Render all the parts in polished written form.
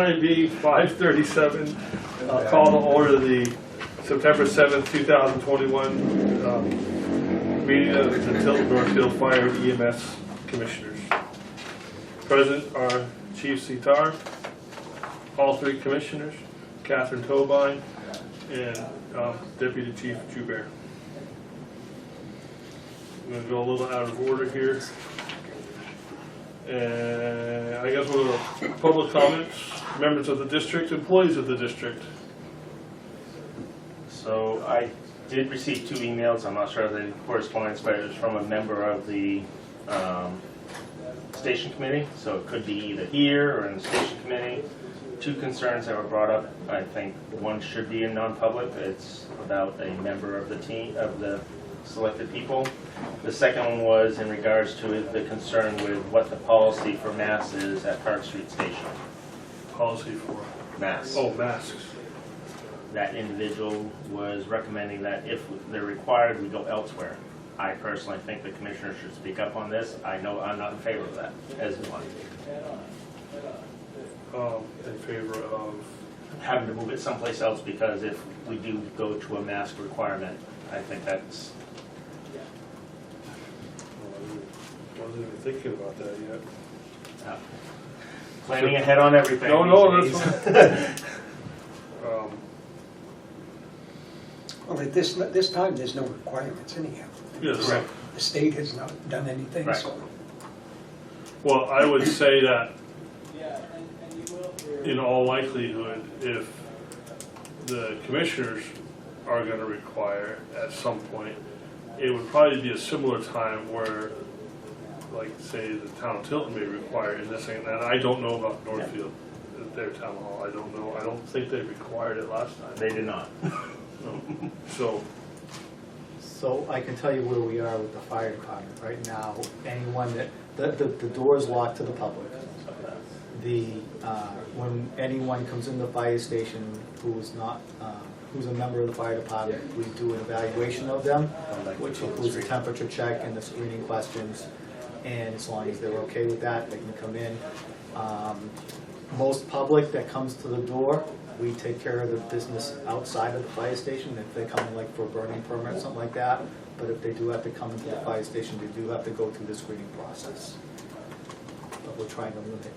time being 5:37. I'll call to order the September 7th, 2021 meeting of the Tilton Northfield Fire EMS Commissioners. Present are Chief Sitar, all three commissioners, Catherine Tobine, and Deputy Chief Joubert. I'm going to go a little out of order here. And I guess we'll go to public comments, members of the district, employees of the district. So I did receive 2 emails. I'm not sure if the correspondence, but it was from a member of the station committee. So it could be either here or in the station committee. 2 concerns that were brought up. I think one should be in non-public. It's about a member of the team, of the selected people. The second one was in regards to the concern with what the policy for masks is at Park Street Station. Policy for Masks. oh, masks. That individual was recommending that if they're required, we go elsewhere. I personally think the commissioner should speak up on this. I know I'm not in favor of that as one. In favor of Having to move it someplace else, because if we do go to a mask requirement, I think that's. I wasn't even thinking about that yet. Planning ahead on everything. No, that's fine. Well, at this time, there's no requirements anyhow. Yes. Right. The state has not done anything, Right. so. Well, I would say that in all likelihood, if the commissioners are going to require at some point, it would probably be a similar time where, like, say, the town of Tilton may require in this thing. And I don't know about Northfield, their town hall. I don't know. I don't think they required it last time. They did not. So So I can tell you where we are with the fire department right now. Anyone that, the door is locked to the public. When anyone comes in the fire station who is not, who's a member of the fire department, we do an evaluation of them, which includes a temperature check and the screening questions. And as long as they're okay with that, they can come in. Most public that comes to the door, we take care of the business outside of the fire station. If they come in like for a burning permit or something like that, but if they do have to come into the fire station, they do have to go through the screening process. But we're trying to limit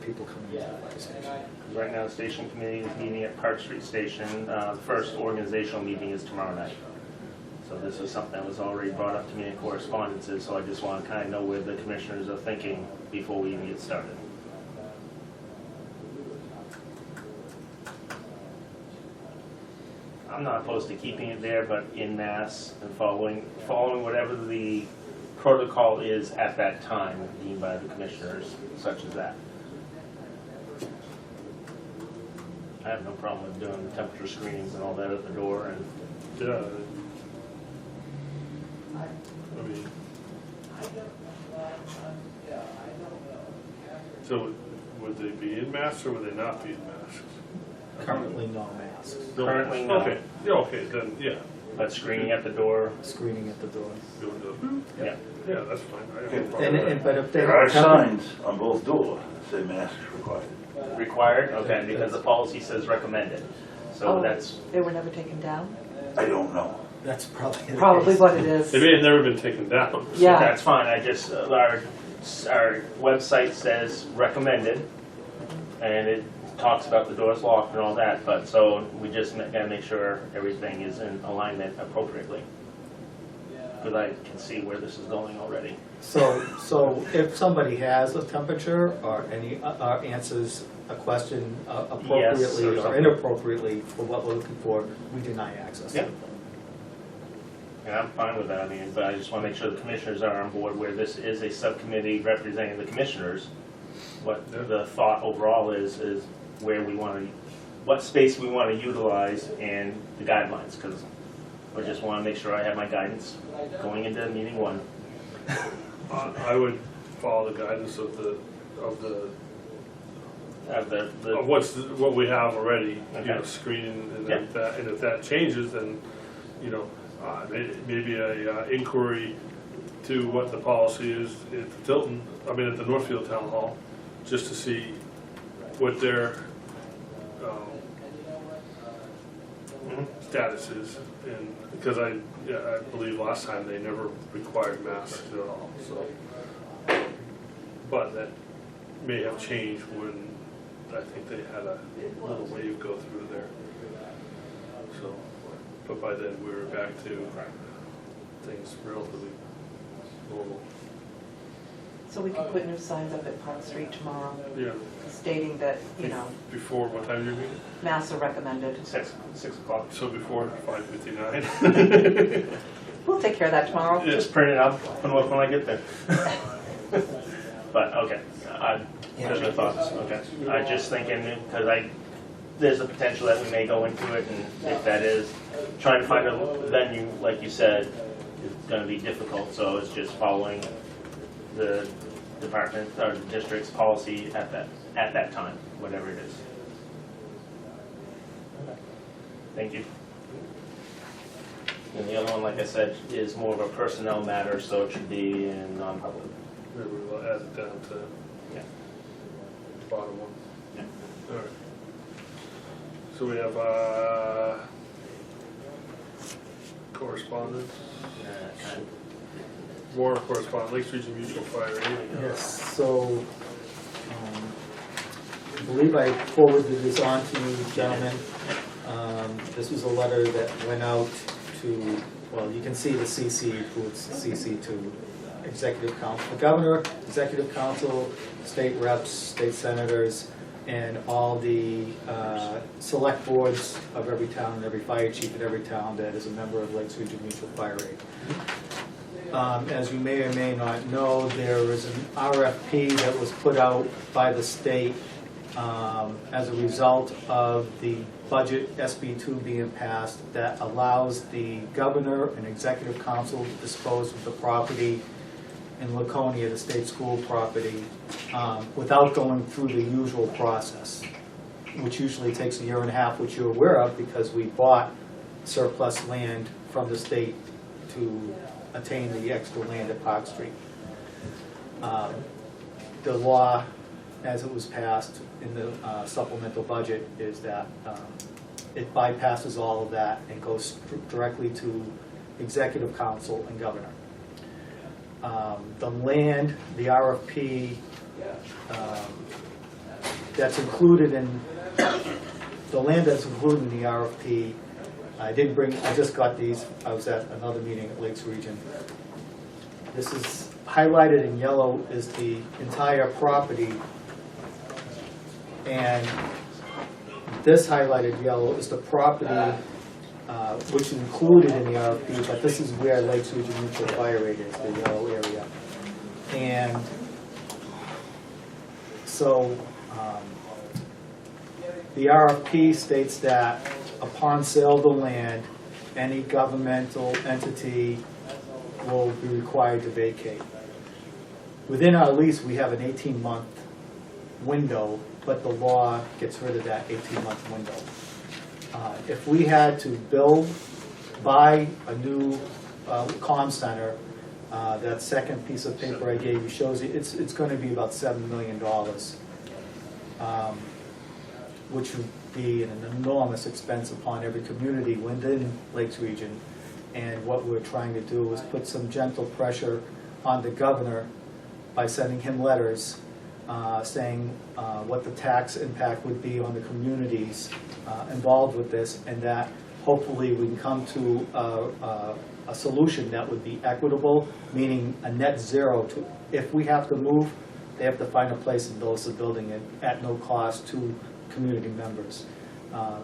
people coming into the fire station. Right now, the station committee is meeting at Park Street Station. The first organizational meeting is tomorrow night. So this is something that was already brought up to me in correspondences, so I just want to kind of know where the commissioners are thinking before we even get started. I'm not opposed to keeping it there, but in mass and following whatever the protocol is at that time deemed by the commissioners, such as that. I have no problem with doing the temperature screenings and all that at the door. And yeah, I mean, so would they be in masks or would they not be in masks? Currently no masks. currently no, Okay. Yeah. Okay. Then yeah. but screening at the door. Screening at the door. Yeah. Yeah, that's fine. I have no problem with that. But if they There are don't have signs on both doors that say masks required. Required? Okay, because the policy says recommended. So that's, They were never taken down? I don't know. that's probably the Probably case. what it is. They may have never been taken down. Yeah. that's fine. I just, our website says recommended, and it talks about the doors locked and all that, but so we just gotta make sure everything is in alignment appropriately. Because I can see where this is going already. So if somebody has a temperature or answers a question appropriately or something. inappropriately for what we're looking for, we deny access. Yeah. And I'm fine with that, I mean, but I just want to make sure the commissioners are on board where this is a subcommittee representing the commissioners. What the thought overall is where we want to, what space we want to utilize and the guidelines, because I just want to make sure I have my guidance going into meeting 1. I would follow the guidance of what we have already. Okay. You know, screening, and Yeah. if that changes, then you know, maybe a inquiry to what the policy is at the Tilton. I mean, at the Northfield Town Hall, just to see what their statuses, and because I believe last time they never required masks at all, so. But that may have changed when I think they had a little wave go through there. So, but by then we were back to things relatively normal. So we could put new signs up at Park Street tomorrow Yeah. stating that, you know, Before, what time do you meet? masks are recommended. 6 o'clock. So before 5:59. We'll take care of that tomorrow. Just print it out and look when I get there. But, okay, just my thoughts, okay. I just thinking, because there's a potential that we may go into it, and if that is, trying to find a venue, like you said, is gonna be difficult, so it's just following the department, or the district's policy at that time, whatever it is. Thank you. And the other one, like I said, is more of a personnel matter, so it should be in non-public. Maybe we'll add it down to Yeah. the bottom one. Yeah. All right. So we have correspondence, more correspondence, Lakes Region Mutual Fire Aid. Yes, so, I believe I forwarded this on to you, gentlemen. This was a letter that went out to, well, you can see the CC, who it's CC to Executive Council, the Governor, Executive Council, state reps, state senators, and all the select boards of every town, and every fire chief in every town that is a member of Lakes Region Mutual Fire Aid. As you may or may not know, there is an RFP that was put out by the state as a result of the budget SB2 being passed that allows the governor and executive council to dispose of the property in Laconia, the state school property, without going through the usual process, which usually takes 1.5 years, which you're aware of because we bought surplus land from the state to attain the extra land at Park Street. The law, as it was passed in the supplemental budget, is that it bypasses all of that and goes directly to executive council and governor. The land, the RFP that's included in the land that's included in the RFP. I just got these. I was at another meeting at Lakes Region. This is highlighted in yellow is the entire property, and this highlighted yellow is the property which is included in the RFP, but this is where Lakes Region Mutual Fire Aid is, the yellow area. And so the RFP states that upon sale of the land, any governmental entity will be required to vacate. Within our lease, we have an 18-month window, but the law gets rid of that 18-month window. If we had to buy a new comm center, that second piece of paper I gave you shows you it's going to be about $7 million, which would be an enormous expense upon every community within Lakes Region. And what we're trying to do is put some gentle pressure on the governor by sending him letters saying what the tax impact would be on the communities involved with this, and that hopefully we can come to a solution that would be equitable, meaning a net zero. If we have to move, they have to find a place and build the building at no cost to community members.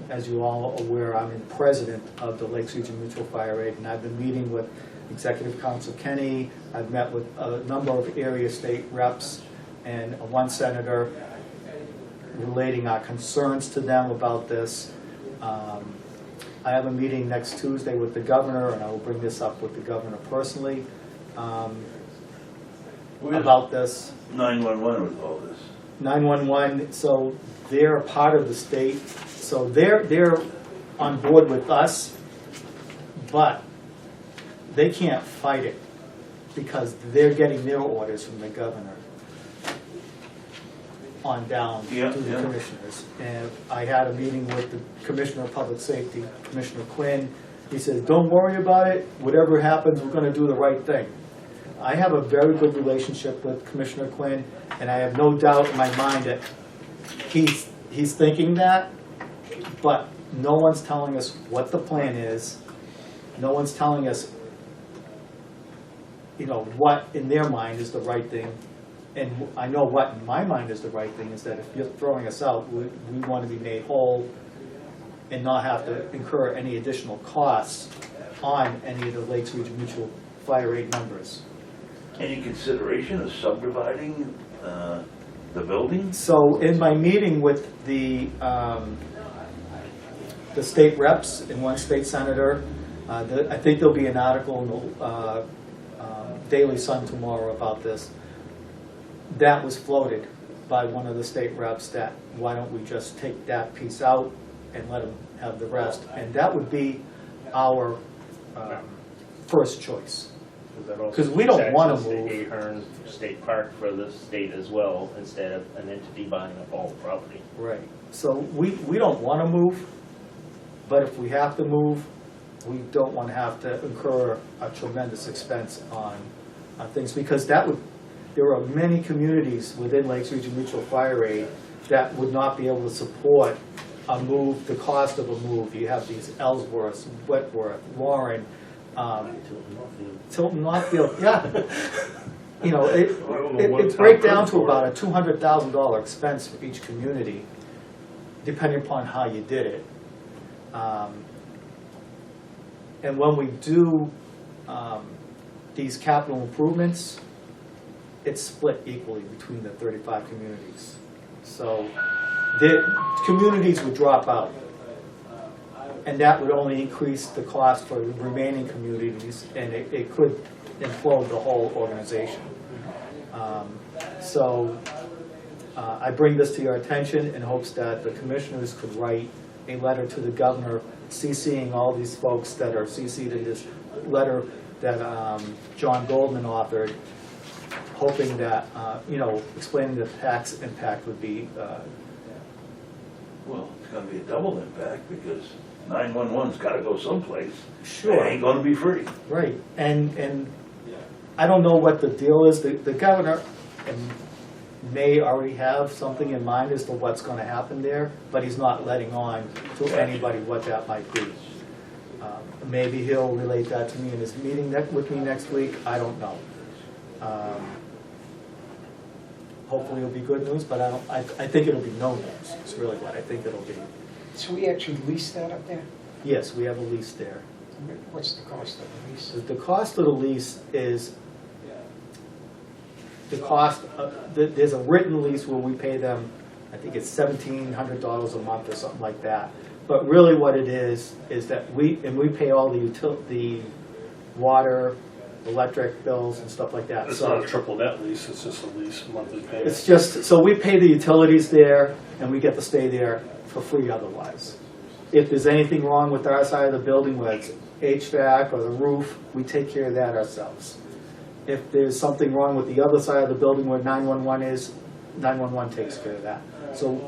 As you all are aware, I'm the president of the Lakes Region Mutual Fire Aid, and I've been meeting with Executive Council Kenny. I've met with a number of area state reps and one senator, relating our concerns to them about this. I have a meeting next Tuesday with the governor, and I will bring this up with the governor personally about this. 911 with all this. 911, so they're a part of the state, so they're on board with us, but they can't fight it because they're getting their orders from the governor. on down Yeah, to the yeah. commissioners. And I had a meeting with the Commissioner of Public Safety, Commissioner Quinn. He said, don't worry about it, whatever happens, we're gonna do the right thing. I have a very good relationship with Commissioner Quinn, and I have no doubt in my mind that he's thinking that, but no one's telling us what the plan is. No one's telling us, you know, what in their mind is the right thing. And I know what in my mind is the right thing, is that if you're throwing us out, we want to be made whole and not have to incur any additional costs on any of the Lakes Region Mutual Fire Aid members. Any consideration of subdividing the building? So in my meeting with the state reps and one state senator, I think there'll be an article in the Daily Sun tomorrow about this. That was floated by one of the state reps, that why don't we just take that piece out and let them have the rest? And that would be our first choice. Because we don't want to move. Ahern State Park for the state as well, instead of an entity buying up all the property. Right. So we don't want to move, but if we have to move, we don't want to have to incur a tremendous expense on things, because that would, there are many communities within Lakes Region Mutual Fire Aid that would not be able to support a move, the cost of a move. You have these Ellsworth, Wentworth, Warren, Tilton, Northfield, yeah. You know, it breaks down to about a $200,000 expense for each community, depending upon how you did it. And when we do these capital improvements, it's split equally between the 35 communities. So the communities would drop out, and that would only increase the cost for the remaining communities, and it could implode the whole organization. I bring this to your attention in hopes that the commissioners could write a letter to the governor CCing all these folks that are CC'd in this letter that John Goldman authored, hoping that, you know, explaining the tax impact would be... Well, it's gonna be a double impact, because 911's gotta go someplace. Sure. It ain't gonna be free. Right, and I don't know what the deal is. The governor may already have something in mind as to what's going to happen there, but he's not letting on to anybody what that might be. Maybe he'll relate that to me in his meeting with me next week. I don't know. Hopefully it'll be good news, but I think it'll be no news. It's really what I think it'll be. So we actually lease that up there? Yes, we have a lease there. What's the cost of the lease? So the cost of the lease is the cost there's a written lease where we pay them, I think it's $1,700 a month or something like that. But really what it is that we pay all the water, electric bills and stuff like that. It's So not a triple net lease, it's just a lease monthly payment. it's just, so we pay the utilities there and we get to stay there for free otherwise. If there's anything wrong with our side of the building, whether it's HVAC or the roof, we take care of that ourselves. If there's something wrong with the other side of the building where 911 is, 911 takes care of that. So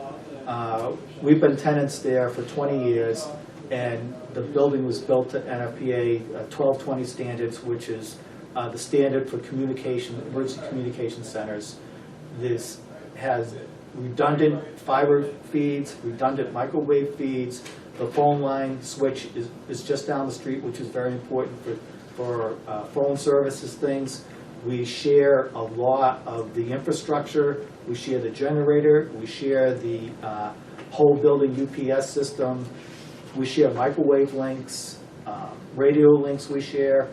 we've been tenants there for 20 years, and the building was built to NFPA 1220 standards, which is the standard for communication, emergency communication centers. This has redundant fiber feeds, redundant microwave feeds. The phone line switch is just down the street, which is very important for phone services things. We share a lot of the infrastructure. We share the generator. We share the whole building UPS system. We share microwave links, radio links we share.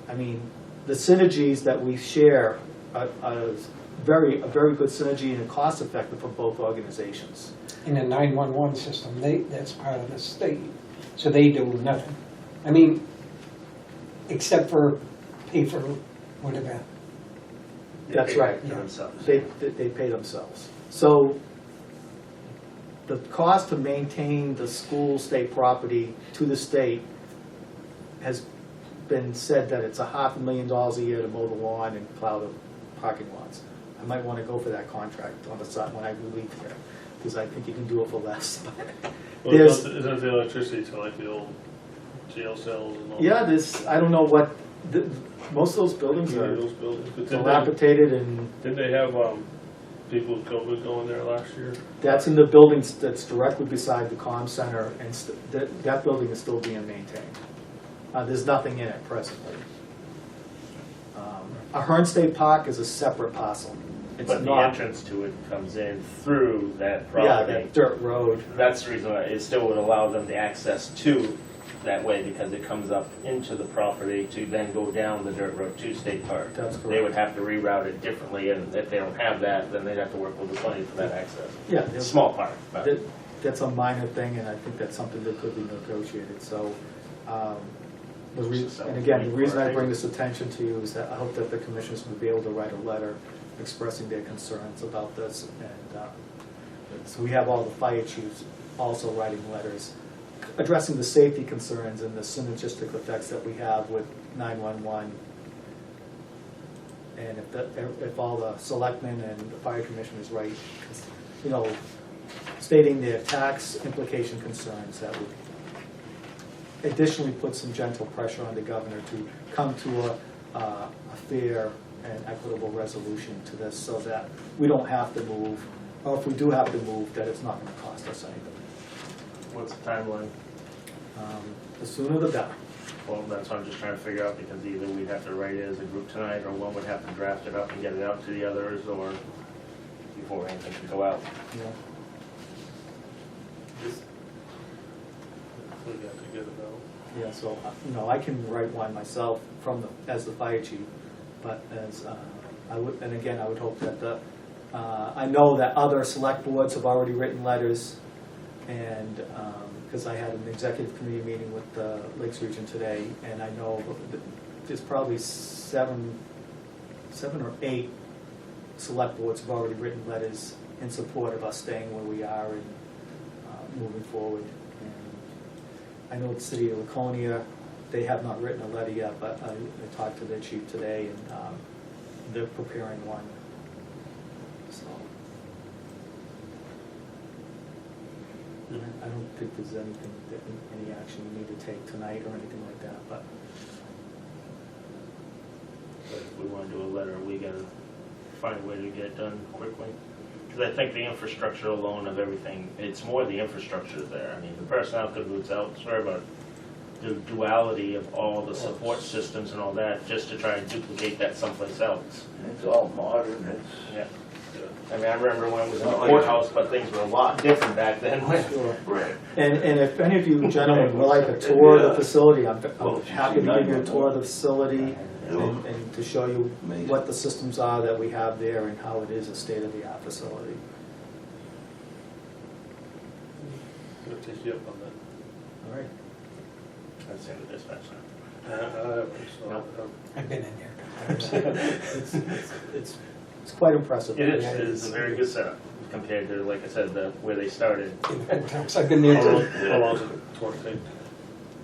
I mean, the synergies that we share are a very good synergy and cost effective for both organizations. In the 911 system, that's part of the state, so they do nothing. I mean, except for pay for whatever. That's right. Yeah. They pay themselves. So the cost to maintain the school state property to the state has been said that it's $500,000 a year to mow the lawn and plow the parking lots. I might wanna go for that contract on the side when I leave here, because I think you can do it for less. Well, There's- isn't the electricity to like the old jail cells and all? Yeah, I don't know what, most of those buildings Yeah, are those buildings. But dilapidated, and didn't they have, people with COVID going there last year? that's in the buildings that's directly beside the comm center, and that building is still being maintained. There's nothing in it presently. Ahern State Park is a separate parcel. It's But the not, entrance to it comes in through that yeah, property. that dirt road. That's the reason why it still would allow them to access to that way, because it comes up into the property to then go down the dirt road to State Park. That's They would correct. have to reroute it differently, and if they don't have that, then they'd have to work with the county for that access. Yeah, It's a there's- small part, but that's a minor thing, and I think that's something that could be negotiated, so. And again, the reason I bring this attention to you is that I hope that the commissioners will be able to write a letter expressing their concerns about this. And so we have all the fire chiefs also writing letters addressing the safety concerns and the synergistic effects that we have with 911. And if all the selectmen and the fire commissioners write, you know, stating their tax implication concerns, that would additionally put some gentle pressure on the governor to come to a fair and equitable resolution to this, so that we don't have to move, or if we do have to move, that it's not going to cost us anything. what's the timeline? The sooner the better. Well, that's what I'm just trying to figure out, because either we'd have to write it as a group tonight, or one would have to draft it up and get it out to the others, or before anything can go out. You know? We got to get it out. Yeah, so, you know, I can write one myself as the fire chief, but as, I would, and again, I would hope that I know that other select boards have already written letters, and, because I had an executive committee meeting with the Lakes Region today, and I know that there's probably seven or eight select boards have already written letters in support of us staying where we are and moving forward. I know the city of Laconia, they have not written a letter yet, but I talked to their chief today, and they're preparing one. So I don't think there's anything, any action you need to take tonight or anything like that, but But if we want to do a letter, we gotta find a way to get it done quickly. Because I think the infrastructure alone of everything, it's more the infrastructure there. I mean, the personnel could move elsewhere, but the duality of all the support systems and all that, just to try and duplicate that someplace else. It's all modern, it's, Yeah. I mean, I remember when it was in the courthouse, but things were a lot different back then. sure. right. And if any of you gentlemen would like a tour of the facility, I'm happy to give you a tour of the facility and to show you what the systems are that we have there and how it is a state-of-the-art facility. I'm gonna take you up on that. All right. That's the end of this match I've been in there. It's quite impressive. It is a very good setup compared to, like I said, where they started. In the courthouse. I've been there too. How long does the tour take?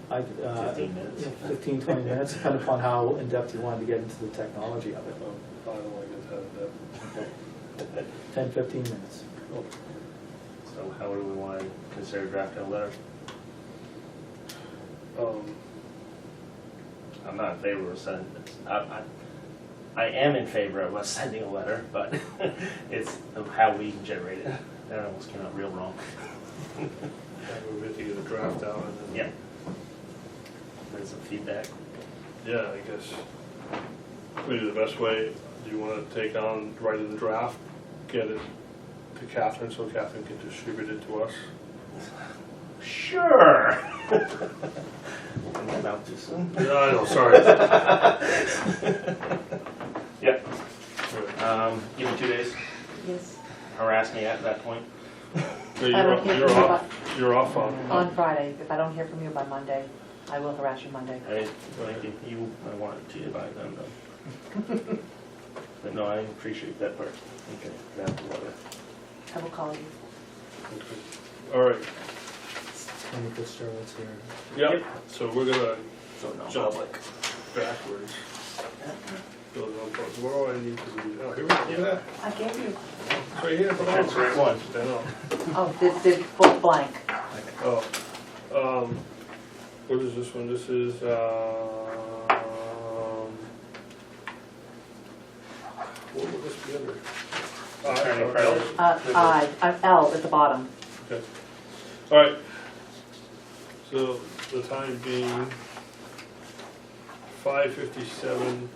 15 minutes. 15, 20 minutes, depending upon how in-depth you wanted to get into the technology of it. I don't want to get that. 10, 15 minutes. So how do we want to consider drafting a letter? I'm not in favor of sending this. I am in favor of us sending a letter, but it's of how we generate it. That almost came out real wrong. We have to get a draft out and then. Yeah. There's some feedback. Yeah, I guess maybe the best way, do you want to take on writing the draft, get it to Catherine so Catherine can distribute it to us? Sure. Am I about too soon? Yeah, I know, sorry. Yep. Give me 2 days. Yes, Harass me at that point. So I don't hear you're from you off, you're off on. on Friday. If I don't hear from you by Monday, I will harass you Monday. I thank you. I want it to you by then, though. But no, I appreciate that part. Okay, draft the letter. I will call you. All right, Tony Fitzgerald's here. yep, so we're gonna So no jump public. backwards. Bill, what do I need to read? Oh, here we go, look at that. I gave you, It's right here. That's the right one. I know. oh, they're both blank. Oh, what is this one? This is, what would this be under? Attorney credit. L at the bottom. Okay. All right. So the time being 5:57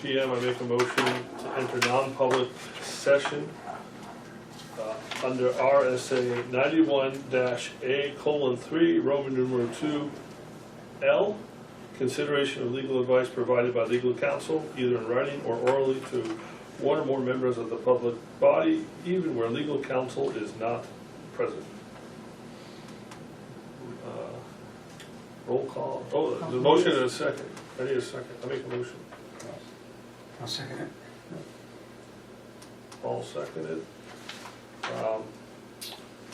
PM, I make a motion to enter non-public session under RSA 91-A:3, Roman numeral 2, L, consideration of legal advice provided by legal counsel, either in writing or orally, to one or more members of the public body, even where legal counsel is not present. Roll call. Oh, the motion and a second. I need a second. I make a motion. I'll second it. All seconded.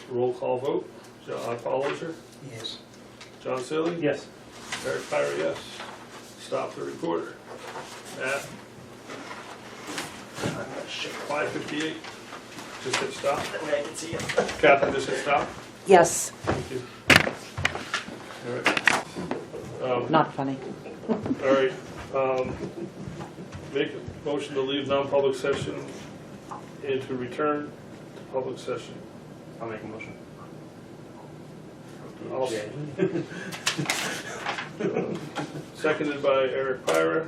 Roll call vote. Paul Ozer, Yes. John Silly, Yes. Eric Pyra, yes. Stop the recorder at 5:58. Just hit stop. That way I can see it. Catherine, just hit stop. Yes, Thank you. All right. not funny. All right. Make a motion to leave non-public session and to return to public session. I'll make a motion. Seconded by Eric Pyra.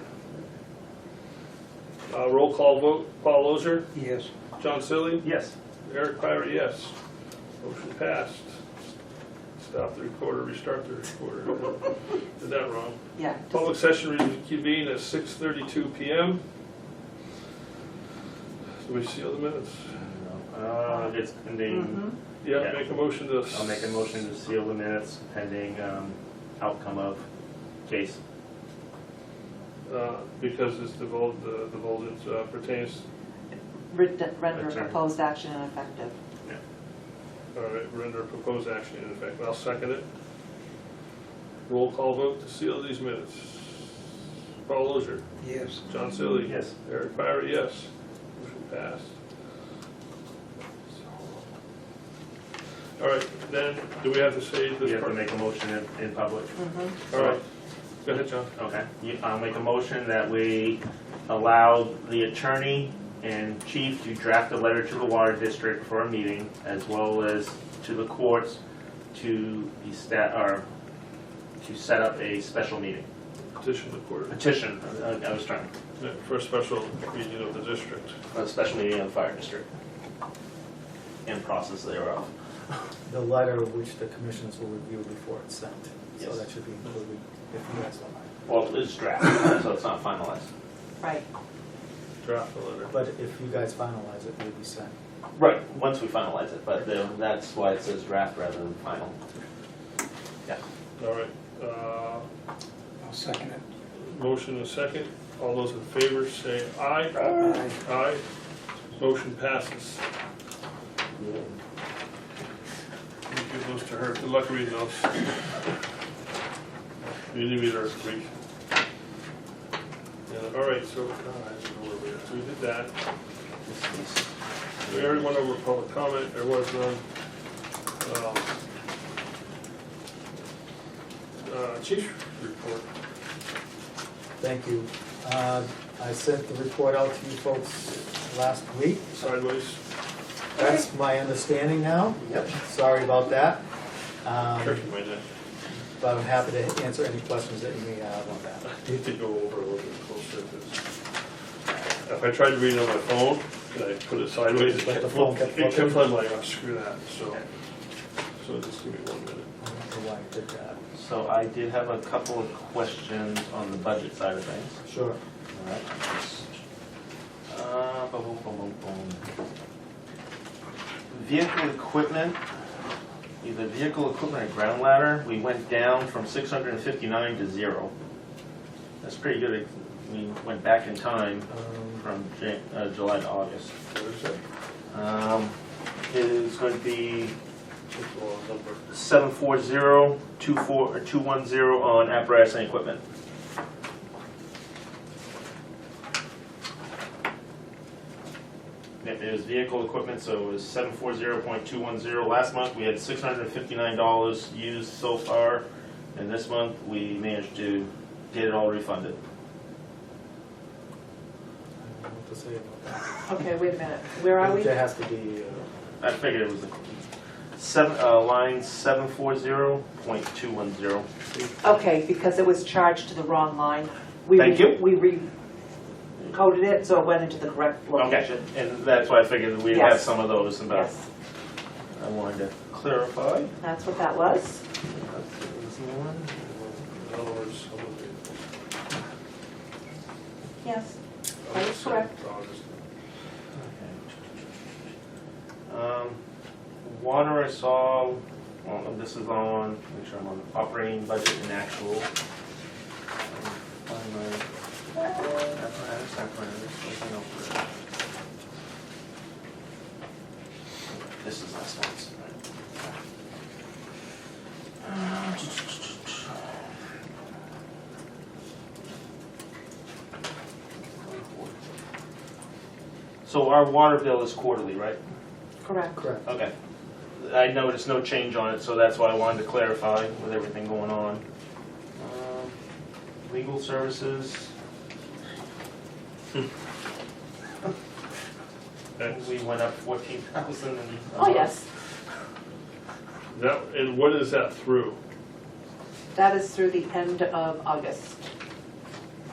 Roll call vote. Paul Ozer, Yes. John Silly, Yes. Eric Pyra, yes. Motion passed. Stop the recorder, restart the recorder. Did that wrong. Yeah. Public session reconvened at 6:32 PM. Do we seal the minutes? It's pending, Yeah, Yeah. make a motion to. I'll make a motion to seal the minutes pending outcome of case. Because it's the divulgence pertains, Render Adjourn. proposed action ineffective. all right, render proposed action in effect. I'll second it. Roll call vote to seal these minutes. Paul Ozer, Yes. John Silly. Yes. Eric Pyra, yes. Motion passed. All right, then, do we have to say We this have to part? make a motion in public. Mm-hmm. All right, go ahead, John. Okay. I'll make a motion that we allow the attorney and chief to draft a letter to the water district for a meeting, as well as to the courts to set up a special meeting. Petition the court Petition, I was trying, for a special meeting of the district. a special meeting of the fire district. And process thereof. The letter which the commissioners will review before it's sent. So Yes. that should be included if you guys don't mind. Well, it's draft, so it's not finalized. Right. Draft the letter. But if you guys finalize it, it will be sent. Right, once we finalize it, but that's why it says draft rather than final. Yeah. All right, I'll second it. motion and second. All those in favor say aye. Aye. Aye. Motion passes. Let me give those to her. Good luck reading those. You need me to read. Yeah, all right, so, I don't know where we are. So we did that. We already went over public comment. There was none. Chief report. Thank you. I sent the report out to you folks last week. Sideways. That's my understanding now. Yep. Sorry about that. Turkey my neck. But I'm happy to answer any questions that you may have on that. I need to go over a little bit closer. If I tried to read it on my phone, and I put it sideways, The phone kept it kept flipping? on like, oh, screw that. So just give me 1 minute. I don't know why I did that. So I did have a couple of questions on the budget side of things. Sure. All right. Boom, boom, boom, boom. Vehicle equipment, either vehicle equipment or ground ladder, we went down from 659 to 0. That's pretty good. We went back in time from July to August. What is that? It is going to be It's a long number. 740-210 on apparatus and equipment. is vehicle equipment, so it was 740.210. Last month, we had $659 used so far, and this month, we managed to get it all refunded. I don't know what to say about that. Okay, wait a minute, where are we? There has to be, I figured it was line 740.210. Okay, because it was charged to the wrong line. Thank you. We recoded it, so it went into the correct Okay, location. and that's why I figured we'd have Yes. some of those, but Yes, I wanted to clarify. that's what that was. In other words, Yes, that is correct. Water I saw, well, this is on, make sure I'm on operating budget and actual. Find my apparatus, anything else for it? This is last month's, So our water bill is quarterly, right? Correct. correct. Okay. I noticed no change on it, so that's why I wanted to clarify with everything going on. Legal services, we went up 14,000 and. Oh, yes, that, and what is that through? that is through the end of August.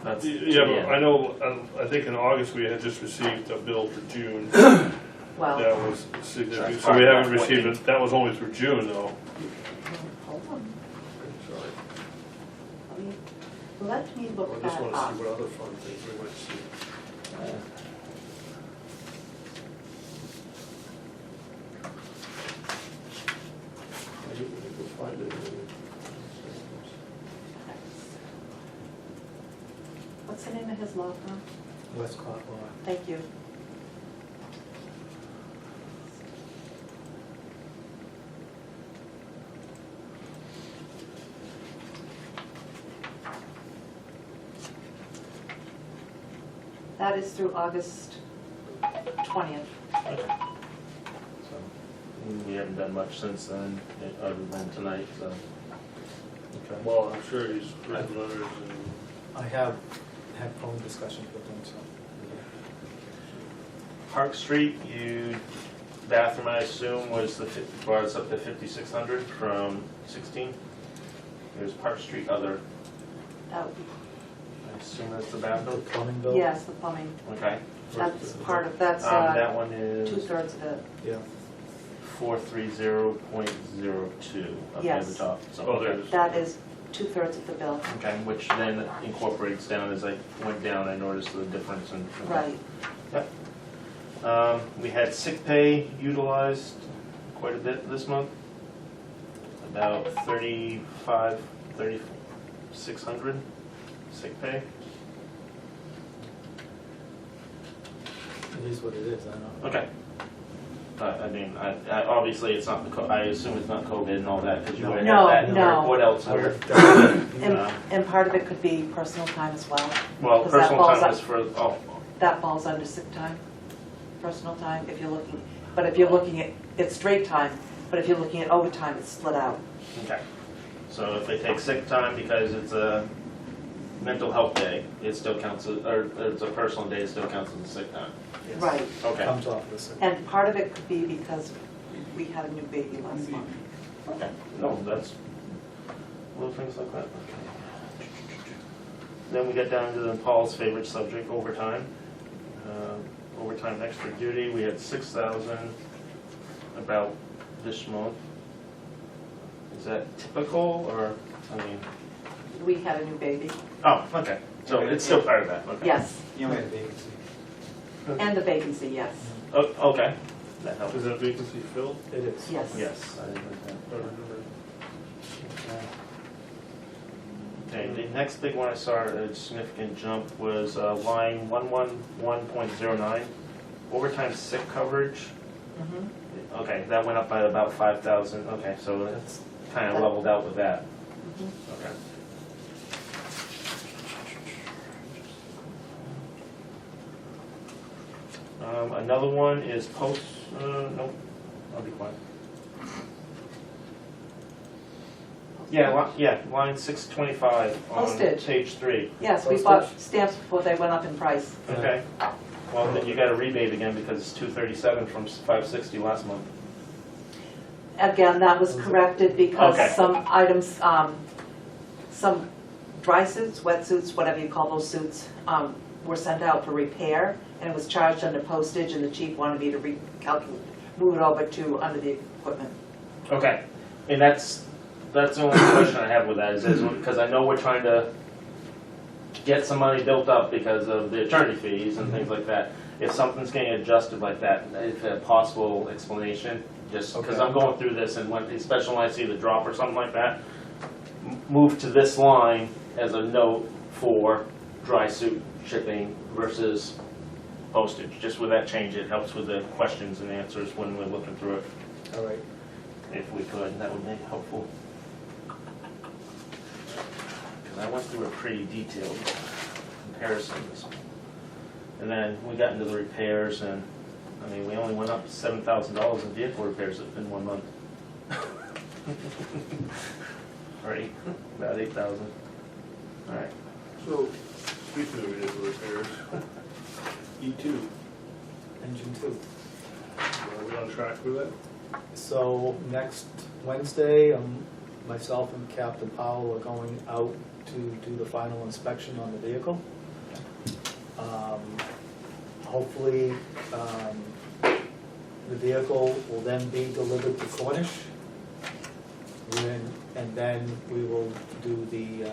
That's, Yeah, but I know, I think in August we had just received a bill for June. Well, That was significant, That's so we fine. haven't received it, that was only through June though. hold on, Sorry. let me I look just that wanna up. see what other fun things we might see. I didn't really go find it. What's the name of his law firm? Westcott Law. Thank you. That is through August 20th. We haven't done much since then, other than tonight, so. Okay. Well, I'm sure he's written letters and. I have had phone discussions with them, so. Park Street, bathroom I assume was brought us up to 5,600 from 16. There's Park Street other, That would be, I assume that's the The bathroom? plumbing bill? yes, the plumbing, Okay. that's part of, that's That one is 2/3 of it. Yeah. 430.02 up near the Yes. top. So, Oh, okay. there's. That is 2/3 of the bill. Okay, which then incorporates down, as I went down, I noticed the difference in. Right. We had sick pay utilized quite a bit this month. About 3,600 sick pay. It is what it is, I know. Okay. I mean, obviously it's not, I assume it's not COVID and all that, because you would have No, had that. no. What else? I would- And part of it could be personal time as well. Well, 'Cause that personal falls time up- is for, oh, That falls under sick time, personal time, if you're looking, but if you're looking at, it's straight time, but if you're looking at overtime, it's split out. okay. So if they take sick time because it's a mental health day, it still counts, or it's a personal day, it still counts as a sick time. Yes. Right, Okay. Comes off the same. and part of it could be because we had a new baby last month. Okay. No, that's, little things like that. Then we get down to Paul's favorite subject, overtime. Overtime extra duty, we had 6,000 about this month. Is that typical, or, I mean, We had a new baby, oh, okay, so it's still part of that, okay. yes, You only had a vacancy. and the vacancy, yes, Oh, okay, that helps. Is that vacancy filled? It is. yes. Yes, I didn't know that. Or remember? Okay, the next big one I saw, a significant jump, was line 111.09, overtime sick coverage. Mhm. Okay, that went up by about 5,000, okay, so it's kind of leveled out with that, Mhm. okay. Another one is post, nope, I'll be quiet. Yeah, line 625 on Postage. page 3. Yes, we bought stamps before they went up in price. Okay. Well, then you got a rebate again because it's 237 from 560 last month. Again, that was corrected because Okay. some items, some dry suits, wetsuits, whatever you call those suits, were sent out for repair, and it was charged under postage, and the chief wanted me to recalculate, move it over to under the equipment. Okay, and that's the only question I have with that is because I know we're trying to get some money built up because of the attorney fees and things like that. If something's getting adjusted like that, if a possible explanation, just because Okay. I'm going through this and when, especially when I see the drop or something like that, move to this line as a note for dry suit shipping versus postage. Just with that change, it helps with the questions and answers when we're looking through it. All right. If we could, that would make helpful. Because I went through a pretty detailed comparison of this one. And then we got into the repairs and, I mean, we only went up $7,000 in vehicle repairs in 1 month. Right, about 8,000. All right. So, speaking of vehicle repairs, E2, Engine 2. are we on track with that? So next Wednesday, myself and Captain Powell are going out to do the final inspection on the vehicle. Hopefully, the vehicle will then be delivered to Cornish. And then we will do the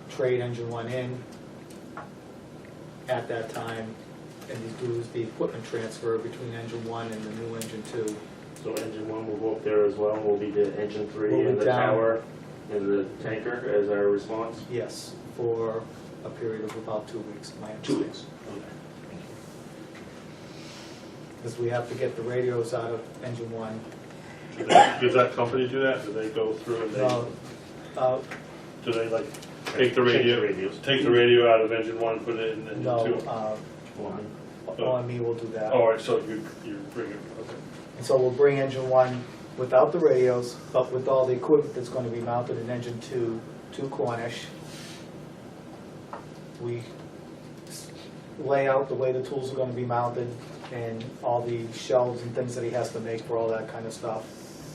trade engine 1 in at that time, and do the equipment transfer between engine 1 and the new engine 2. So engine 1 will go up there as well, will be the engine 3 We'll be and the down. tower and the tanker as our response? Yes, for a period of about 2 weeks, my 2 understanding. weeks. Okay. Because we have to get the radios out of engine 1. Does that company do that? Do they go through and No, do they like take the Change radio, the radios. take the radio out of engine 1, put it in engine 2? no, One. OME will do that. All right, so you bring it, okay. And so we'll bring engine 1 without the radios, but with all the equipment that's going to be mounted in engine 2 to Cornish. We lay out the way the tools are going to be mounted and all the shelves and things that he has to make for all that kind of stuff.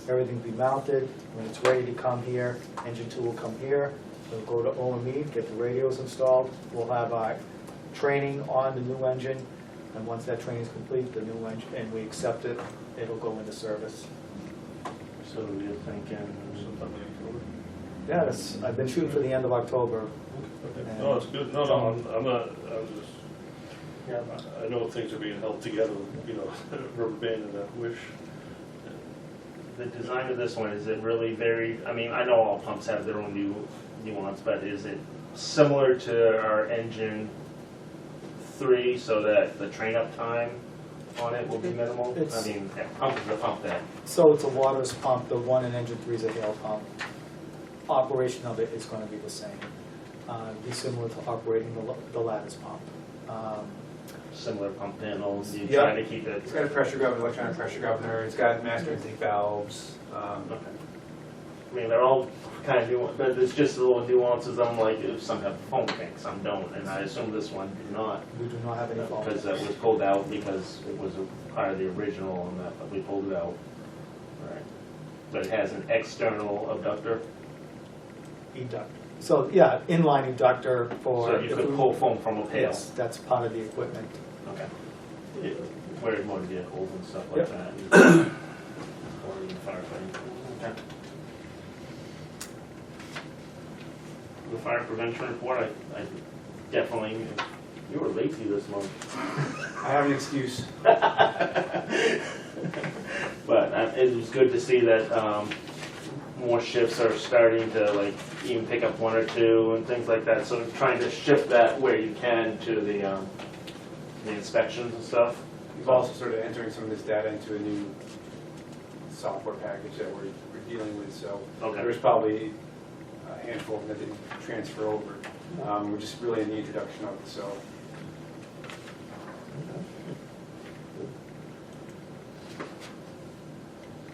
Everything will be mounted. When it's ready to come here, engine 2 will come here. We'll go to OME, get the radios installed. We'll have our training on the new engine. And once that training is complete, the new engine, and we accept it, it'll go into service. So you're thinking Sometime in October. Yeah, I've been shooting for the end of October. Okay. No, it's good. No, I'm just, yeah. I know things are being held together, you know, rubber band and that wish. The design of this one, is it really very, I mean, I know all pumps have their own nuance, but is it similar to our engine 3 so that the train up time on it will be minimal? I It's- mean, pump is a pump then. So it's a waterless pump, the one in engine 3 is a hail pump. Operation of it is going to be the same. Be similar to operating the lattice pump. Similar pump panels, you Yeah. try to keep it. It's got a pressure governor, electronic pressure governor, it's got master intake valves. Okay. I mean, they're all kind of nuanced, but there's just little nuances. I'm like, if some have foam tanks, some don't, and I assume this one did not. We do not have any fault. Because that was pulled out because it was a part of the original and that, but we pulled it out. Right. But it has an external abductor, Educt. So, yeah, inline eductor for. so you if could we- pull foam from a pail. Yes, that's part of the equipment. Okay. Yeah, where motor vehicles and stuff like Yep. that. Or even firefighting. Okay. The fire prevention report, I definitely, you were lazy this month. I have an excuse. But it was good to see that more shifts are starting to like even pick up 1 or 2 and things like that. So trying to shift that where you can to the inspections and stuff. We've also started entering some of this data into a new software package that we're dealing with, so Okay. there's probably a handful of them that didn't transfer over. We're just really in the introduction of it, so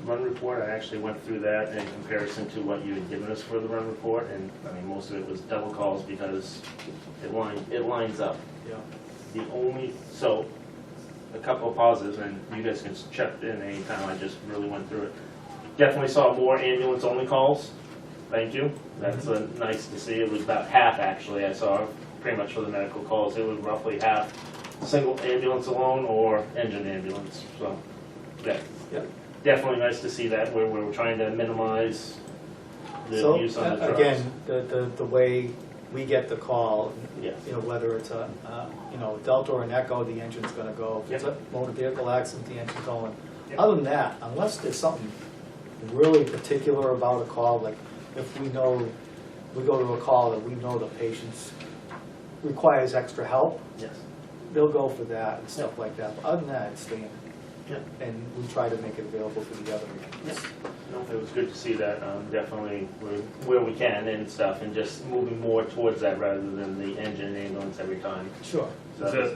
Run report, I actually went through that in comparison to what you had given us for the run report, and I mean, most of it was double calls because it lines up. Yeah. The only, so, a couple of positives, and you guys can check in anytime, I just really went through it. Definitely saw more ambulance-only calls, thank you, that's nice to see, it was about half actually, I saw pretty much for the medical calls, it was roughly half single ambulance alone or engine ambulance, so, yeah. Yep. Definitely nice to see that, where we're trying to minimize the So, use on the trucks. again, the way we get the call, Yes. you know, whether it's a, you know, Delta or an Echo, the engine's gonna go. If it's a motor vehicle accident, the engine's going. Yep. Other than that, unless there's something really particular about a call, like if we know, we go to a call that we know the patient requires extra help, Yes. they'll go for that and stuff like that. But other than that, it's standard. Yep. And we try to make it available for the other regions. No, it was good to see that, definitely where we can and stuff, and just moving more towards that rather than the engine and ambulance every time. Sure. Is that,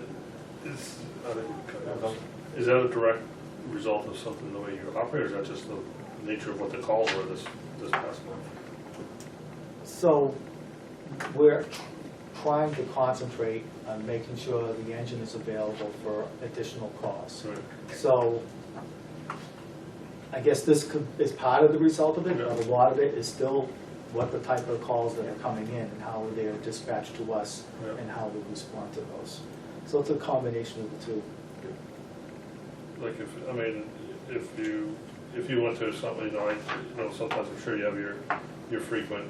is that a direct result of something the way you operate, or is that just the nature of what the calls were this past month? So we're trying to concentrate on making sure the engine is available for additional costs. Right. So I guess this is part of the result of it, Yeah. but a lot of it is still what the type of calls that are coming in and how they're dispatched to us Yeah. and how we respond to those. So it's a combination of the two. Like if you went to something, you know, sometimes I'm sure you have your frequent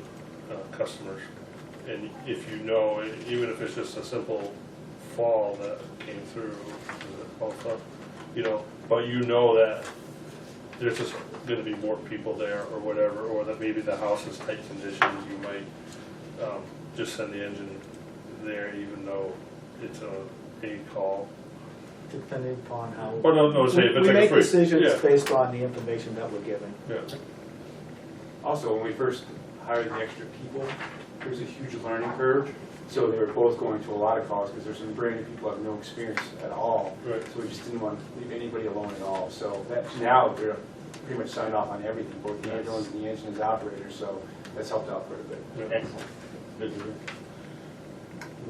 customers, and if you know, even if it's just a simple fall that came through, you know, but you know that there's just going to be more people there or whatever, or that maybe the house is tight condition, you might just send the engine there, even though it's a paid call. Depending upon how. Or no, say if it's We like a make free. decisions Yeah. based on the information that we're given. Yeah. Also, when we first hired the extra people, there was a huge learning curve. So they were both going to a lot of calls because there's some brand new people who have no experience at all. Right. So we just didn't want to leave anybody alone at all. So that, now they're pretty much signed off on everything, both the Nice. ambulance and the engine as operators. So that's helped out quite a bit. Yeah. Excellent. Good to hear.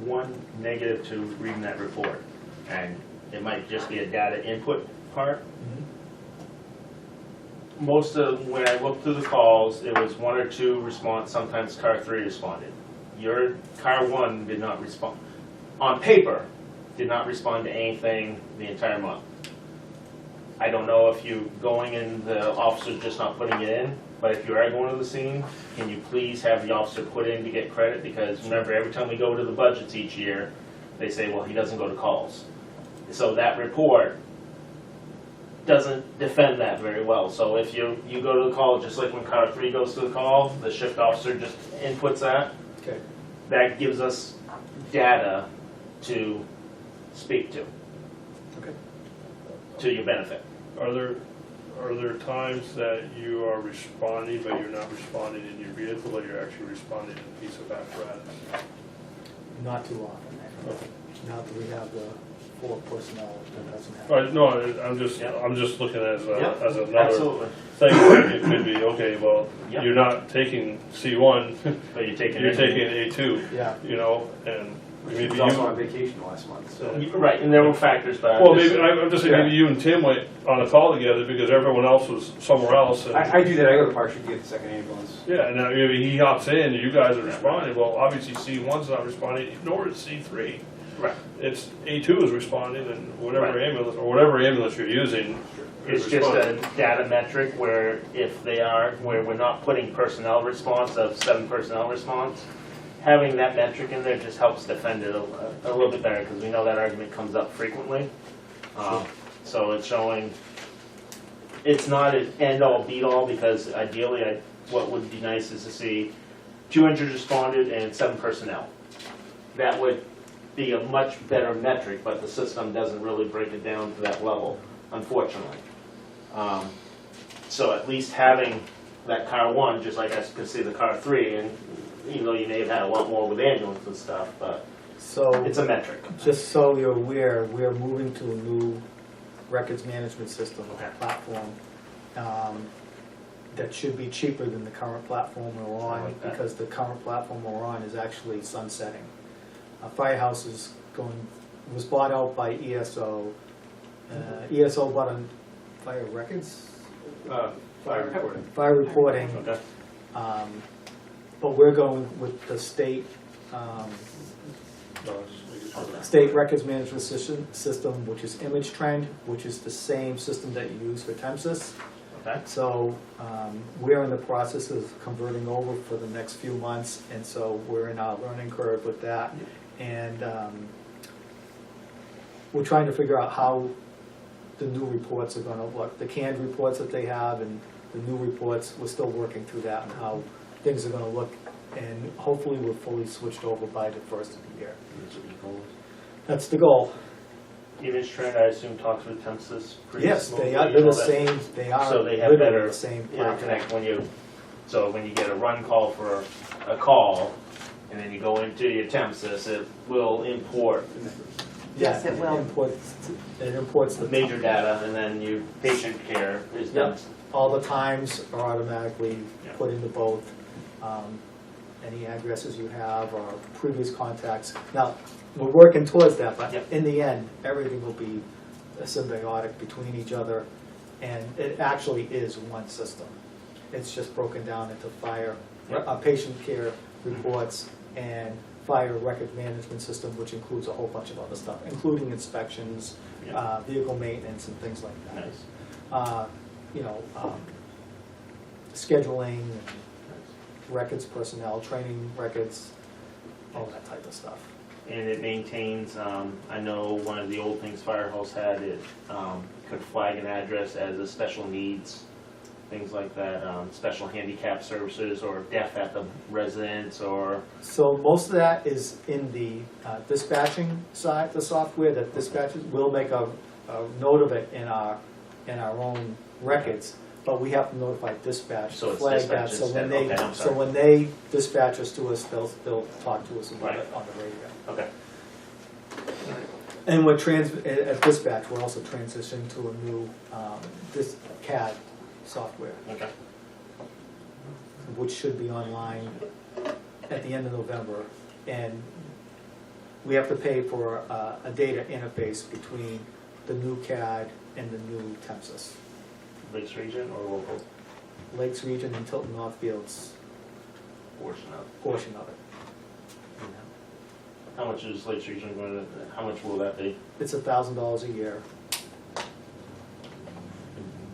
One negative to reading that report, and it might just be a data input part. Most of, when I looked through the calls, it was one or two response, sometimes car 3 responded. Your car 1 did not respond. On paper, did not respond to anything the entire month. I don't know if you going and the officer just not putting it in, but if you are going to the scene, can you please have the officer put in to get credit? Because remember, every time we go to the budgets each year, they say, well, he doesn't go to calls. So that report doesn't defend that very well. So if you go to the call, just like when car 3 goes to the call, the shift officer just inputs that. Okay. That gives us data to speak to your benefit. Are there times that you are responding, but you're not responding in your vehicle, but you're actually responding in a piece of apparatus? Not too often. Okay. Now that we have the 4 personnel, that doesn't happen. No, I'm just looking as another Absolutely. thing. Like it could be, okay, well, Yep. you're not taking C1, But you're taking you're taking A2, Yeah. you know, and Which maybe was you. also on vacation last month. So Right, and there were factors, but Well, maybe, I'm just saying, Yeah. maybe you and Tim went on a call together because everyone else was somewhere else. And, I do that. I go to Park Street to get the second ambulance. yeah, and now maybe he hops in and you guys are responding. Well, obviously C1's not responding, nor is C3. right. It's A2 is responding, and whatever Right. ambulance, or whatever ambulance you're using is It's just a responding. data metric where if they are, where we're not putting personnel response of 7 personnel response, having that metric in there just helps defend it a little bit better, because we know that argument comes up frequently. So it's showing, it's not an end-all be-all, because ideally, what would be nice is to see 2 injured responded and 7 personnel. That would be a much better metric, but the system doesn't really break it down to that level, unfortunately. So at least having that car 1, just like I could see the car 3, and even though you may have had a lot more with ambulance and stuff, but So, It's a metric. just so you're aware, we're moving to a new records management system, Okay. platform, that should be cheaper than the current platform we're I on, like that. because the current platform we're on is actually sunsetting. Firehouse was bought out by ESO. ESO bought on fire records, Fire recording. fire reporting, Okay. but we're going with the state, state records management system, which is Image Trend, which is the same system that you use for Tempsys. Okay. So we're in the process of converting over for the next few months, and so we're in our learning curve with that. And we're trying to figure out how the new reports are gonna look, the canned reports that they have and the new reports, we're still working through that and how things are gonna look. And hopefully we're fully switched over by the first of the year. That's the goal. Image Trend, I assume, talks with Tempsys pretty Yes, smoothly they are, and they're all the that? same, they are So they have literally better the same interconnect platform. when you get a run call for a call, and then you go into your Tempsys, it will import Yes, it will. It imports the major data, and then your patient care is done. Yep. All the times are automatically Yeah. put into both. Any addresses you have or previous contacts. Now, we're working towards that, but Yep. in the end, everything will be symbiotic between each other, and it actually is one system. It's just broken down into fire, Yep. patient care reports, and fire record management system, which includes a whole bunch of other stuff, including inspections, Yeah. vehicle maintenance, and things like that. Nice. You know, scheduling, records personnel, training records, all that type of stuff. And it maintains, I know one of the old things Firehouse had, it could flag an address as a special needs, things like that, special handicap services or deaf at the residence or, So most of that is in the dispatching side, the software that dispatches. We'll make a note of it in our own records, but we have to notify dispatch So to it's flag dispatch that. So when instead. they, Okay, I'm so sorry. when they dispatch us to us, they'll talk to us about Right. it on the radio. okay. And we're at dispatch, we're also transitioning to a new this CAD software, Okay. which should be online at the end of November. And we have to pay for a data interface between the new CAD and the new Tempsys. Lakes region or local Lakes Region and Tilton Northfield's portion of? portion of it. How much is Lakes region going to, how much will that be? It's $1,000 a year.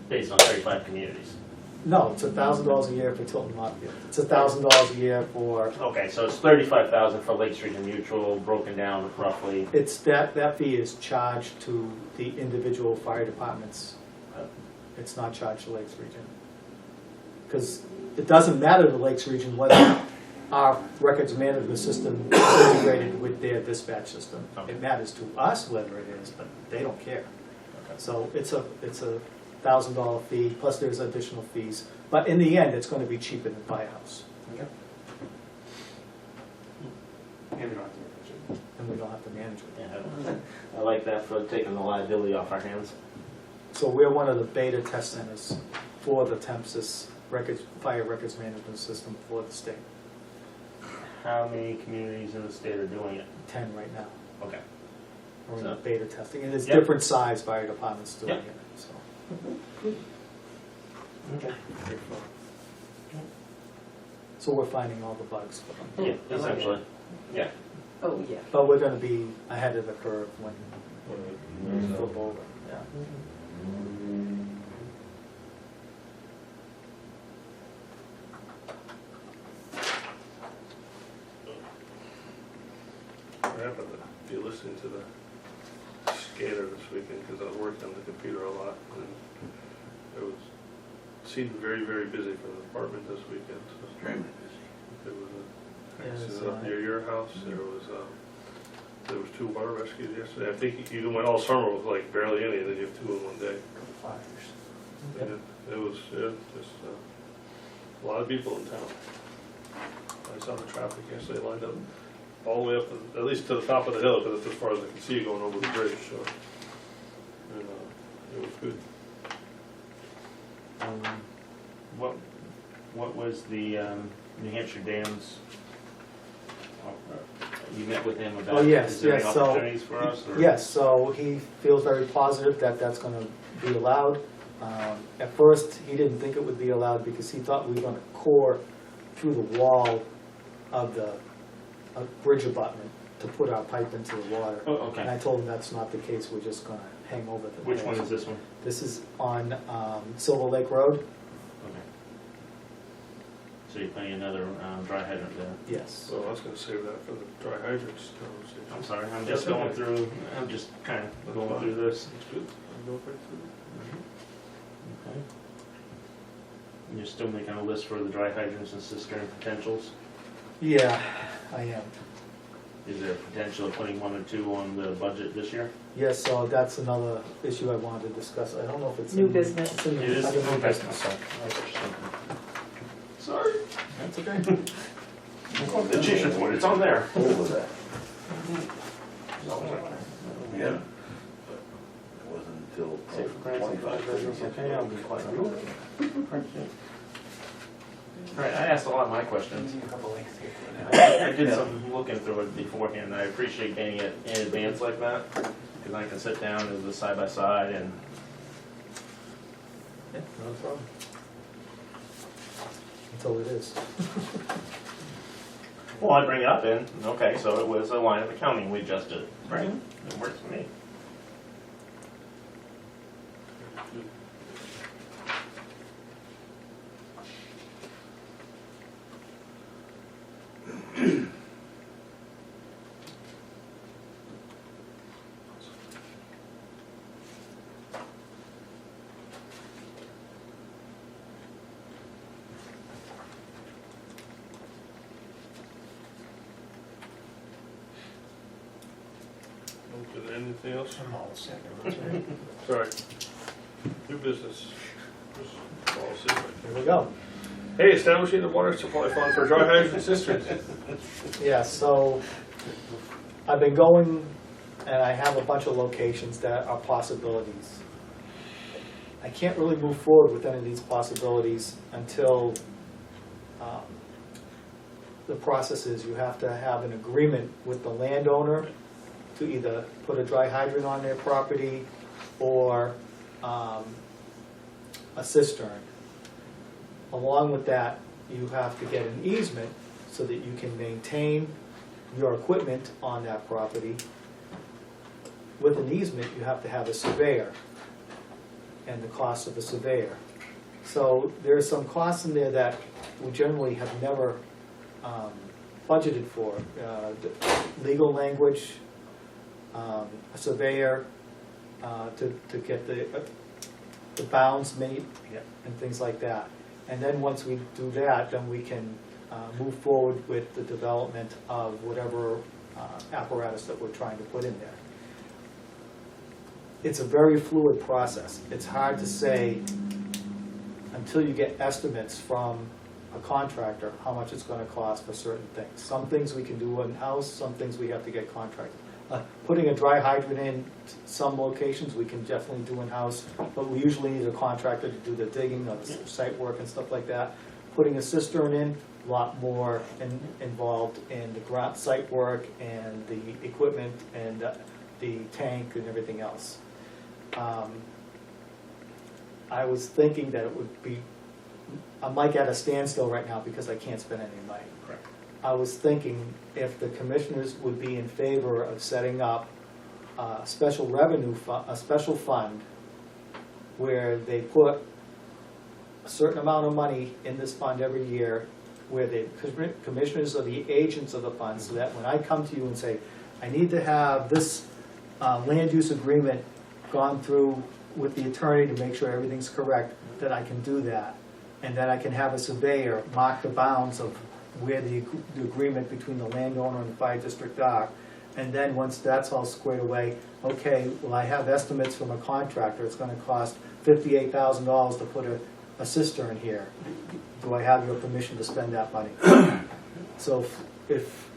Based on 35 communities? No, it's $1,000 a year for Tilton Northfield. It's $1,000 a year for, Okay, so it's 35,000 for Lakes region mutual, broken down roughly. it's that fee is charged to the individual fire departments. It's not charged to Lakes Region. Because it doesn't matter to Lakes Region whether our records management system is integrated with their dispatch system. Okay. It matters to us whether it is, but they don't care. Okay. So it's a $1,000 fee, plus there's additional fees. But in the end, it's going to be cheaper than Firehouse, Okay. And we don't have to manage it. and we don't have to manage it. Yeah, I like that for taking the liability off our hands. So we're one of the beta test centers for the Tempsys fire records management system for the state. How many communities in the state are doing it? 10 right now. Okay. We're in So- the beta testing, and there's Yep. different size fire departments doing Yep. it, so. Okay. So we're finding all the bugs for them. Yeah, essentially. Yeah. Oh, yeah. But we're gonna be ahead of the curve when we flip over, yeah. I happened to be listening to the scanner this weekend because I was working on the computer a lot, and seemed very, very busy for the department this weekend. So Extremely busy. there was Yeah, an it's, accident up near your house. There was 2 water rescues yesterday. I think you went all summer with like barely any, and then you have 2 in one day. Fires. And Yep. it was just a lot of people in town. I saw the traffic yesterday lined up all the way up, at least to the top of the hill, because that's as far as I can see going over the bridge, so. And, it was good. What was the New Hampshire Dams? You met with him about, Oh, yes, is there any yes, so- opportunities for us? or- Yes, so he feels very positive that that's gonna be allowed. At first, he didn't think it would be allowed because he thought we were gonna core through the wall of the bridge abutment to put our pipe into the water. Oh, And I okay. told him that's not the case, we're just gonna hang over the. Which one is this one? This is on Silver Lake Road? Okay. So you're putting another dry hydrant there? Yes. So I was gonna save that for the dry hydrants conversation. I'm sorry, I'm That's just going okay. through, I'm just kind of going through this. That's good. I'll go right through. Okay. And you're still making a list for the dry hydrants and cistern potentials? Yeah, I am. Is there a potential of putting 1 or 2 on the budget this year? Yes, so that's another issue I wanted to discuss. I don't know if it's. New in- business. It's in the. It is under new business. Sorry. That's okay. The chief's report, it's on there. Over that. Yeah. It wasn't until Safe for grants and 25, 36. okay, I'll be quiet. All right, I asked a lot of my questions. I did some looking through it beforehand. I appreciate getting it in advance like that, because I can sit down as a side-by-side and, Yeah, no problem. Until it is. well, I bring it up in, okay, so it was a line of accounting we adjusted. Right. It works for me. Okay, anything else? I'm all set. Sorry. New business. Policy. Here we go. Hey, establishing the water supply fund for dry hydrant cisterns. Yeah, so I've been going and I have a bunch of locations that are possibilities. I can't really move forward with any of these possibilities until the process is you have to have an agreement with the landowner to either put a dry hydrant on their property or a cistern. Along with that, you have to get an easement so that you can maintain your equipment on that property. With an easement, you have to have a surveyor and the cost of a surveyor. So there's some costs in there that we generally have never budgeted for. Legal language, a surveyor to get the bounds made Yeah. and things like that. And then once we do that, then we can move forward with the development of whatever apparatus that we're trying to put in there. It's a very fluid process. It's hard to say until you get estimates from a contractor how much it's going to cost for certain things. Some things we can do in-house, some things we have to get contracted. Putting a dry hydrant in some locations, we can definitely do in-house, but we usually need a contractor to do the digging, or the site work and stuff like that. Putting a cistern in, a lot more involved in the ground site work and the equipment and the tank and everything else. I was thinking that it would be, I'm like at a standstill right now because I can't spend any money. Correct. I was thinking if the commissioners would be in favor of setting up a special revenue, a special fund where they put a certain amount of money in this fund every year, where the commissioners are the agents of the fund, so that when I come to you and say, I need to have this land use agreement gone through with the attorney to make sure everything's correct, that I can do that. And then I can have a surveyor mark the bounds of where the agreement between the landowner and the fire district are. And then once that's all squared away, okay, well, I have estimates from a contractor, it's gonna cost $58,000 to put a cistern here. Do I have your permission to spend that money? So if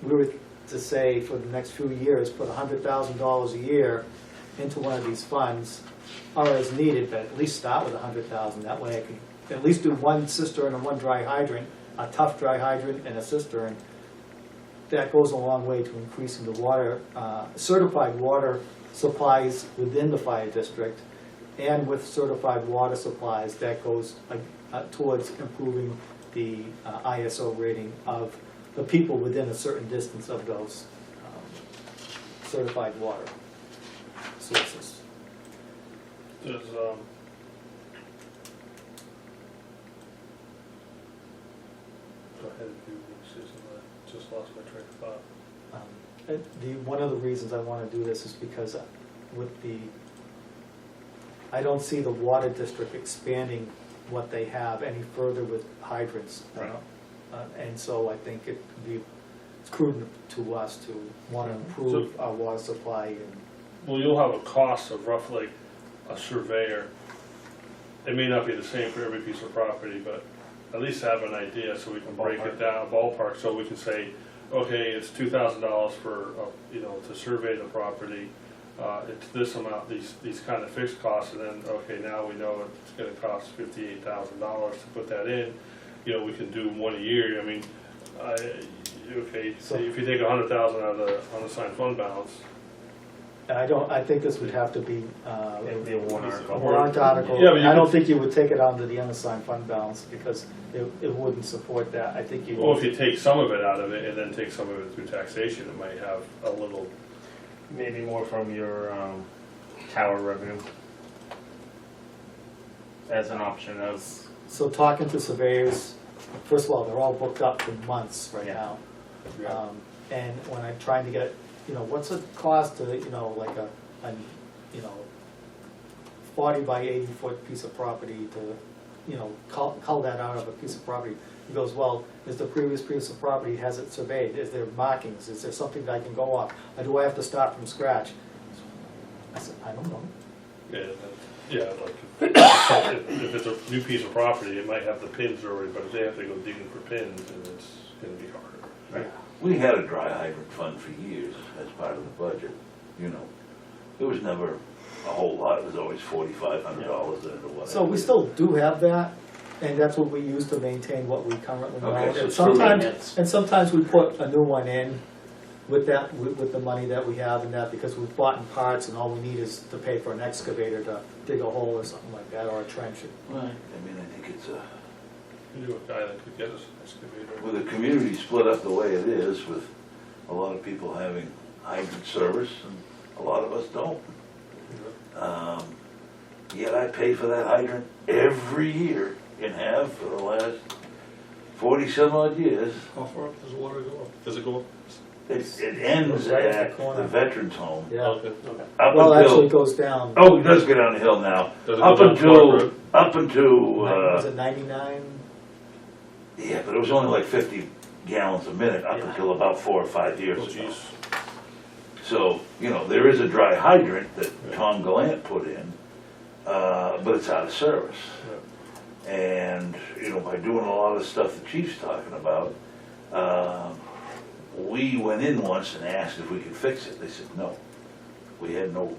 we were to say for the next few years, put $100,000 a year into one of these funds, or as needed, but at least start with 100,000. That way I can at least do one cistern and one dry hydrant, a tough dry hydrant and a cistern. That goes a long way to increasing the water, certified water supplies within the fire district. And with certified water supplies, that goes towards improving the ISO rating of the people within a certain distance of those certified water sources. Does, go ahead, Susan, I just lost my train of thought. One of the reasons I want to do this is because with the, I don't see the water district expanding what they have any further with hydrants. Right. And so I think it's prudent to us to want to improve our water supply. And Well, you'll have a cost of roughly a surveyor. It may not be the same for every piece of property, but at least have an idea so we can break it down, ballpark, so we can say, okay, it's $2,000 for, to survey the property. It's this amount, these kind of fixed costs, and then, okay, now we know it's gonna cost $58,000 to put that in. We can do one a year. I mean, okay, so if you take 100,000 out of the unassigned fund balance. I think this would have to be It'd be a warrant article. a warrant article. Yeah, but you I don't could- think you would take it under the unassigned fund balance because it wouldn't support that. I think you. Well, if you take some of it out of it and then take some of it through taxation, it might have a little. Maybe more from your tower revenue as an option of, So talking to surveyors, first of all, they're all booked up for months right Yeah. now. And when I'm trying to get, what's it cost to, like a 40 by 80 foot piece of property to, cull that out of a piece of property. He goes, well, is the previous piece of property, has it surveyed? Is there markings? Is there something that I can go off? Or do I have to start from scratch? I said, I don't know. Like if it's a new piece of property, it might have the pins already, but if they have to go digging for pins, then it's going to be harder. right. We had a dry hydrant fund for years as part of the budget, There was never a whole lot, it was always $4,500 or whatever. So we still do have that, and that's what we use to maintain what we currently own. Okay, so And it's true sometimes, and sometimes we put a new one in with that, with the money that we have and that, because we've bought in parts and all we need is to pay for an excavator to dig a hole or something like that, or a trench. Right, I think it's You knew a guy that could get us an excavator. with the community split up the way it is, with a lot of people having hydrant service, and a lot of us don't. Yet I pay for that hydrant every year, and have for the last 40-some odd years. How far up does the water go up? Does it go up? It ends Right at the at corner. the Veterans Home. Yeah. Okay. Up Well, actually, it until, goes down. oh, it does go down the hill now. Does it go Up down Clark Road? until, Was it 99? yeah, but it was only like 50 gallons a minute up Yeah. until about 4 or 5 years Oh, ago. geez. So, there is a dry hydrant that Yeah. Tom Gallant put in, but it's out of service. And, by doing a lot of the stuff the chief's talking about, we went in once and asked if we could fix it. They said no. We had no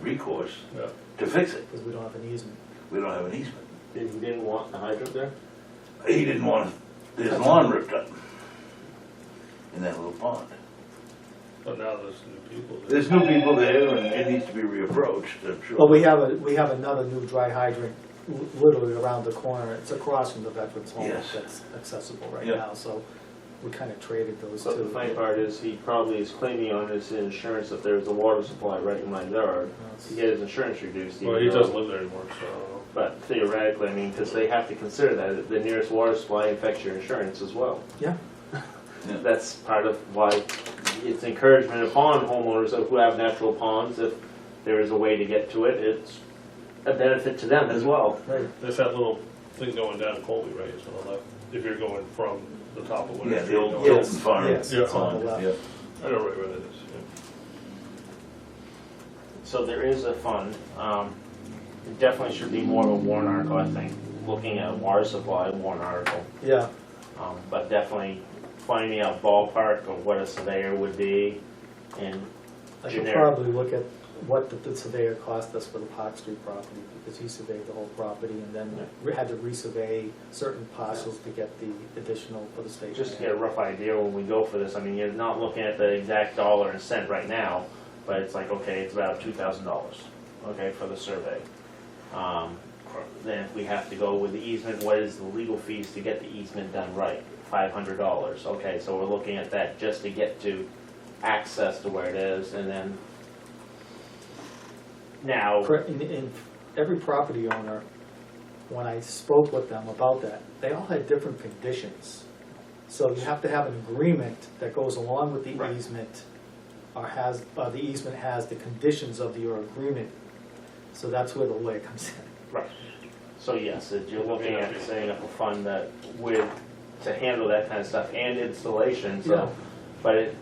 recourse Yeah. to fix it. Because we don't have an easement. We don't have an easement. He didn't want the hydrant there? He didn't want his lawn ripped up in that little pond. But now there's new people there. There's new people there, and it needs to be reapproached, I'm sure. Well, we have another new dry hydrant literally around the corner. It's across from the Veterans Home. Yes. That's accessible right Yeah. now, so we kind of traded those But the two. funny part is, he probably is claiming on his insurance that there's a water supply right in my yard to get his insurance reduced. Well, even he though- doesn't live there anymore, so. But theoretically, I mean, because they have to consider that the nearest water supply affects your insurance as well. Yeah. That's part of why it's encouragement upon homeowners who have natural ponds, if there is a way to get to it, it's a benefit to them as well. Right. There's that little thing going down Colby, right, is on the left, if you're going from the top of Winter Yeah, Street. the old going- Hilton Farm. Yes, it's on the pond, left. yeah. I know right where that is, So there is a fund. It definitely should be more of a warrant article, I think, looking at water supply warrant article. Yeah, But definitely finding out ballpark of what a surveyor would be and I should generic. probably look at what the surveyor cost us for the Park Street property, because he surveyed the whole property and then we had to resurvey certain parcels to get the additional for the station. Just to get a rough idea when we go for this, I mean, you're not looking at the exact dollar and cent right now, but it's like, okay, it's about $2,000, okay, for the survey. Then if we have to go with the easement, what is the legal fees to get the easement done right? $500, okay, so we're looking at that just to get to access to where it is, and then now, In every property owner, when I spoke with them about that, they all had different conditions. So you have to have an agreement that goes along with the Right. easement, or the easement has the conditions of your agreement. So that's where the lawyer comes in. right, so yes, if you're looking at setting up a fund that with, to handle that kind of stuff and installation, Yeah. so, but it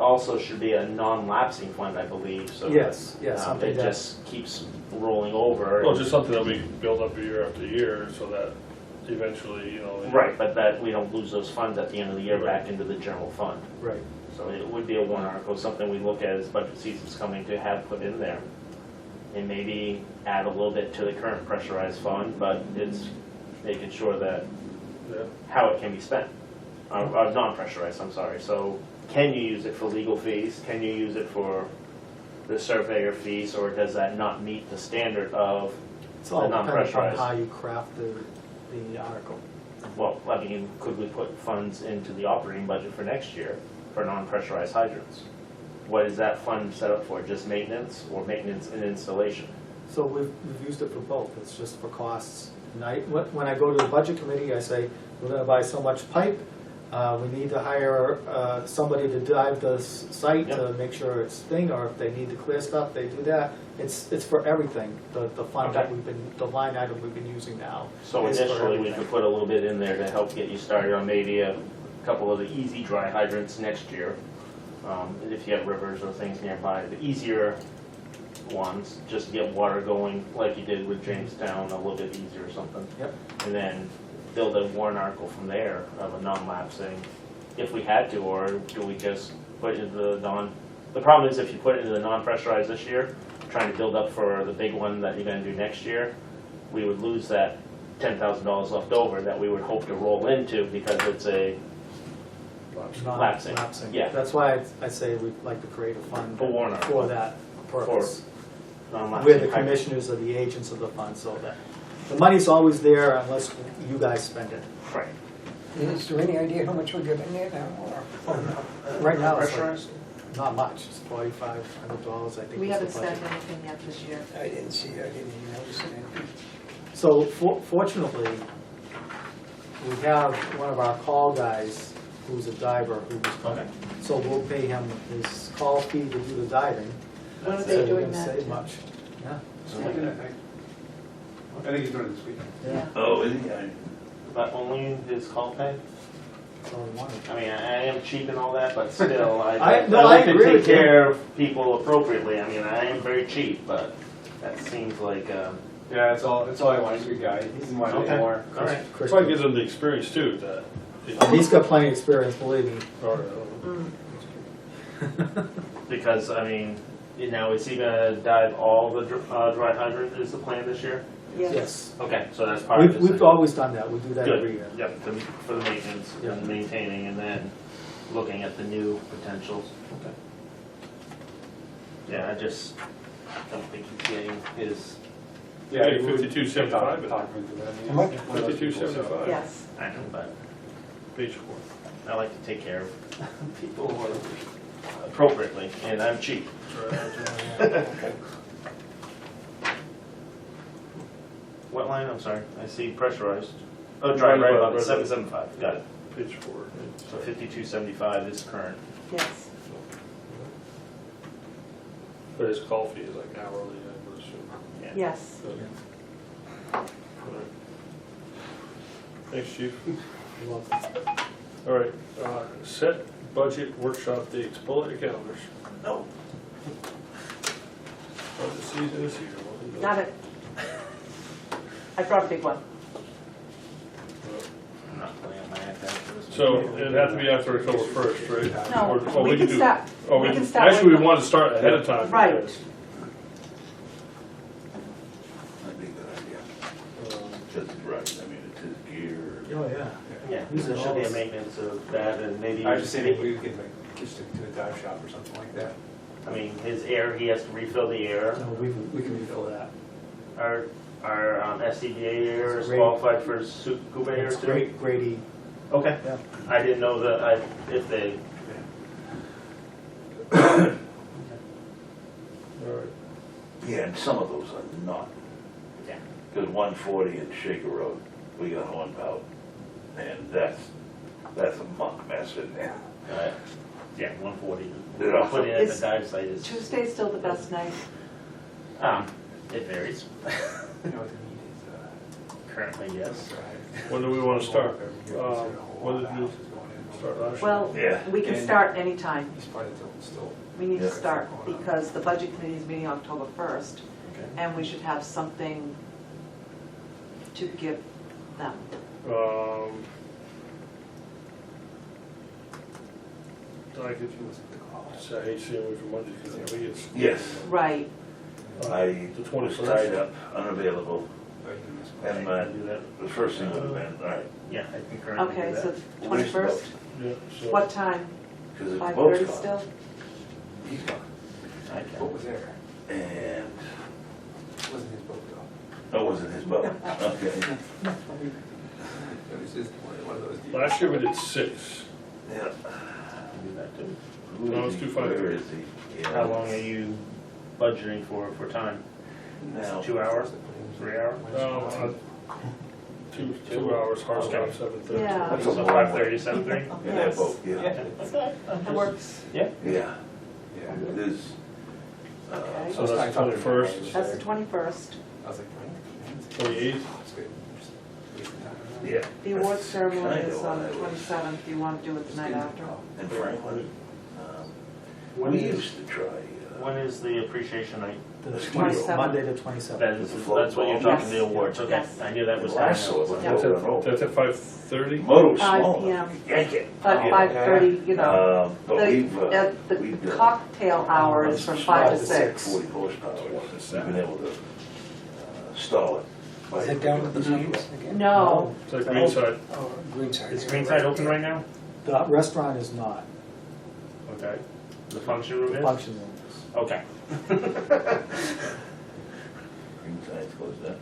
also should be a non-lapsing fund, I believe, so. Yes, It something that, just keeps rolling over. Well, just something that we build up year after year, so that eventually, you know. Right, but that we don't lose those funds at the end of the year back into the general fund. right. So it would be a warrant article, something we look at as budget season's coming to have put in there. And maybe add a little bit to the current pressurized fund, but it's making sure that Yeah. how it can be spent. Non-pressurized, I'm sorry. So can you use it for legal fees? Can you use it for the surveyor fees? Or does that not meet the standard of It's all the dependent on non-pressurized? how you craft the article. Well, I mean, could we put funds into the operating budget for next year for non-pressurized hydrants? What is that fund set up for? Just maintenance or maintenance and installation? So we've used it for both, it's just for costs. And when I go to the budget committee, I say, we're gonna buy so much pipe, we need to hire somebody to dive the site to make sure it's thing, or if they need to clear stuff, they do that. It's for everything, the fund that Okay. the line item we've been using now. So is for initially, we everything. could put a little bit in there to help get you started on maybe a couple of the easy dry hydrants next year. And if you have rivers or things nearby, the easier ones, just to get water going like you did with Jamestown, a little bit easier or something. Yep. And then build a warrant article from there of a non-lapsing, if we had to, or do we just put it into the the problem is if you put it into the non-pressurized this year, trying to build up for the big one that you're gonna do next year, we would lose that $10,000 left over that we would hope to roll into because it's a lapsing. Yeah. That's why I say we'd like to create a fund A warrant article. for that purpose. non-lapsing Where the hydrant. commissioners are the agents of the fund, so that the money's always there unless you guys spend it. Right. Is there any idea how much we're getting there now, or no? Right now, it's like, Pressurized? not much, it's $4,500, I think. We is haven't the budget. spent anything yet this year. I didn't see, I didn't even notice it. So fortunately, we have one of our call guys who's a diver who's coming. So we'll pay him his call fee to do the diving. When are So they we doing didn't that? save much. Yeah. I think he's doing it this week. Yeah. Oh, is he? But only his call pay? That's all we wanted. I mean, I am cheap and all that, but still, I I like to agree take with you. care of people appropriately. I mean, I am very cheap, but that seems like, Yeah, that's all I want, he's a good guy, he doesn't want Okay. any more. all right. Chris- Probably gives them the experience too, that. He's got plenty of experience, believe me. Or, Because, I mean, now is he gonna dive all the dry hydrant is the plan this year? Yes. Okay, so that's part of this. We've always done that, we do that every Good, year. yep, for the maintenance Yeah. and maintaining, and then looking at the new potentials. Okay. Yeah, I just don't think he's getting his, Yeah, Hey, we would 52.75. talk him into that. How much? One of those people, so- 52.75. Yes. I know, but Page 4. I like to take care of people appropriately, and I'm cheap. What line, I'm sorry, I see pressurized. Oh, dry, right above it, 775, got it. Page 4. So 5275 is current. Yes. But his call fee is like hourly, I would assume. Yeah. Yes. Alright. Thanks, chief. You're welcome. All right, set budget workshop dates, pull out your calendars. No. Budget season is here. Got it. I brought a big one. I'm not playing on my iPad for this So it'd have to be after October 1st, right? No, Or we can do- start, Oh, we can start. actually, we with- want to start ahead of time. Right. because, That'd be a good idea. Because it's right, I mean, it's his gear. Oh, yeah. Yeah, there should be a maintenance of that and maybe. I was just saying, we could like, just to a dive shop or something like that. I mean, his air, he has to refill the air. No, we can refill that. Our SCBA air is Great. qualified for scuba air It's too? great, Grady, Okay, yeah. I didn't know that, if they, All right. Yeah, and some of those are not. Yeah. Because 140 and Shaker Road, we got horn out, and that's a muck mess in there. yeah, 140. Yeah. Put in at the Is dive site is, Tuesday's still the best night. it varies. You know what the need is, Currently, yes. When do we want to start? When did you start last year? Well, Yeah. we can start anytime. He's part of the still. We need to Yeah. start because the budget committee is meeting October 1st, Okay. and we should have something to give them. I could, I hate seeing we for Monday because we get. Yes, Right. I The was 21st. tied up, unavailable, and I do that. the first thing would have been, all right, Yeah, I can currently do Okay, that. so 21st, Yeah, so. what time? because if the 5:30 boat's still? gone, he's gone. I What can. was there? And Wasn't his boat though. that wasn't his boat, okay. It was just one of those. deals. Last year we did 6. Yeah. I can do that too. Who No, is it's he? 2:5. Where is he? Yeah. How long are you budgeting for time? Now, 2 hours, 3 hours? No, 2 hours, hard stop, 7:30. Yeah. That's a So long 5:30, way. 7:30? In that Yes. boat, yeah. That works. Yeah. Yeah, Yeah. it is. Okay. So that's 21st, That's the 21st. I was like, 28th. that's good. Just wasting time. Yeah. The award That's ceremony kinda is on the what I was 27th. Do you want to do it the night after? In Franklin, When we is- used to try. When is the appreciation night? The 27th. Monday the 27th. That's what you're talking, the Yes. awards, okay. Yes. I knew that was Last happening. saw it, Yeah. That's over and over. at 5:30? Motor's 5 small. p.m. Yank it. But Yeah. 5:30, you know, But we've the we've done cocktail hour is from 5 to 6. 40 horsepower. We've been able to stall it. by Is it down at the picking up Knees again? No, It's like Greenside. Oh, Greenside. Is Greenside open right now? The restaurant is not, Okay. The function room the is? function room is. Okay. Greenside's closed down.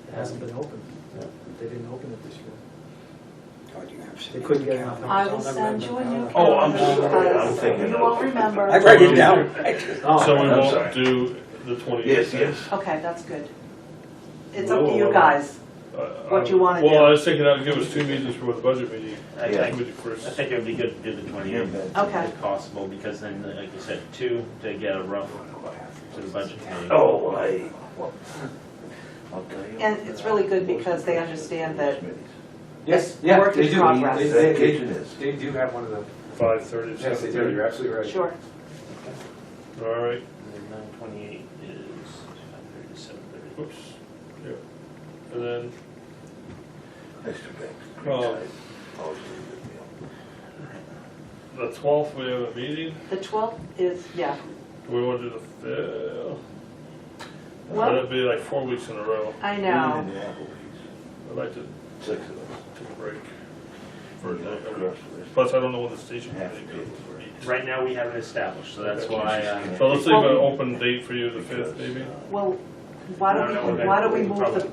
It hasn't been open. They didn't open it this year. God, you have They couldn't get enough. I will send you a new Oh, I'm calendar sorry, I'm because thinking you of- won't remember. I write it down. Oh, So we I'm won't sorry. do the 28th. Yes, yes. Okay, that's good. It's up to you guys. Uh, What you wanna Well, do. I was thinking that'd give us 2 meetings before the budget meeting. I Yeah. think, Committee first. I think it would be good to do the 28th. Okay. If possible, because then, like you said, 2, to get a rough to the budget committee. Oh, I'll tell you. And it's really good because they understand that Yes, It's yeah, work they in do. progress. They- Occasion is. They do have one of the, 5:30 to yes, they do, you're absolutely right. sure. All right, And then 9/28 is 5:30 to 7:30. oops, yeah. And then, Mr. Banks, Oh. Greenside, always a good meal. the 12th, we have a meeting. The 12th is, yeah. Do we want to do the 5th? Well, That'd be like 4 weeks in a row. I Even know. in the Applebee's, I'd like to 6 of them. take a break for a You day. know, across the list. Plus, I don't know when the station Half meeting the people goes. were eating. Right now, we haven't established, so that's Okay. why, So let's leave an open date for you, the 5th, maybe? Well, why No, no, don't we okay. move the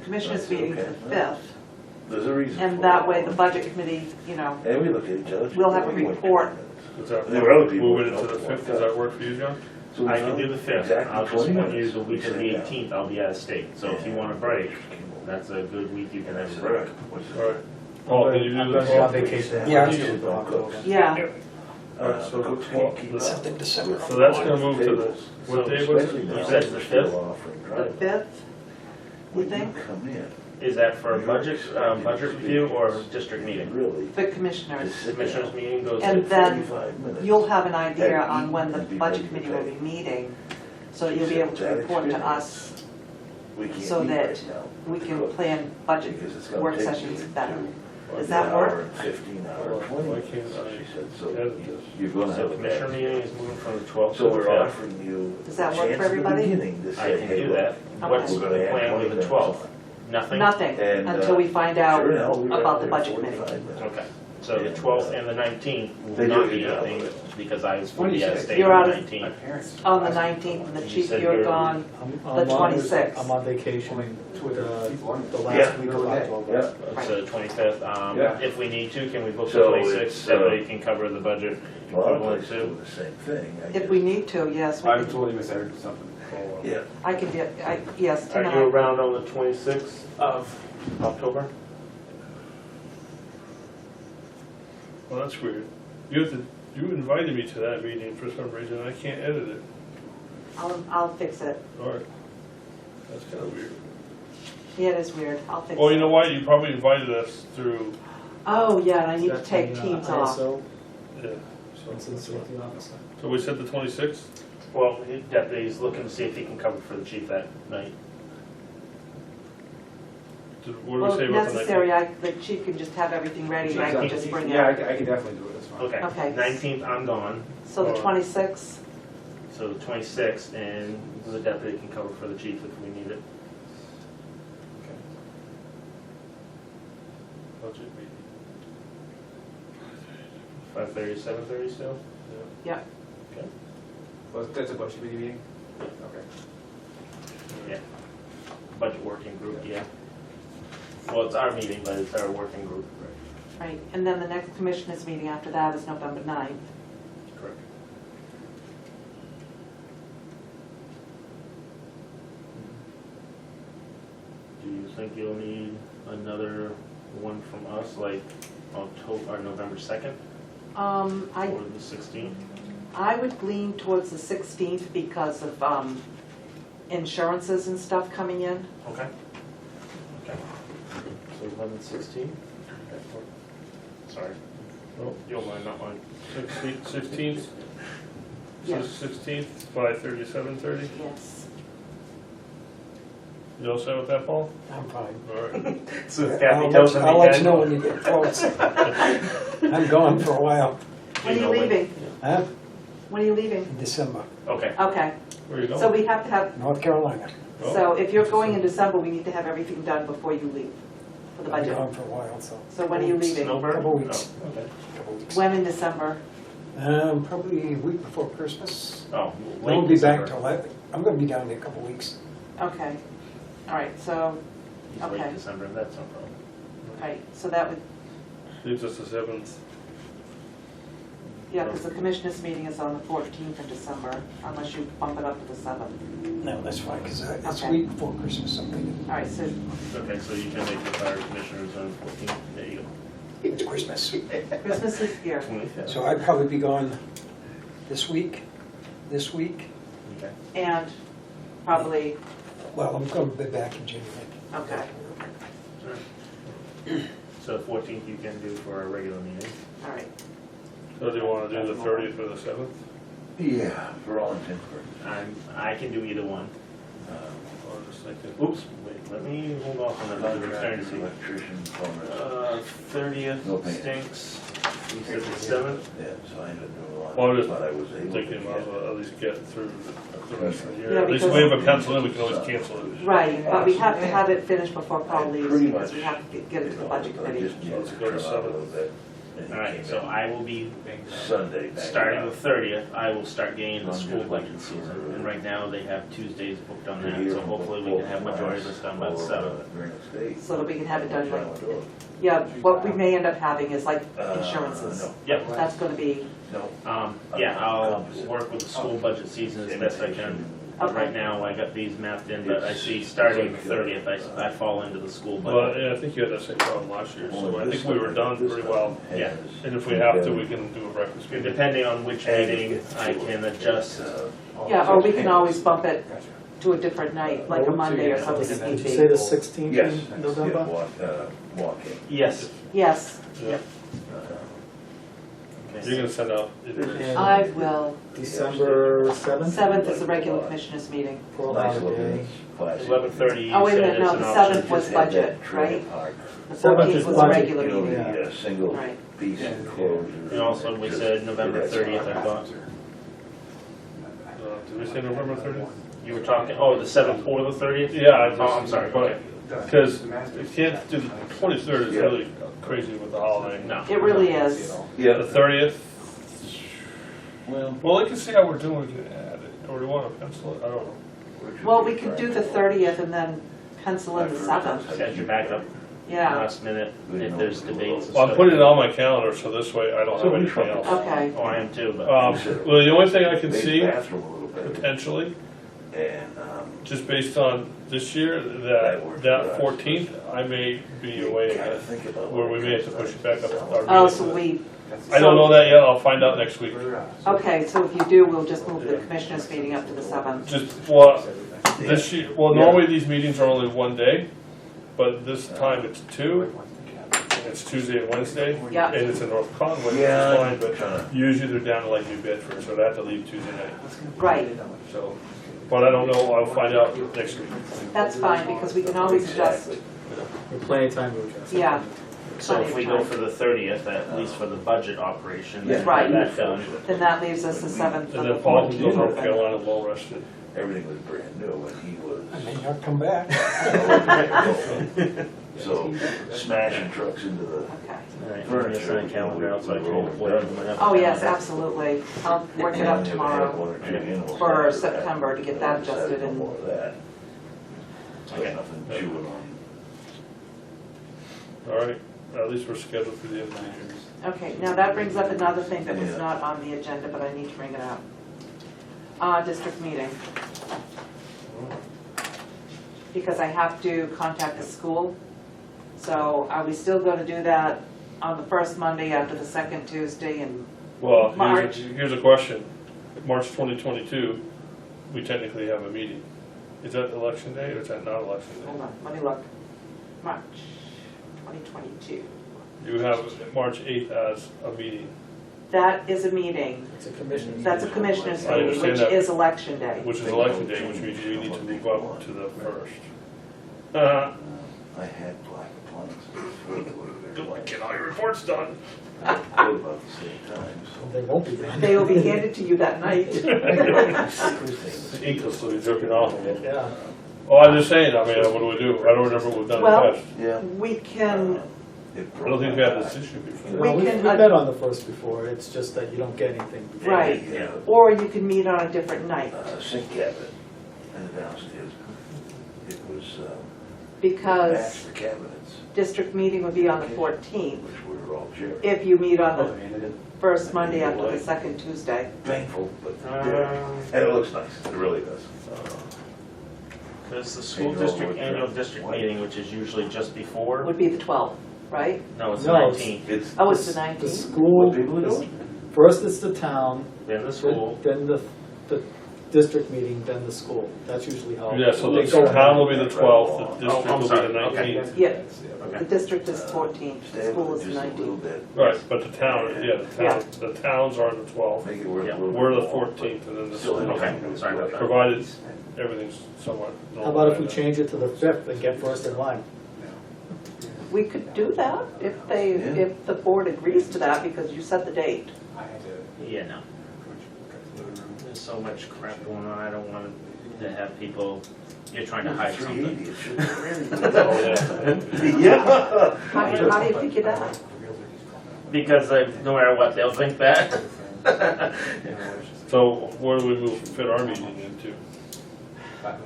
commissioners meeting to the 5th? There's a reason. And for that it. way the budget committee, you know, And we look at each other. We'll have a Anyway, report. Does that There were other people move it who into the don't 5th? want Does that work for you, John? So I now, can do the 5th. exactly I'll just 20 want you minutes, the week we of sat the down. 18th, I'll be out of state. So if you want a break, that's a good week you can have a break. All right. Paul, can you do I'm the going on 12th? vacation. Yeah. yeah. All right, so the 12th, Something December. so that's gonna move to the, what day was it? You said the 5th? The 5th, you think? Come in. Is that for a budget review or district meeting? Really. The commissioners. just sit Commissioners down, meeting goes And in. then 45 minutes. You'll have an idea And on eat when the and be budget ready to committee will pay. be meeting, so you'll be able to That report to experience. us We can't so eat that right now we can because plan budget it's gonna work take sessions you better. to Does that An hour work? and 15, hour Why and 20. can't I She said, so edit you- this? you're gonna So have a commissioner bad. meeting is moving from the 12th to So the we're 5th. offering you Does a that work chance for at the everybody? beginning to I say, can hey, do look, that. What's we're the gonna add plan 20 with the minutes 12th? on. Nothing? Nothing, And, until we find out Sure enough, we were about out the there budget committee. 45 minutes. Okay, so the 12th and the 19th They will not do be a good job anything of it. because I will be out of state You're on out the of- My 19th. parents. On the 19th, and the You chief, said you're you're- gone. I'm The on- 26th. I'm on vacation with the Yeah. last week of October. Yeah. So the 25th, Yeah. if we need to, can we book the So 26th? it's, Everybody can cover the budget A lot of equivalent places do to. the same thing. I If just- we need to, yes, we I'm can, totally misunderstood something. Yeah. I can do, yes, Are you tonight. around on the 26th of October? Well, that's weird. You invited me to that meeting for some reason, I can't edit it. I'll fix it. All right. That's kind of weird. Yeah, it is weird, I'll fix it. Well, you know what, you probably invited us through, Oh, yeah, and I need to That's take the, teams off. ISO, yeah. Incident So Safety Officer. so we said the 26th? Well, the deputy's looking to see if he can cover for the chief that night. What do we Well, say if about the 19th? necessary, the chief can just have everything ready, and I can just bring Yeah, it. I can definitely do it, that's fine. Okay, Okay. 19th, I'm gone, So the Alright. 26th, so the 26th, and the deputy can cover for the chief if we need it. Budget meeting. 5:30, 7:30 still? yeah, Well, that's a budget committee meeting? Okay. Yeah. Budget working group, yeah. Well, it's our meeting, but it's our working group. right, and then the next commissioners meeting after that is November 9th. Correct. Do you think you'll need another one from us, like October, or November 2nd, I or the 16th? I would lean towards the 16th because of insurances and stuff coming in. Okay. Okay. So 11, 16? Sorry. Well, You'll mind, not mine. 16th? Yes. 16th, 5:30, 7:30? Yes. You all set with that, Paul? I'm fine. All right. So if I'll Kathy let tells you- him I'll let you again. know when you get close. I'm gone for a while. When are you know when? leaving? Huh? When are you leaving? In December, Okay. Okay, Where you so going? we have to have, North Carolina. Oh. so if you're going in December, we need to have everything done before you leave for the I'm budget. gone for a while, so. So when are you leaving? Snowbird? Couple weeks. Oh, okay. Couple weeks. When in December? Probably a week before Christmas. Oh, I late won't be back December. till, I'm gonna be down there a couple weeks. Okay, all right, so, He's okay. late December, that's no problem. right, so that would, Leaves us the 7th. yeah, because the commissioners meeting is on the 14th of December, unless you bump it up to the 7th. No, that's fine, because it's a Okay. week before Christmas, I'm thinking. All right, so, Okay, so you can make the fire commissioners on 14th, there you go. It's Christmas. Christmas is here. 25th. So I'd probably be gone this week, Okay. And probably, well, I'm gonna be back in January. okay, So 14th you can do for a regular meeting. all right. So do you want to do the 30th or the 7th? Yeah, for all intents and I can do either one. Or just thinking, Oops, wait, let me hold off on the other purposes. thing. Electrician, plumber, 30th No pay. stinks. You said the 7th? yeah, so I ended up doing a lot. Well, I'm just But I was able to thinking might as get- well at least get through the rest of the year. Yeah, At least because- we have a pencil in, we can always cancel it. Right, but we have to have it finished before Paul leaves, Pretty because much, we have to get it to the budget I committee. just needed Let's to go to trim out a 7th. little bit. and he All right, came so in I will be, Sunday. back starting out. the 30th, I will start getting the I'm school just budget waiting for, season. And right now, they have Tuesdays booked on that, to hear so from hopefully we both can have majority of this done by the for, 7th. Granite State. So that we can have it done, like, Trying to do it. yeah, what we may end up having is like Uh, insurances. No, Yep. That's gonna be, no. Yeah, I'll work with the school budget season as best I can. Okay. Right now, I got these mapped in, but I see starting the 30th, I fall into the school Well, budget. yeah, I think you had that same problem last year, so I Only think we were done this pretty time well. has- Yeah. And if we have to, we can do a breakfast And meeting. depending on which meeting, I can adjust. yeah, or we can always bump it to a different night, like a Monday or something if Did need you say the be. 16th Yes, in November? walk in. Yes. Yes, Yeah. You're gonna send out. And I will. December 7th? 7th is the regular commissioners meeting. For a Nice holiday. looking, classy. 11:30, you Oh, wait a said minute, is no, an the option. 7th was Just have that budget, trailer right? park. The 7th 14th is was the budget. regular You don't meeting. need a single Right. piece of clothes. And also, we said November 30th, I thought. Did we say November 30th? You were talking, oh, the 7th or the 30th? Yeah, I just. Oh, I'm sorry, okay. Because you can't do, the 23rd is Yeah. really crazy with the holiday. No. It really is. The Yeah, 30th, well. well, I can see how we're doing, we can add it, or do you want to pencil it, I don't know. Well, we could do the 30th and then pencil in the 7th. Set your back up Yeah, last minute if there's debates and Well, I'm stuff. putting it on my calendar, so this way I don't So have we anything try- else. okay. Oh, I am too, but. Well, the only thing I can Made see, the bathroom a little better, potentially, and, just based on this year, that 14th, I may be away gotta again, think about. where we may have to push it back up to our Oh, meeting. so we, I don't know that yet, I'll find out next week. okay, so if you do, we'll just move the commissioners meeting up to the 7th. Just, well, this year, well, normally these meetings are only one day, but this time it's two. It's Tuesday and Wednesday. Yeah. And it's in North Conway, which is Yeah, fine, I'm but trying to- usually they're down to like New Bedford, so they have to leave Tuesday night. Right, So, but I don't know, I'll find out next week. that's fine, because we can always adjust, With plenty of time to adjust. yeah. So if we go Plenty of for the 30th, at least for the budget operation, then Right. get that done. Then that leaves us the 7th for And the then Paul can go to North 14th. Carolina well rested. Everything was brand new, and he was. I may not come back. So, smashing trucks into the Okay. All right, we're gonna sign calendar out so I can whatever. whenever. Oh, yes, absolutely. I'll work it up And tomorrow. one or two animals for after that. September to get that adjusted No and- more of that. Okay. Nothing chewing on. All right, at least we're scheduled for the end of the year. Okay, now that brings up another thing that was Yeah. not on the agenda, but I need to bring it up. District meeting. Because I have to contact the school. So are we still gonna do that on the first Monday after the second Tuesday and, Well, March. here's a question. March 2022, we technically have a meeting. Is that election day or is that not election hold day? on, let me look. March 2022. You have March 8th as a meeting, That is a meeting. It's a commission. That's a commissioners I meeting, understand which that. is election day. which is election day, which means we need to move up to the first. I had black plums. Get all your reports done. About the same time, They won't be there. They will be handed to you that night. so. Ink will be jerking off. Yeah. Oh, I'm just saying, I mean, what do we do? I don't remember what we've done in Well- the past. Yeah. We can, I don't think we had this issue before. We No, we've can, met on the first before, it's just that you don't get anything before. right, Yeah. or you can meet on a different night, Sink cabinet in the downstairs. It was, matched because the cabinets, district meeting would be on the 14th, which were all cherry. if you meet on the first Monday after the second Tuesday. Painful, but yeah. And it looks nice, it really does. There's the school Annual district board annual trip. district meeting, which is usually just before. Would be the 12th, right? No, it's the No, it's- 19th. It's Oh, it's the The 19th? school, what people are doing. first it's the town, Then the school. then the district meeting, then the school. That's usually how. Yeah, so they the go. town will be the 12th, the Oh, district I'm will be sorry, the okay. 19th. Yeah, the Okay. district is 14th, the school is Just a little 19th. bit. Right, but the town, the towns are the 12th. Make it work a Yeah. little bit We're the more, 14th, and then the Still school, Okay, sorry about that. provided everything's somewhat How normal. about if we change it to the 5th and get first in line? We could do that if they, Yeah. if the board agrees to that, because you set the date. Yeah, no. There's so much crap going on, I don't want to have people, you're trying to hide 380, something. it should be ready. Yeah. How do you figure that? Because no matter what, they'll think that. So where do we move, fit our meeting into?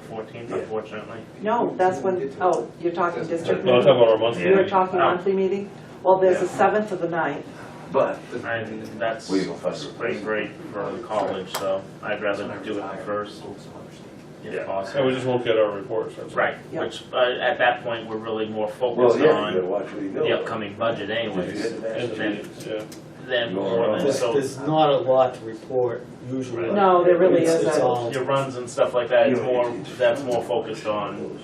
14th, unfortunately. No, that's when, oh, you're talking district No, I'm meeting? talking about our monthly You're meeting. talking Oh. monthly meeting? Well, there's the 7th of the 9th. But, And that's Where you gonna find it? spring break for college, so I'd rather do it the first, if And we possible. just won't get our reports, that's all. Right, Yeah. which, at that point, we're really more well, focused yeah, you gotta on watch where you go. the upcoming budget If you anyways. hit the And the Then- meetings, yeah. Then more than, There's, so there's not a lot to report usually. No, there really It's isn't. all- your runs and stuff like that, it's more, that's more focused on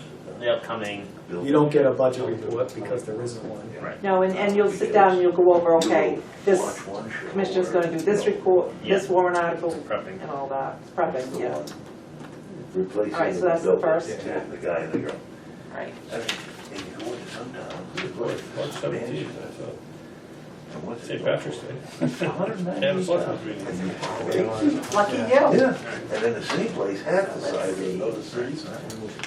the upcoming, You don't get a budget report because there isn't one. right. No, and you'll sit down and you'll go over, okay, this Watch one show. commissioner's gonna do this report, this Yeah. warrant article, Prepping. and all that, prepping, yeah. Replacing All right, so that's the first. Yeah, the guy and the girl. Right. And you go into some towns, March 17th, I thought. and what's St. it Patrick's Day. And the selectmen's meeting. Lucky you. Yeah, and in the same place, half the size of another city,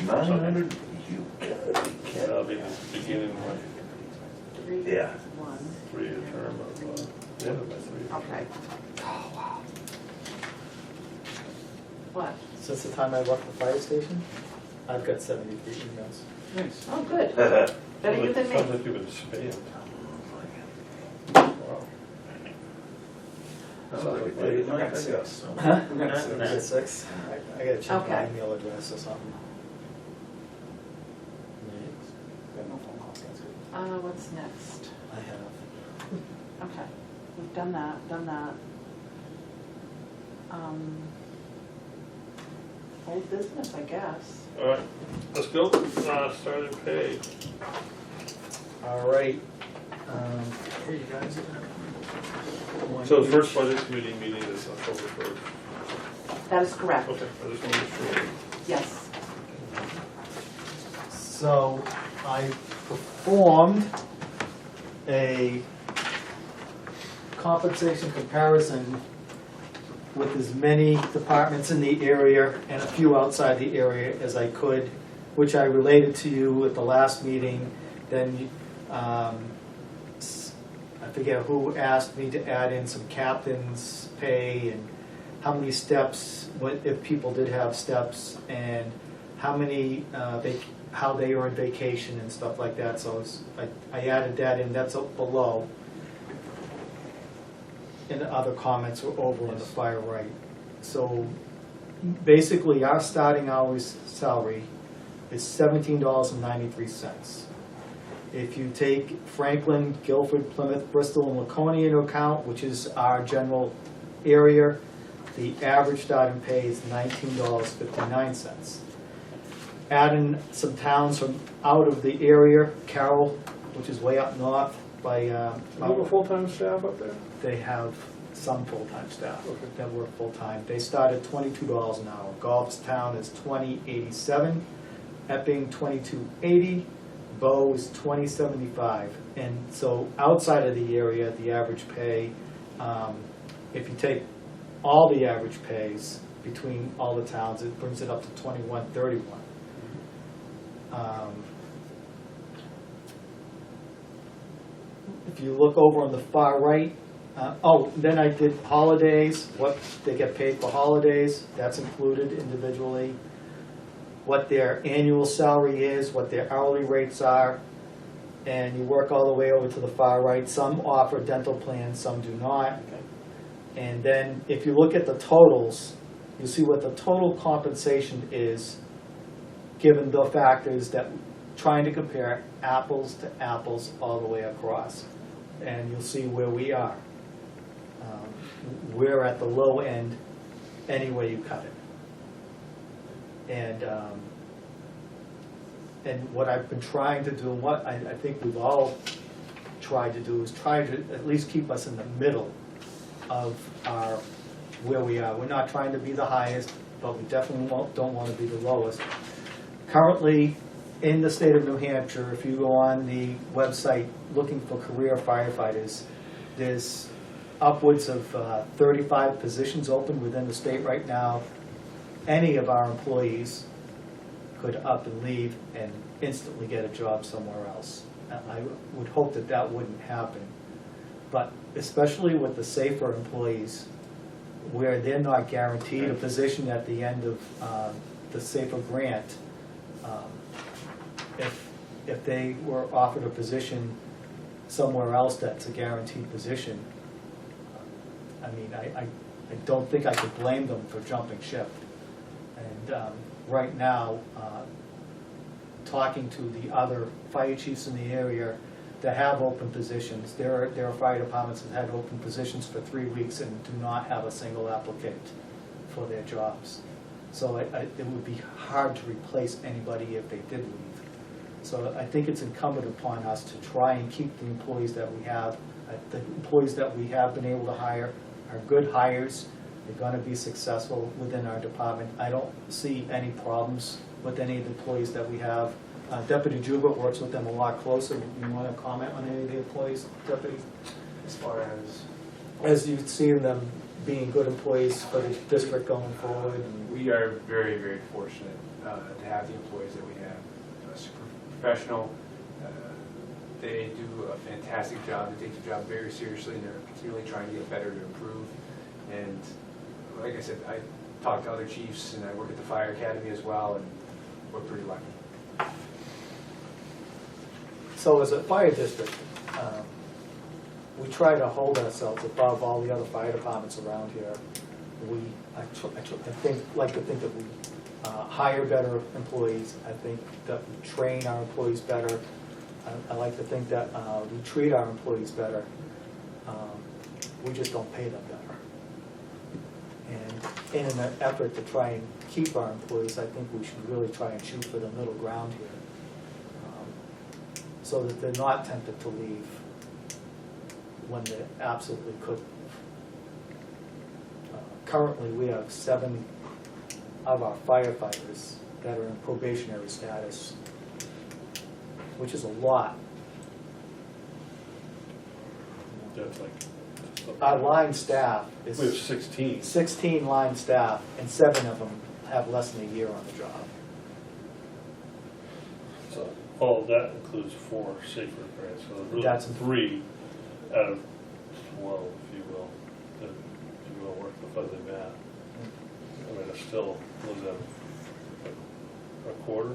900, you gotta be kidding. That'll be the beginning of my Three, Yeah. one, 3-year term of, the end of my 3 years. okay. Oh, wow. What? Since the time I left the fire station, I've got 73 emails. Nice. Oh, good. Better you than Sounds me. like you've been spammed. Wow. Sounds like a great night, I guess. Huh? Nice. I got 6. I gotta check my Okay. email address or something. What's next? I have. Okay, we've done that. Old business, I guess. All right, let's go, starting pay. All right. Here you guys. So the first budget committee meeting is October 1st. That is correct, Okay, I just want to make sure. yes. So I performed a compensation comparison with as many departments in the area and a few outside the area as I could, which I related to you at the last meeting. Then I forget who asked me to add in some captain's pay and how many steps, if people did have steps, and how many, how they earn vacation and stuff like that. So I added that in, that's up below. And the other comments were over on the far right. So basically, our starting hours salary is $17.93. If you take Franklin, Guilford, Plymouth, Bristol, and Laconia into account, which is our general area, the average starting pay is $19.59. Adding some towns from out of the area, Carroll, which is way up north by, Do you have a full-time staff up there? they have some full-time staff Okay. that work full-time. They start at $22 an hour. Goffstown is $20.87, Epping $22.80, Bow is $20.75. And so outside of the area, the average pay, if you take all the average pays between all the towns, it brings it up to $21.31. If you look over on the far right, then I did holidays, what they get paid for holidays, that's included individually. What their annual salary is, what their hourly rates are, and you work all the way over to the far right. Some offer dental plans, some do not. And then if you look at the totals, you see what the total compensation is, given the factors that, trying to compare apples to apples all the way across. And you'll see where we are. We're at the low end any way you cut it. And what I've been trying to do, and what I think we've all tried to do, is try to at least keep us in the middle of our, where we are. We're not trying to be the highest, but we definitely don't want to be the lowest. Currently, in the state of New Hampshire, if you go on the website looking for career firefighters, there's upwards of 35 positions open within the state right now. Any of our employees could up and leave and instantly get a job somewhere else. I would hope that that wouldn't happen. But especially with the safer employees, where they're not guaranteed a position at the end of the safer grant, if they were offered a position somewhere else that's a guaranteed position, I mean, I don't think I could blame them for jumping ship. And right now, talking to the other fire chiefs in the area that have open positions, there are fire departments that had open positions for 3 weeks and do not have a single applicant for their jobs. So it would be hard to replace anybody if they did leave. So I think it's incumbent upon us to try and keep the employees that we have. The employees that we have been able to hire are good hires. They're gonna be successful within our department. I don't see any problems with any of the employees that we have. Deputy Jubert works with them a lot closer. You wanna comment on any of the employees, Deputy? As far as As you see them being good employees for the district going forward? we are very, very fortunate to have the employees that we have. Super professional. They do a fantastic job. They take the job very seriously, and they're continually trying to get better to improve. And like I said, I talk to other chiefs, and I work at the fire academy as well, and we're pretty lucky. So as a fire district, we try to hold ourselves above all the other fire departments around here. I like to think that we hire better employees. I think that we train our employees better. I like to think that we treat our employees better. We just don't pay them better. And in an effort to try and keep our employees, I think we should really try and shoot for the middle ground here, so that they're not tempted to leave when they absolutely couldn't. Currently, we have 7 of our firefighters that are in probationary status, which is a lot. That's like, Our line staff we have is 16. 16 line staff, and 7 of them have less than a year on the job. So all of that includes 4 safer grants, so there's really That's- 3 out of 12, if you will, that if you will work the fuzzy math. I mean, it's still, was that a quarter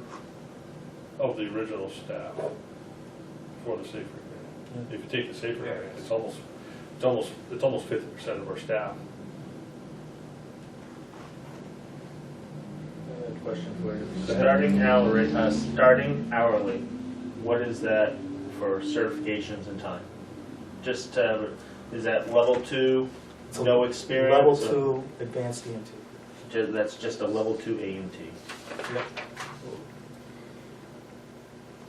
of the original staff for the safer grant. If you take the safer grant, it's almost 50% of our staff. Question for you. Starting hourly, what is that for certifications and time? Just, is that level 2, So no experience? Level or 2 advanced EMT. That's just a level 2 AMT.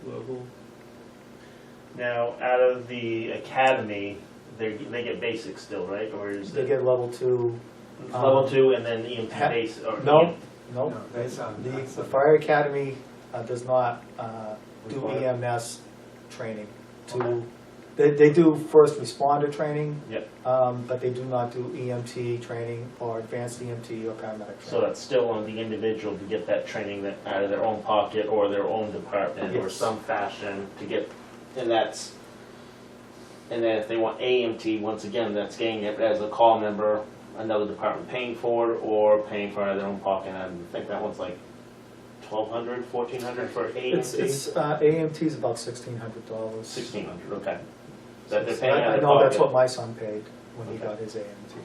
Level. Now, out of the academy, they get basic still, right? Or is They it get level 2. level 2 and then EMT base? Or No, no. No, that's on. The fire academy does not do Require. EMS training. They do first responder training, Yep. but they do not do EMT training or advanced EMT or paramedic So training. that's still on the individual to get that training that out of their own pocket or their own department or Yes. some fashion to get, and that's, and then if they want AMT, once again, that's getting it as a call member, another department paying for it or paying for it out of their own pocket. I think that one's like $1,200, $1,400 for AMT? AMT is about $1,600. $1,600, okay. That they're paying out I of know that's pocket. what my son paid when he Okay. got his AMT.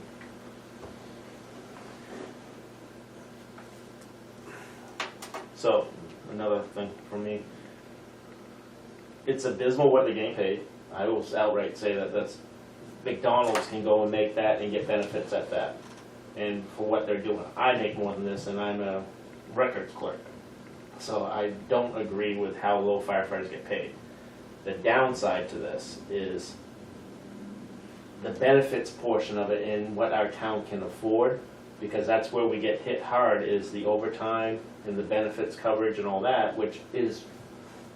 So, another thing for me, it's abysmal what they're getting paid. I will outright say that that's, McDonald's can go and make that and get benefits at that. And for what they're doing, I make more than this and I'm a records clerk. So I don't agree with how low firefighters get paid. The downside to this is the benefits portion of it and what our town can afford, because that's where we get hit hard, is the overtime and the benefits coverage and all that, which is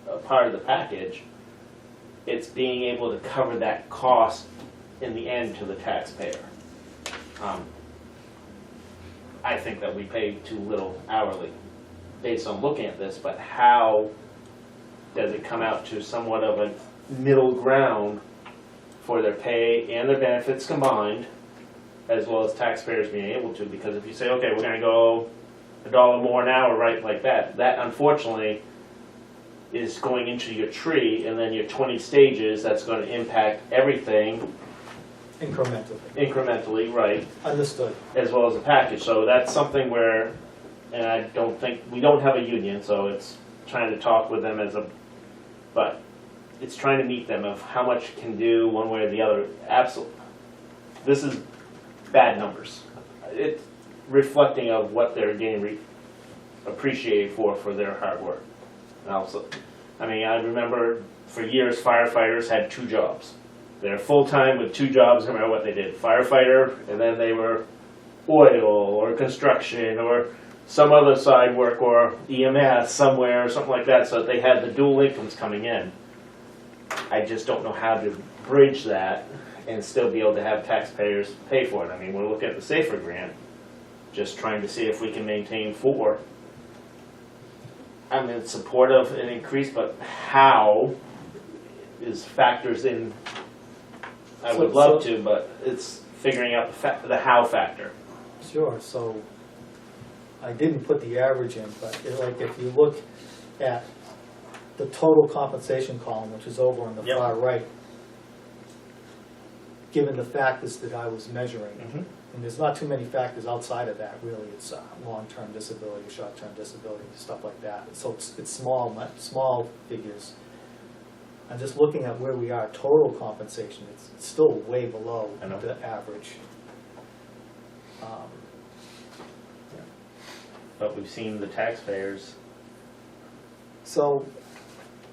a part of the package. It's being able to cover that cost in the end to the taxpayer. I think that we pay too little hourly based on looking at this, but how does it come out to somewhat of a middle ground for their pay and their benefits combined, as well as taxpayers being able to? Because if you say, okay, we're gonna go $1 more an hour, right, like that, that unfortunately is going into your tree, and then your 20 stages, that's gonna impact everything incrementally, right, Understood. as well as the package. So that's something where, and I don't think, we don't have a union, so it's trying to talk with them as a, but it's trying to meet them of how much it can do one way or the other. Absolutely. This is bad numbers. It's reflecting of what they're getting appreciated for their hard work. And also, I mean, I remember for years firefighters had 2 jobs. They're full-time with 2 jobs, no matter what they did. Firefighter, and then they were oil or construction or some other side work or EMS somewhere or something like that, so that they had the dual incomes coming in. I just don't know how to bridge that and still be able to have taxpayers pay for it. I mean, we're looking at the SAFER grant, just trying to see if we can maintain 4. I'm in support of an increase, but how is factors in, I would love to, but it's figuring out the how factor. Sure, so I didn't put the average in, but like if you look at the total compensation column, which is over on the Yep. far right, given the factors that I was measuring, Mhm. and there's not too many factors outside of that, really. It's long-term disability, short-term disability, stuff like that. So it's small figures. I'm just looking at where we are, total compensation, it's still way below I know. the average. But we've seen the taxpayers. So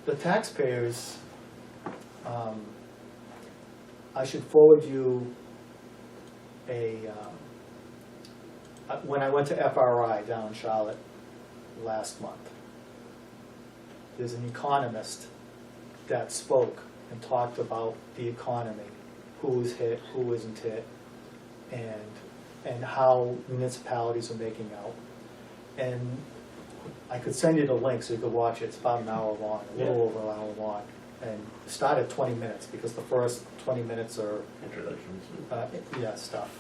the taxpayers, I should forward you when I went to FRI down in Charlotte last month, there's an economist that spoke and talked about the economy, who is hit, who isn't hit, and how municipalities are making out. And I could send you the link so you could watch it. It's about an hour long, a little over an hour long. And start at 20 minutes because the first 20 minutes are Introductions. stuff.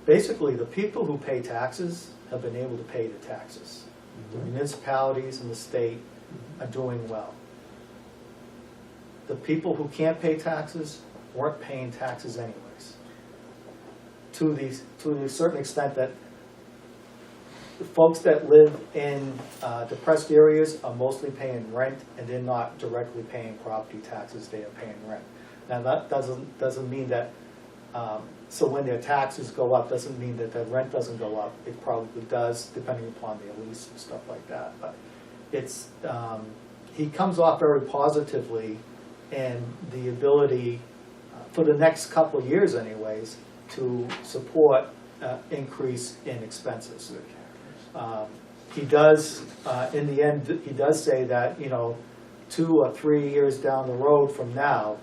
Basically, the people who pay taxes have been able to pay the taxes. The municipalities and the state are doing well. The people who can't pay taxes weren't paying taxes anyways. To the certain extent that the folks that live in depressed areas are mostly paying rent, and they're not directly paying property taxes, they are paying rent. Now, that doesn't mean that, so when their taxes go up, doesn't mean that their rent doesn't go up. It probably does, depending upon their lease and stuff like that. But it's, he comes off very positively, and the ability, for the next couple of years anyways, to support increase in expenses. He does, in the end, he does say that, 2 or 3 years down the road from now,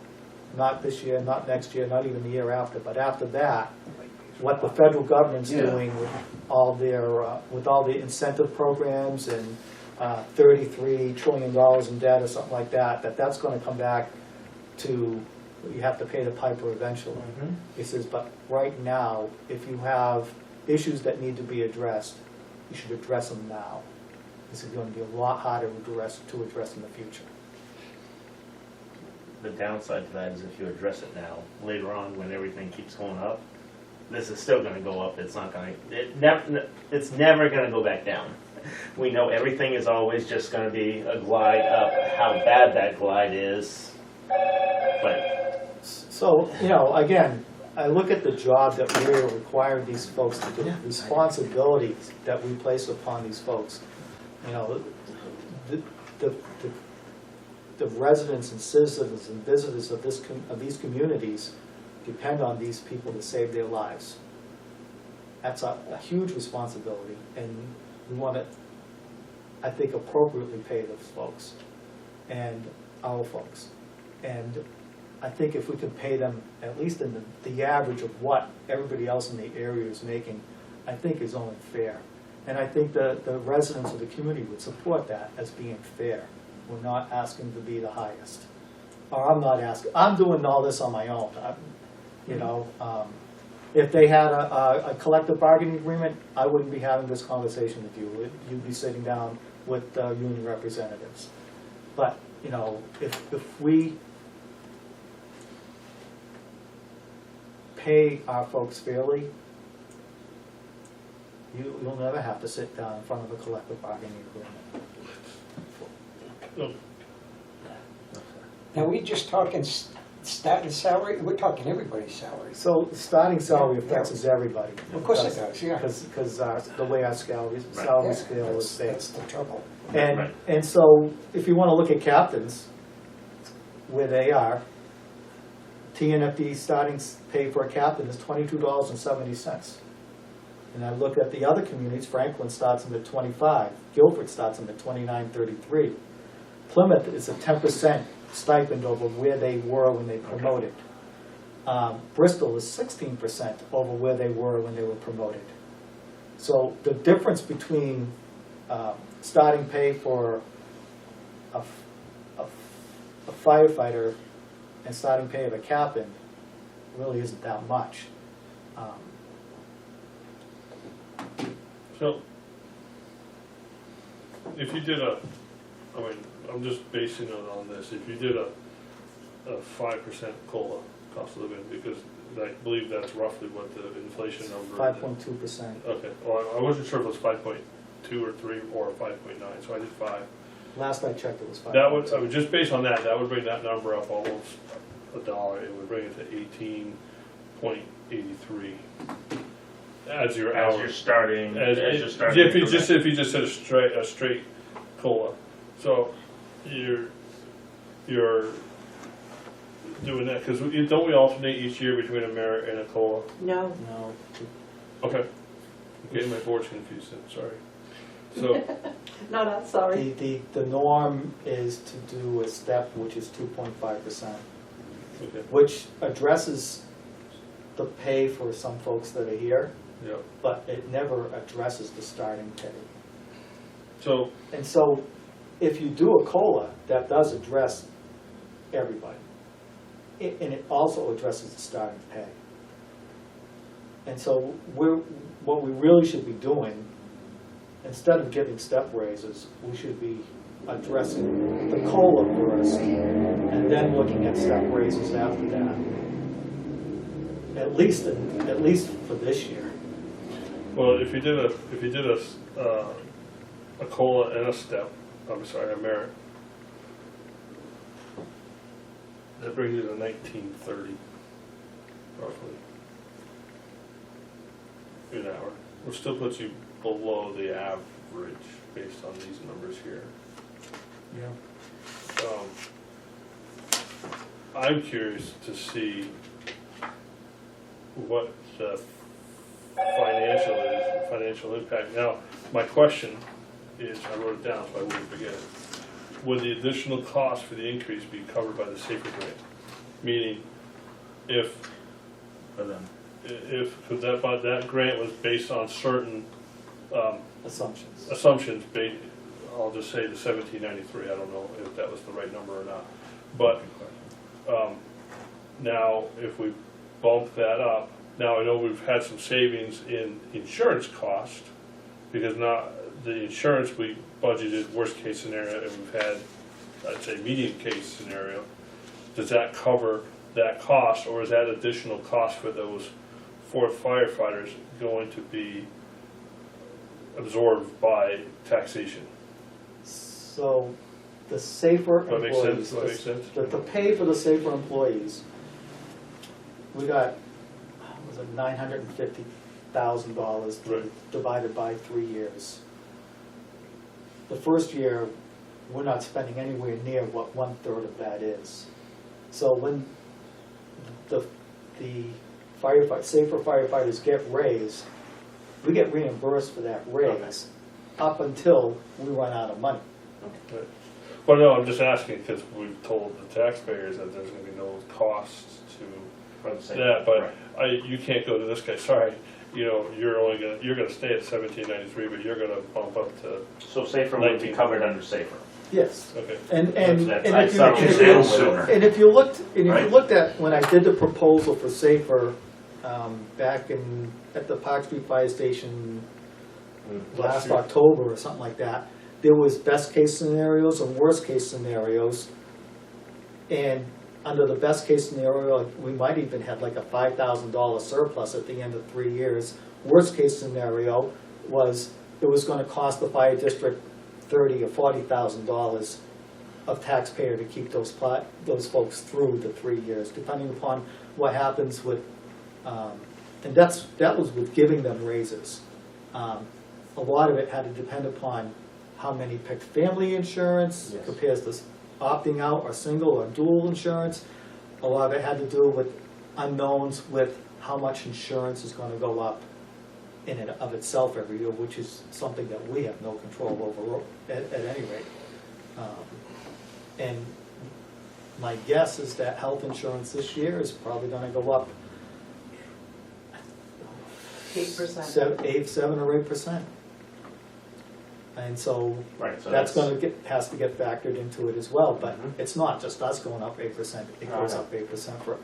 not this year, not next year, not even the year after, but after that, what the federal government's doing with all the incentive programs and $33 trillion in debt or something like that, that's going to come back to, you have to pay the piper eventually. He says, but right now, if you have issues that need to be addressed, you should address them now. This is going to be a lot harder to address in the future. The downside to that is if you address it now, later on when everything keeps going up, this is still going to go up. It's not going to. It's never going to go back down. We know everything is always just going to be a glide up. How bad that glide is, but So, again, I look at the job that we're requiring these folks to do, responsibilities that we place upon these folks. The residents and citizens and visitors of these communities depend on these people to save their lives. That's a huge responsibility, and we want to, I think, appropriately pay those folks and our folks. And I think if we could pay them at least in the average of what everybody else in the area is making, I think is only fair. And I think the residents of the community would support that as being fair. We're not asking to be the highest. Or I'm not asking, I'm doing all this on my own. If they had a collective bargaining agreement, I wouldn't be having this conversation with you. You'd be sitting down with union representatives. But, if we pay our folks fairly, you'll never have to sit down in front of a collective bargaining agreement. Now, we just talking starting salary, we're talking everybody's salary. So the starting salary affects everybody. Of course it does, yeah. Because the way our salary Yeah, scale is that's based. the trouble. Right. And so if you want to look at captains, where they are, Tnfd starting pay for a captain is $22.70. And I look at the other communities, Franklin starts them at 25, Guilford starts them at 29.33. Plymouth is a 10% stipend over where they were when they promoted. Bristol is 16% over where they were when they were promoted. So the difference between starting pay for a firefighter and starting pay of a captain really isn't that much. So, if you did I mean, I'm just basing it on this, if you did a 5% COLA, cost of living, because I believe that's roughly what the inflation number is. 5.2%. Okay, well, I wasn't sure if it was 5.2 or 3 or 5.9, so I did 5. Last I checked, it was 5. That would, I mean, just based on that, that would bring that number up almost $1. It would bring it to 18.83 as your As hour. you're starting, If you just said a straight COLA, so you're doing that, because don't we alternate each year between a merit and a COLA? No, No, Okay. Getting my boards confused then, sorry. So, no, not sorry. the norm is to do a step which is 2.5%, okay, which addresses the pay for some folks that are here, yeah. but it never addresses the starting pay. So, And so if you do a COLA, that does address everybody. And it also addresses the starting pay. And so what we really should be doing, instead of giving step raises, we should be addressing the COLA first, and then looking at step raises after that. At least for this year. well, if you did a COLA and a step, I'm sorry, a merit, that brings you to 1930, roughly, an hour. Which still puts you below the average based on these numbers here. Yeah. I'm curious to see what the financial impact. Now, my question is, I wrote it down so I wouldn't forget it. Would the additional cost for the increase be covered by the SAFER grant? Meaning, if that grant was based on certain Assumptions. I'll just say the 1793, I don't know if that was the right number or not. But now, if we bump that up, now I know we've had some savings in insurance cost, because now the insurance we budgeted worst case scenario, and we've had, I'd say, medium case scenario. Does that cover that cost, or is that additional cost for those 4 firefighters going to be absorbed by taxation? So the safer Does that make employees, sense? Does that make sense? the pay for the safer employees, we got, was it $950,000 Right. divided by 3 years. The first year, we're not spending anywhere near what 1/3 of that is. So when the safer firefighters get raised, we get reimbursed for that raise up until we run out of money. Right. Well, no, I'm just asking because we've told the taxpayers that there's going to be no costs to that, but you can't go to this guy, sorry, you're gonna stay at 1793, but you're gonna bump up to, So safer would be covered under safer. Yes. okay. And I'd settle it down sooner. if you looked Right. at, when I did the proposal for safer, back at the Park Street Fire Station last year. October or something like that, there was best case scenarios and worst case scenarios. And under the best case scenario, we might even have like a $5,000 surplus at the end of 3 years. Worst case scenario was it was gonna cost the fire district $30,000 or $40,000 of taxpayer to keep those folks through the 3 years, depending upon what happens with, and that was with giving them raises. A lot of it had to depend upon how many picked family insurance Yes. compares to opting out or single or dual insurance. A lot of it had to do with unknowns with how much insurance is going to go up in and of itself every year, which is something that we have no control over at any rate. And my guess is that health insurance this year is probably going to go up 8%. 7 or 8%. And so Right, so that's going to has to get factored into it as well. But Mhm. it's not just us going up 8%. It goes No. up 8% for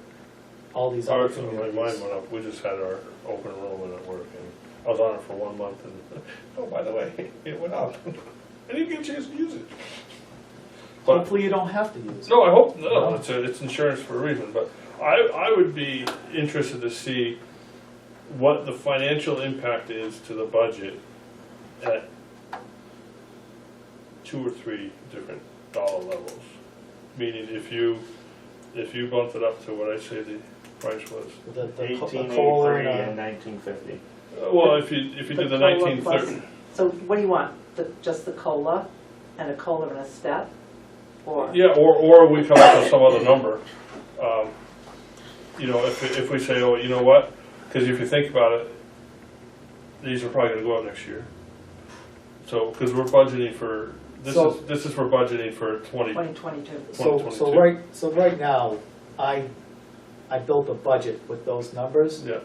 all these Our, other my communities. mine went up, we just had our open enrollment at work, and I was on it for 1 month, and, oh, by the way, it went up. I didn't get a chance to use it. But, Hopefully you don't have to use it. no, I hope, no, No. it's insurance for a reason, but I would be interested to see what the financial impact is to the budget at 2 or 3 different dollar levels. Meaning if you bumped it up to what I say the price was. The COLA 1883 and, and 1950. Well, if you did the COLA 1930, plus- So what do you want? Just the COLA and a COLA and a step? Or? yeah, or we come up with some other number. You know, if we say, oh, you know what? Because if you think about it, these are probably going to go up next year. So, because we're budgeting for, this is for budgeting for 2022. so right now, I built a budget with those numbers yeah.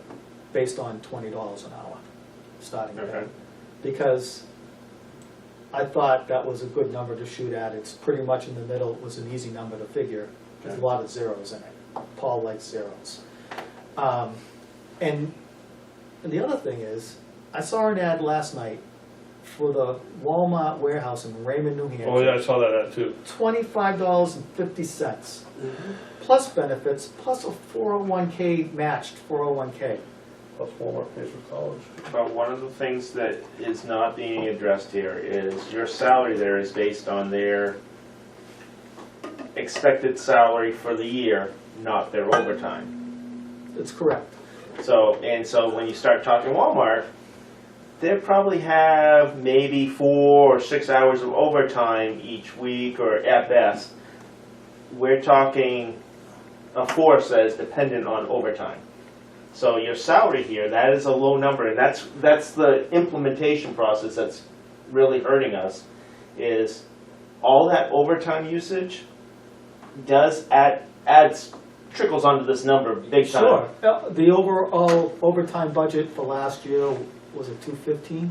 based on $20 an hour, starting Okay. there. Because I thought that was a good number to shoot at. It's pretty much in the middle. It was an easy number to figure. There's a lot of zeros in it. Paul likes zeros. And the other thing is, I saw an ad last night for the Walmart warehouse in Raymond, New Hampshire. Oh, yeah, I saw that ad too. $25.50, plus benefits, plus a 401k matched 401k. Plus Walmart pays for college. But one of the things that is not being addressed here is your salary there is based on their expected salary for the year, not their overtime. That's correct. So when you start talking Walmart, they probably have maybe 4 or 6 hours of overtime each week, or at best. We're talking a force that is dependent on overtime. So your salary here, that is a low number, and that's the implementation process that's really hurting us, is all that overtime usage trickles onto this number big time. Sure. The overall overtime budget for last year, was it 215?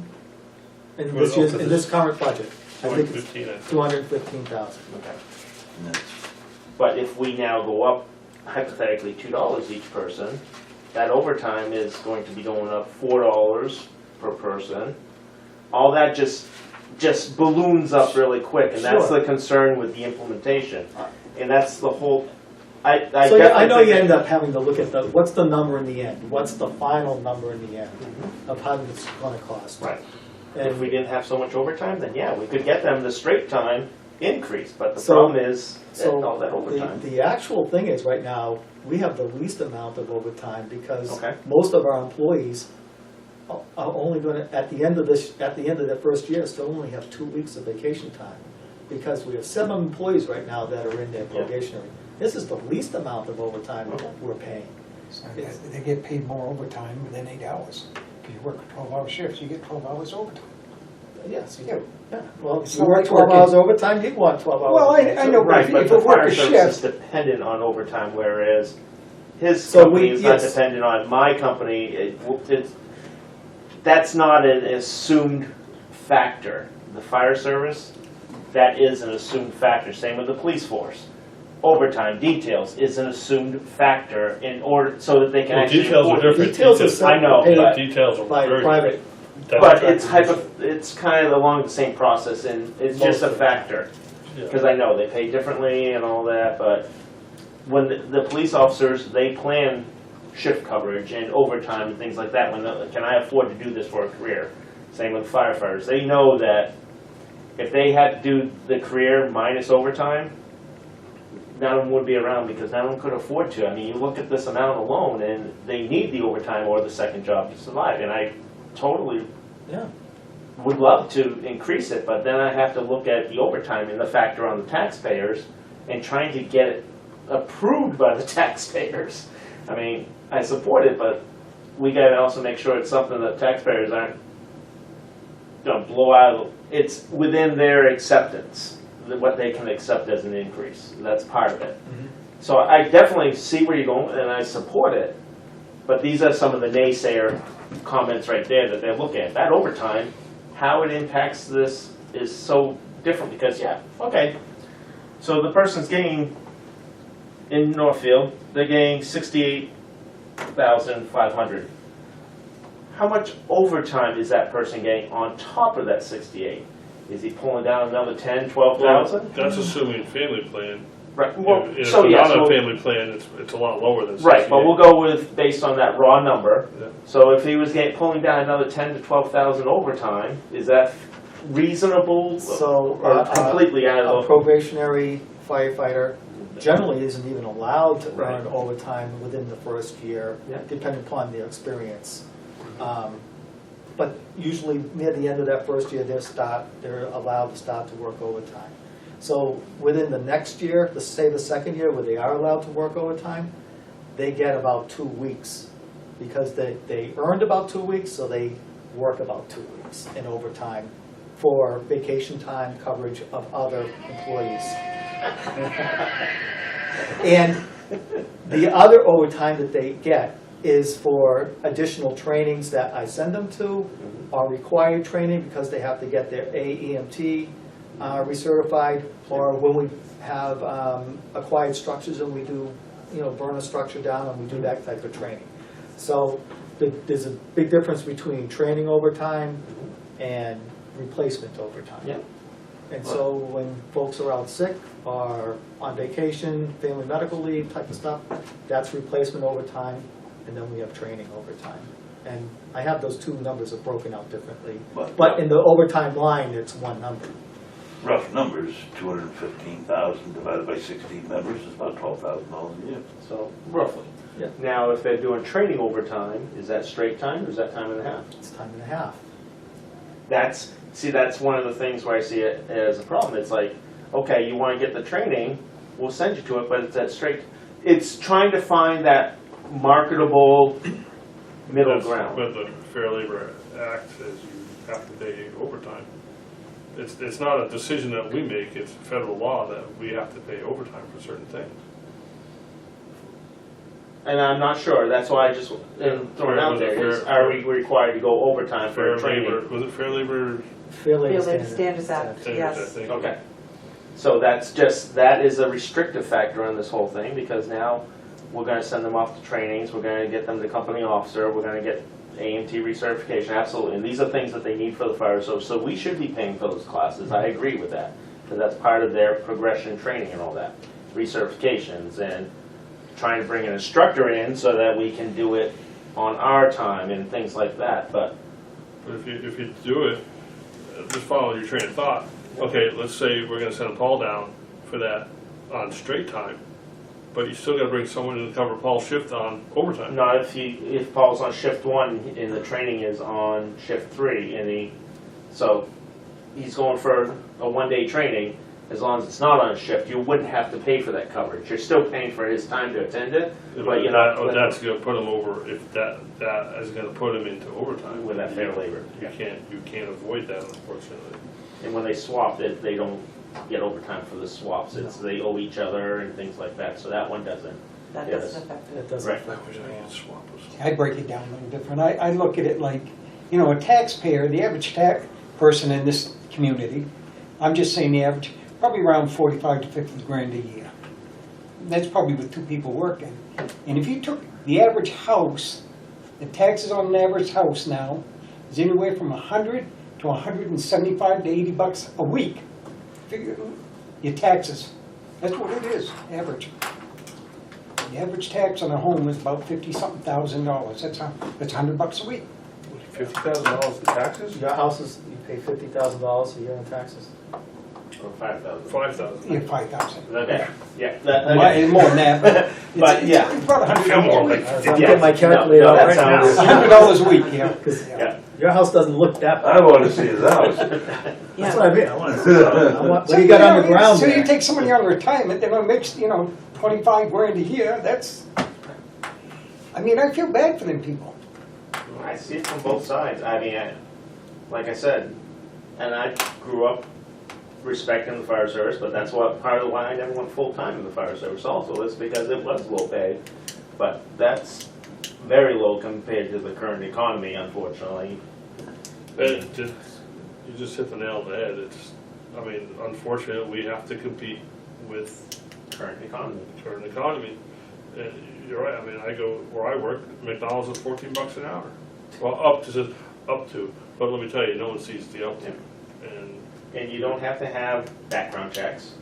In Well, this year's, no, in this current budget, I think it's 215, I think. 215,000. Okay. And that's- But if we now go up hypothetically $2 each person, that overtime is going to be going up $4 per person. All that just balloons up really quick, and that's Sure. the concern with the implementation. And that's the whole, I So yeah, I definitely know you think end up having to look at what's the number in the end? What's the final number in the end of how it's gonna cost? Right. And If we didn't have so much overtime, then yeah, we could get them the straight time increase, but the So- problem is So all that overtime. the actual thing is, right now, we have the least amount of overtime because Okay. most of our employees are only gonna, at the end of the first year, still only have 2 weeks of vacation time. Because we have 7 employees right now that are in their Yeah. probationary. This is the least amount of overtime Okay. we're paying. So they get paid more overtime than 8 hours. If you work 12-hour shifts, you get 12 hours overtime. Yes, Yeah. yeah. Well, It's if you not work like 12 working- hours overtime, you'd want 12 hours. Well, overtime, I so- know, Right, if but you the work fire a service is shift- dependent on overtime, whereas his So company is not yes. dependent on my company. That's not an assumed factor. The fire service, that is an assumed factor. Same with the police force. Overtime details is an assumed factor in order, so that they can Well, actually. details are afford it. different. Details are Details- set I know, paid but- Details are by very private. different. That's But correct. it's kind of along the same process, and it's just a factor. Yeah. Because I know they pay differently and all that, but when the police officers, they plan shift coverage and overtime and things like that. Can I afford to do this for a career? Same with firefighters. They know that If they had to do the career minus overtime, none of them would be around because none of them could afford to. I mean, you look at this amount alone and they need the overtime or the second job to survive. And I totally Yeah. would love to increase it, but then I have to look at the overtime and the factor on the taxpayers and trying to get it approved by the taxpayers. I mean, I support it, but we gotta also make sure it's something that taxpayers aren't gonna blow out. It's within their acceptance, what they can accept as an increase. That's part of it. So I definitely see where you're going and I support it, but these are some of the naysayer comments right there that they're looking at. That overtime, how it impacts this is so different because, yeah, okay. So the person's getting, in Northfield, they're getting 68,500. How much overtime is that person getting on top of that 68? Is he pulling down another 10, 12,000? That's assuming family plan. Right, well, If so it's yeah, not so, a family plan, it's a lot lower than 68. right, but we'll go with, based on that raw number. Yeah. So if he was pulling down another 10 to 12,000 overtime, is that reasonable So, or completely out A of the? probationary firefighter generally isn't even allowed to Right. earn overtime within the first year, Yeah. depending upon their experience. But usually near the end of that first year, they're allowed to start to work overtime. So within the next year, say the second year where they are allowed to work overtime, they get about 2 weeks. Because they earned about 2 weeks, so they work about 2 weeks in overtime for vacation time coverage of other employees. And the other overtime that they get is for additional trainings that I send them to, or required training because they have to get their AEMT recertified, or when we have acquired structures and we do, burn a structure down and we do that type of training. So there's a big difference between training overtime and replacement overtime. Yeah. And so when folks are out sick or on vacation, family medical leave type of stuff, that's replacement overtime, and then we have training overtime. And I have those two numbers are broken out differently. But in the overtime line, it's one number. Rough numbers, 215,000 divided by 16 members is about $12,000 a year. So roughly. Yeah. Now, if they're doing training overtime, is that straight time or is that time and a half? It's time and a half. That's one of the things where I see it as a problem. It's like, okay, you want to get the training, we'll send you to it, but it's that straight. It's trying to find that marketable middle ground. But the Fair Labor Act says you have to pay overtime. It's not a decision that we make, it's federal law that we have to pay overtime for certain things. And I'm not sure, that's why I just am throwing it out there, is are we required to go overtime for Fair training? Labor, was it Fair Labor Fair Labor Fair Labor Standards Act. Standards, Yes. I think? Okay. So that is a restrictive factor on this whole thing, because now we're gonna send them off to trainings, we're gonna get them to company officer, we're gonna get AMT recertification, absolutely. And these are things that they need for the fire, so we should be paying for those classes, I agree with that. Because that's part of their progression training and all that, recertifications and trying to bring an instructor in so that we can do it on our time and things like that, but. But if you do it, just follow your train of thought. Okay, let's say we're gonna send Paul down for that on straight time, but you still gotta bring someone in to cover Paul's shift on overtime. Not if Paul's on shift 1 and the training is on shift 3 and so he's going for a 1-day training, as long as it's not on a shift, you wouldn't have to pay for that coverage. You're still paying for his time to attend it, but you're not. That's gonna put him over, if that is gonna put him into overtime. With that fair labor. You can't avoid that, unfortunately. And when they swap it, they don't get overtime for the swaps. It's they owe each other and things like that, so that one doesn't. That Yes. doesn't affect That it. doesn't Right. affect it at all. Swap us. I break it down a little different. I look at it like, a taxpayer, the average person in this community, I'm just saying the average, probably around 45 to 50 grand a year. That's probably with 2 people working. And if you took the average house, the taxes on an average house now is anywhere from 100 to 175 to 80 bucks a week. Figure your taxes. That's what it is, average. The average tax on a home is about $50-something thousand. That's $100 a week. $50,000 in taxes? Your houses, you pay $50,000 a year in taxes? Or 5,000. 5,000. Yeah, 5,000. Okay, yeah, More than that, but But, it's yeah. about Feel more $100 like a week. I'm getting my calculator No, out that right now. sounds- $100 a week, yeah. Yeah. Your house doesn't look that bad. I wanna see his house. That's what I mean, I wanna see, what So, do you got on the know, ground So there? you take somebody on retirement, they're gonna make, 25 grand a year, that's, I mean, I feel bad for them people. I see it from both sides. I mean, like I said, and I grew up respecting the fire service, but that's what part of why I never went full-time in the fire service also, is because it was low pay. But that's very low compared to the current economy, unfortunately. You just hit the nail on the head. I mean, unfortunately, we have to compete with Current economy. the current economy. You're right, I mean, I go where I work, McDonald's is $14 an hour. Well, up to, but let me tell you, no one sees the up to. And you don't have to have background checks.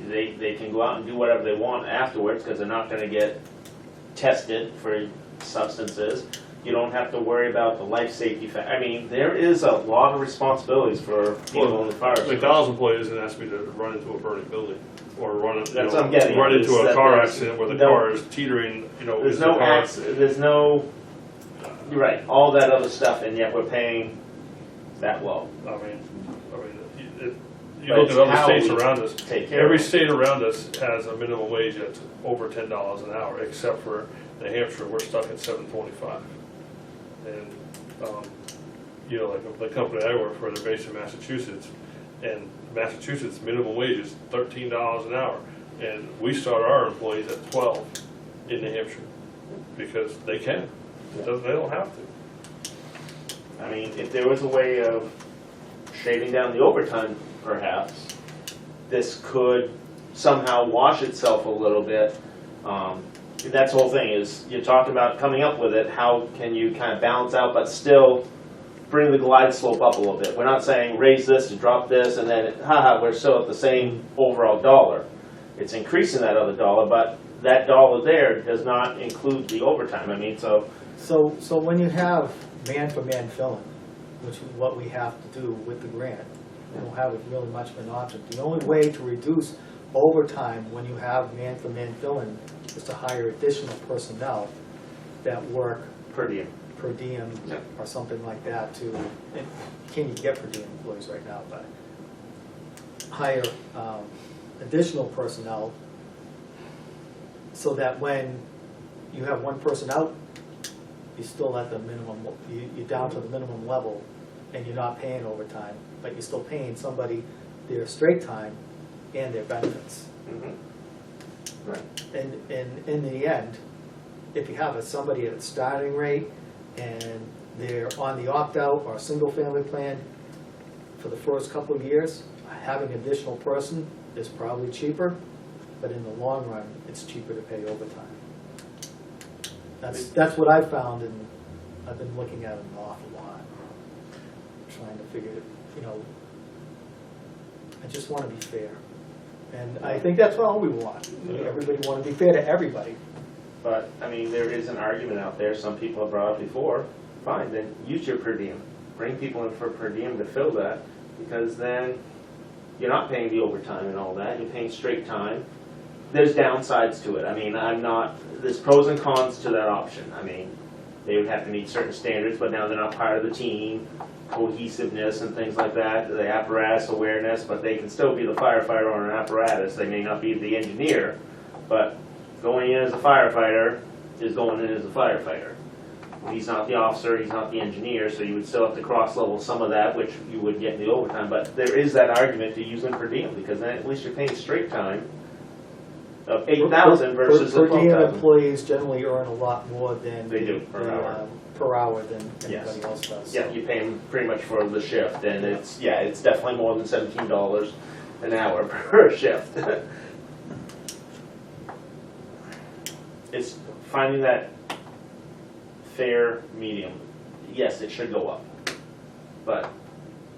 They can go out and do whatever they want afterwards, because they're not gonna get tested for substances. You don't have to worry about the life safety I mean, there is a lot of responsibilities for people in the fire service. McDonald's employee doesn't ask me to run into a burning building or run That's what I'm getting at, into is a that car there's accident where the no- car is teetering, There's is the no car. there's no, you're right, all that other stuff, and yet we're paying that low. I mean, you But look it's at other how states we around us. take care Every of it. state around us has a minimum wage that's over $10 an hour, except for New Hampshire, we're stuck at $7.25. And, like the company I work for, they're based in Massachusetts, and Massachusetts minimum wage is $13 an hour. And we start our employees at 12 in New Hampshire, because they can. They don't have to. I mean, if there was a way of shaving down the overtime, perhaps, this could somehow wash itself a little bit. That's the whole thing, is you're talking about coming up with it, how can you kind of balance out, but still bring the glide slope up a little bit. We're not saying raise this and drop this, and then, we're still at the same overall dollar. It's increasing that other dollar, but that dollar there does not include the overtime. I mean, so So when you have man-for-man filling, which is what we have to do with the grant, we don't have really much of an option. The only way to reduce overtime when you have man-for-man filling is to hire additional personnel that work per diem. per diem Yeah. or something like that to, and you can't even get per diem employees right now, but hire additional personnel so that when you have one person out, you're still at the minimum, you're down to the minimum level and you're not paying overtime, but you're still paying somebody their straight time and their benefits. Mhm. Right. And in the end, if you have somebody at a starting rate and they're on the opt-out or single-family plan for the first couple of years, having an additional person is probably cheaper, but in the long run, it's cheaper to pay overtime. That's what I've found, and I've been looking at it an awful lot, trying to figure, I just want to be fair. And I think that's all we want. Everybody want to be fair to everybody. But, I mean, there is an argument out there, some people have brought up before, fine, then use your per diem. Bring people in for per diem to fill that, because then you're not paying the overtime and all that, you're paying straight time. There's downsides to it. I mean, there's pros and cons to that option. I mean, they would have to meet certain standards, but now they're not part of the team, cohesiveness and things like that, the apparatus awareness, but they can still be the firefighter on an apparatus. They may not be the engineer, but going in as a firefighter is going in as a firefighter. He's not the officer, he's not the engineer, so you would still have to cross-level some of that, which you would get in the overtime. But there is that argument to use them per diem, because then at least you're paying straight time of $8,000 versus the Per diem $12,000. employees generally earn a lot more than They do, per hour. Per hour than Yes. anybody else does. Yeah, you pay them pretty much for the shift, and it's definitely more than $17 an hour per shift. It's finding that fair medium. Yes, it should go up, but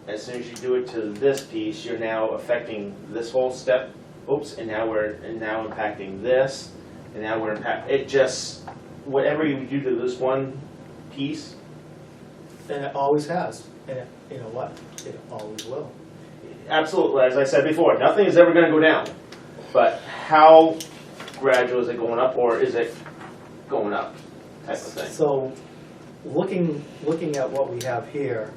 as soon as you do it to this piece, you're now affecting this whole step. Oops, and now impacting this, and now we're it just, whatever you do to this one piece And it always has, and it, you know what, it always will. Absolutely, as I said before, nothing is ever gonna go down. But how gradual is it going up, or is it going up, type of thing? So, looking at what we have here,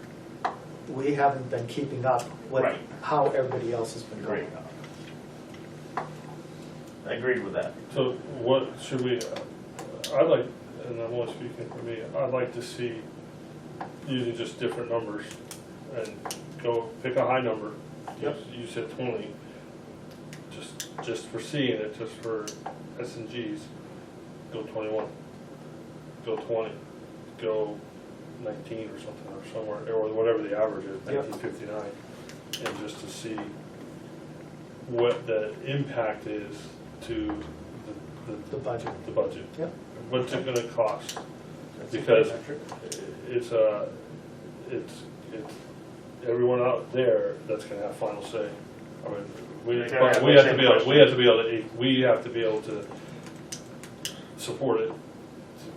we haven't been keeping up with Right. how everybody else has been going Right. up. I agreed with that. So what should we, I'd like, and I'm only speaking for me, I'd like to see using just different numbers and go, pick a high number. Yep. You said 20, just for seeing it, just for S and Gs, go 21, go 20, go 19 or something, or somewhere, or whatever the average is, Yep. 1959, and just to see what the impact is to The budget. the budget. Yep. What's it gonna cost? That's a Because good metric. it's everyone out there that's gonna have final say. I mean, we They're gonna have have the to same be able, question. we have to be able to support it.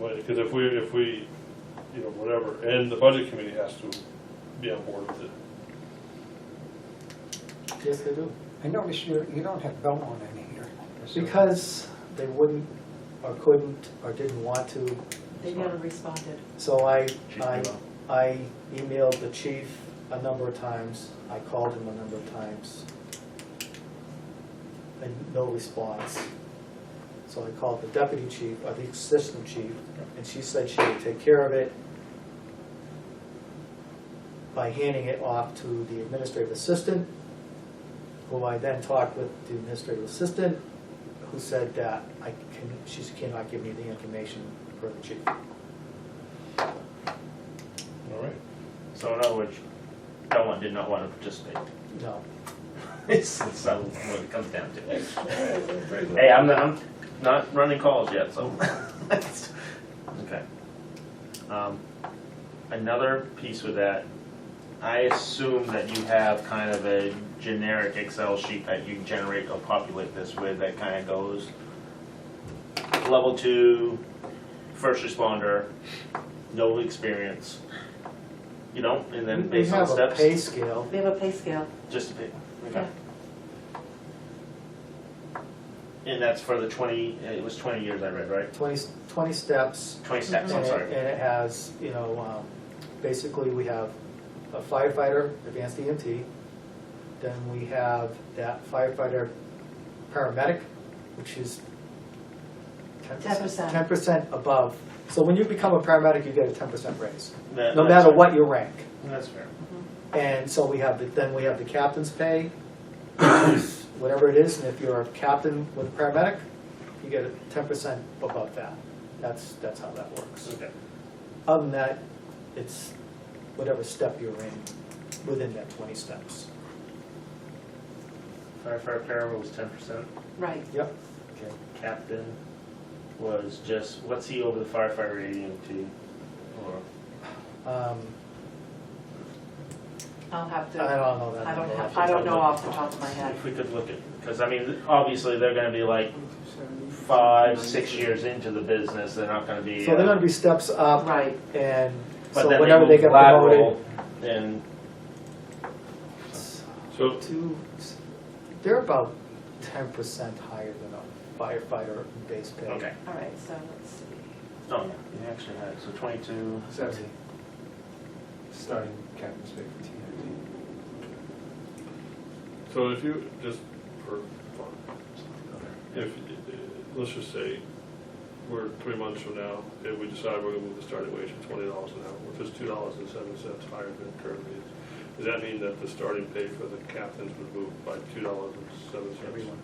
Because if we, you know, whatever, and the budget committee has to be on board with it. Yes, they do. I noticed you don't have Belmont in here. Because they wouldn't, or couldn't, or didn't want to. They never responded. So I email. emailed the chief a number of times, I called him a number of times, and no response. So I called the deputy chief, or the assistant chief, and she said she would take care of it by handing it off to the administrative assistant, who I then talked with the administrative assistant, who said that she cannot give me the information for the chief. All right. So in other words, no one did not want to participate. No. It's what it comes down to. Hey, I'm not running calls yet, so. Okay. Another piece with that, I assume that you have kind of a generic Excel sheet that you generate or populate this with that kind of goes level 2, first responder, no experience. You don't, and then We based on have a steps? pay scale. We have a pay scale. Just a pay, Yeah. okay. And that's for the 20, it was 20 years I read, right? 20 steps. 20 steps, I'm And sorry. it has, you know, basically we have a firefighter, advanced EMT, then we have that firefighter paramedic, which is 10%. 10% above. So when you become a paramedic, you get a 10% raise, That- no that's matter fair. what your rank. That's fair. And so then we have the captain's pay, which is whatever it is, and if you're a captain with a paramedic, you get a 10% above that. That's how that works. Okay. Other than that, it's whatever step you're in within that 20 steps. Firefighter para was 10%. Right. Yep. Okay. Captain was just, what's he over the firefighter ADMT? Or, I'll have to. I don't know that I don't number. have, I don't know off the top of my head. if we could look at, because I mean, obviously they're gonna be like 5, 6 years into the business, they're not gonna be. So they're gonna be steps up, Right. and But so then whenever they move get lateral, promoted, and, So, they're about 10% higher than a firefighter base pay. okay. All right, so let's see. Oh, yeah, you actually had, so 22. 70. Starting captain's pay for Tnfd. so if you, just for fun, if, let's just say, we're 3 months from now, if we decide we're gonna move the starting wage to $20 an hour, which is $2.07 higher than it currently is, does that mean that the starting pay for the captains would move by $2.07? Everyone.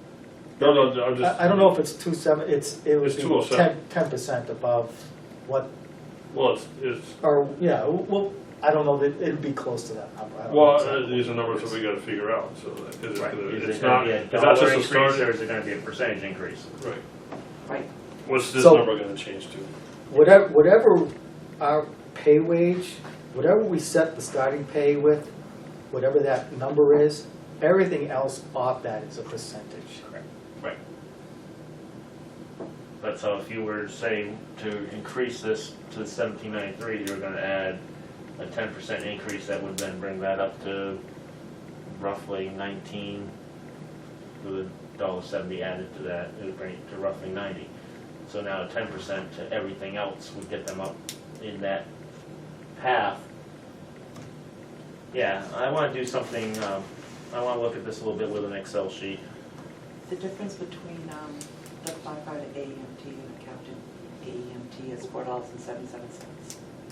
No, I'm just. I don't know if it's 2.7, it would It's be 207. 10% above what, Well, it's, or, yeah, well, I don't know, that it'd be close to that number. I don't know well, exactly. these are numbers that we gotta figure out, so, because Right. Is it's it gonna not, be a it's not dollar just a increase, start. or is it gonna be a percentage increase? Right. Right. What's this So- number gonna change to? Whatever our pay wage, whatever we set the starting pay with, whatever that number is, everything else off that is a percentage. Right. But so if you were, say, to increase this to 1793, you're gonna add a 10% increase, that would then bring that up to roughly 19, with $1.70 added to that, it would bring it to roughly 90. So now a 10% to everything else would get them up in that path. Yeah, I want to do something, I want to look at this a little bit with an Excel sheet. The difference between the firefighter AEMT and the captain AEMT is $4.77.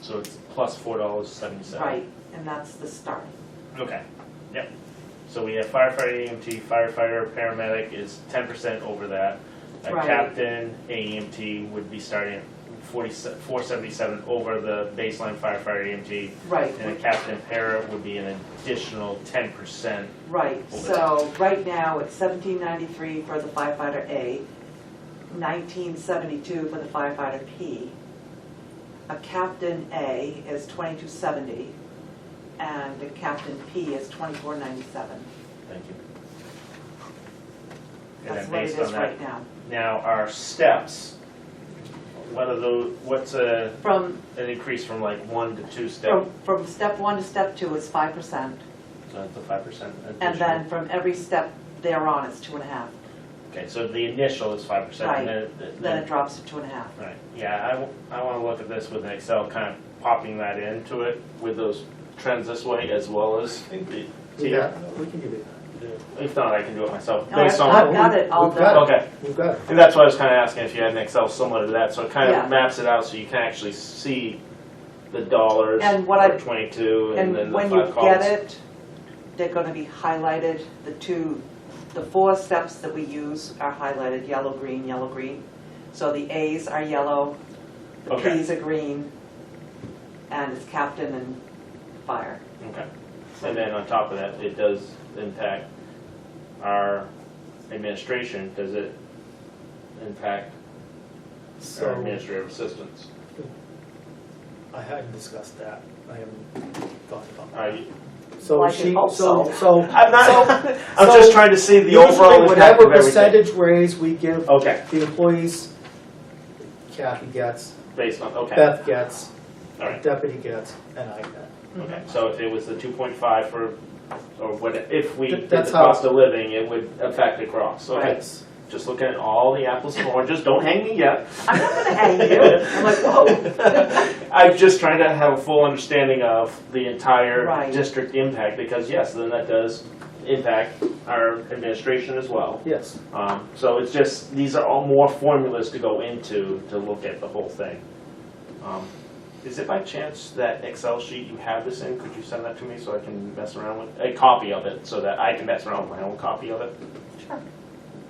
So it's plus $4.77. Right, and that's the start. Okay, yep. So we have firefighter AEMT, firefighter paramedic is 10% over that. A Right. captain AEMT would be starting at $477 over the baseline firefighter AEMT. Right, And a captain para would be an additional 10%. right. Over So right now, it's $17.93 for the firefighter A, $19.72 for the firefighter P. A captain A is $22.70, and a captain P is $24.97. Thank you. And That's then what it based is on that, right now. now our steps, what are those, what's an From, increase from like 1 to 2 steps? from step 1 to step 2 is 5%, So that's a 5%. and then from every step thereon, it's 2.5. Okay, so the initial is 5%. Right. And Then it drops to 2.5. right, yeah, I want to look at this with an Excel, kind of popping that into it with those trends this way as well as the Yeah, we can give it. If not, I can do it myself. No, Based I've on, got it all We've got done. okay, We've got it. and that's why I was kind of asking if you had an Excel similar to that, so it kind Yeah. of maps it out so you can actually see the dollars And what for 22 and then And the when you 5 columns. get it, they're going to be highlighted. The 4 steps that we use are highlighted yellow, green, yellow, green. So the A's are yellow, the Okay. P's are green, and it's captain and fire. Okay, and then on top of that, it does impact our administration. Does it impact our So, administrative assistants? I hadn't discussed that. I haven't thought about Are that. you, So Well, I can hope so. I'm not, I'm so just trying to see the usually overall impact whatever of everything. percentage raise we give Okay, the employees, Kathy gets, based on, okay, Beth gets, all right. deputy gets, and I get. Okay, so if it was the 2.5 for, or what, if we did the That's how- cost of living, it would affect across. Okay, Right. just looking at all the apples and oranges, don't hang me yet. I'm not going to hang you. I'm like, whoa. I'm just trying to have a full understanding of the entire Right. district impact, because yes, then that does impact our administration as well. Yes. So it's just, these are all more formulas to go into to look at the whole thing. Is it by chance that Excel sheet you have this in? Could you send that to me so I can mess around with a copy of it, so that I can mess around with my own copy of it? Sure.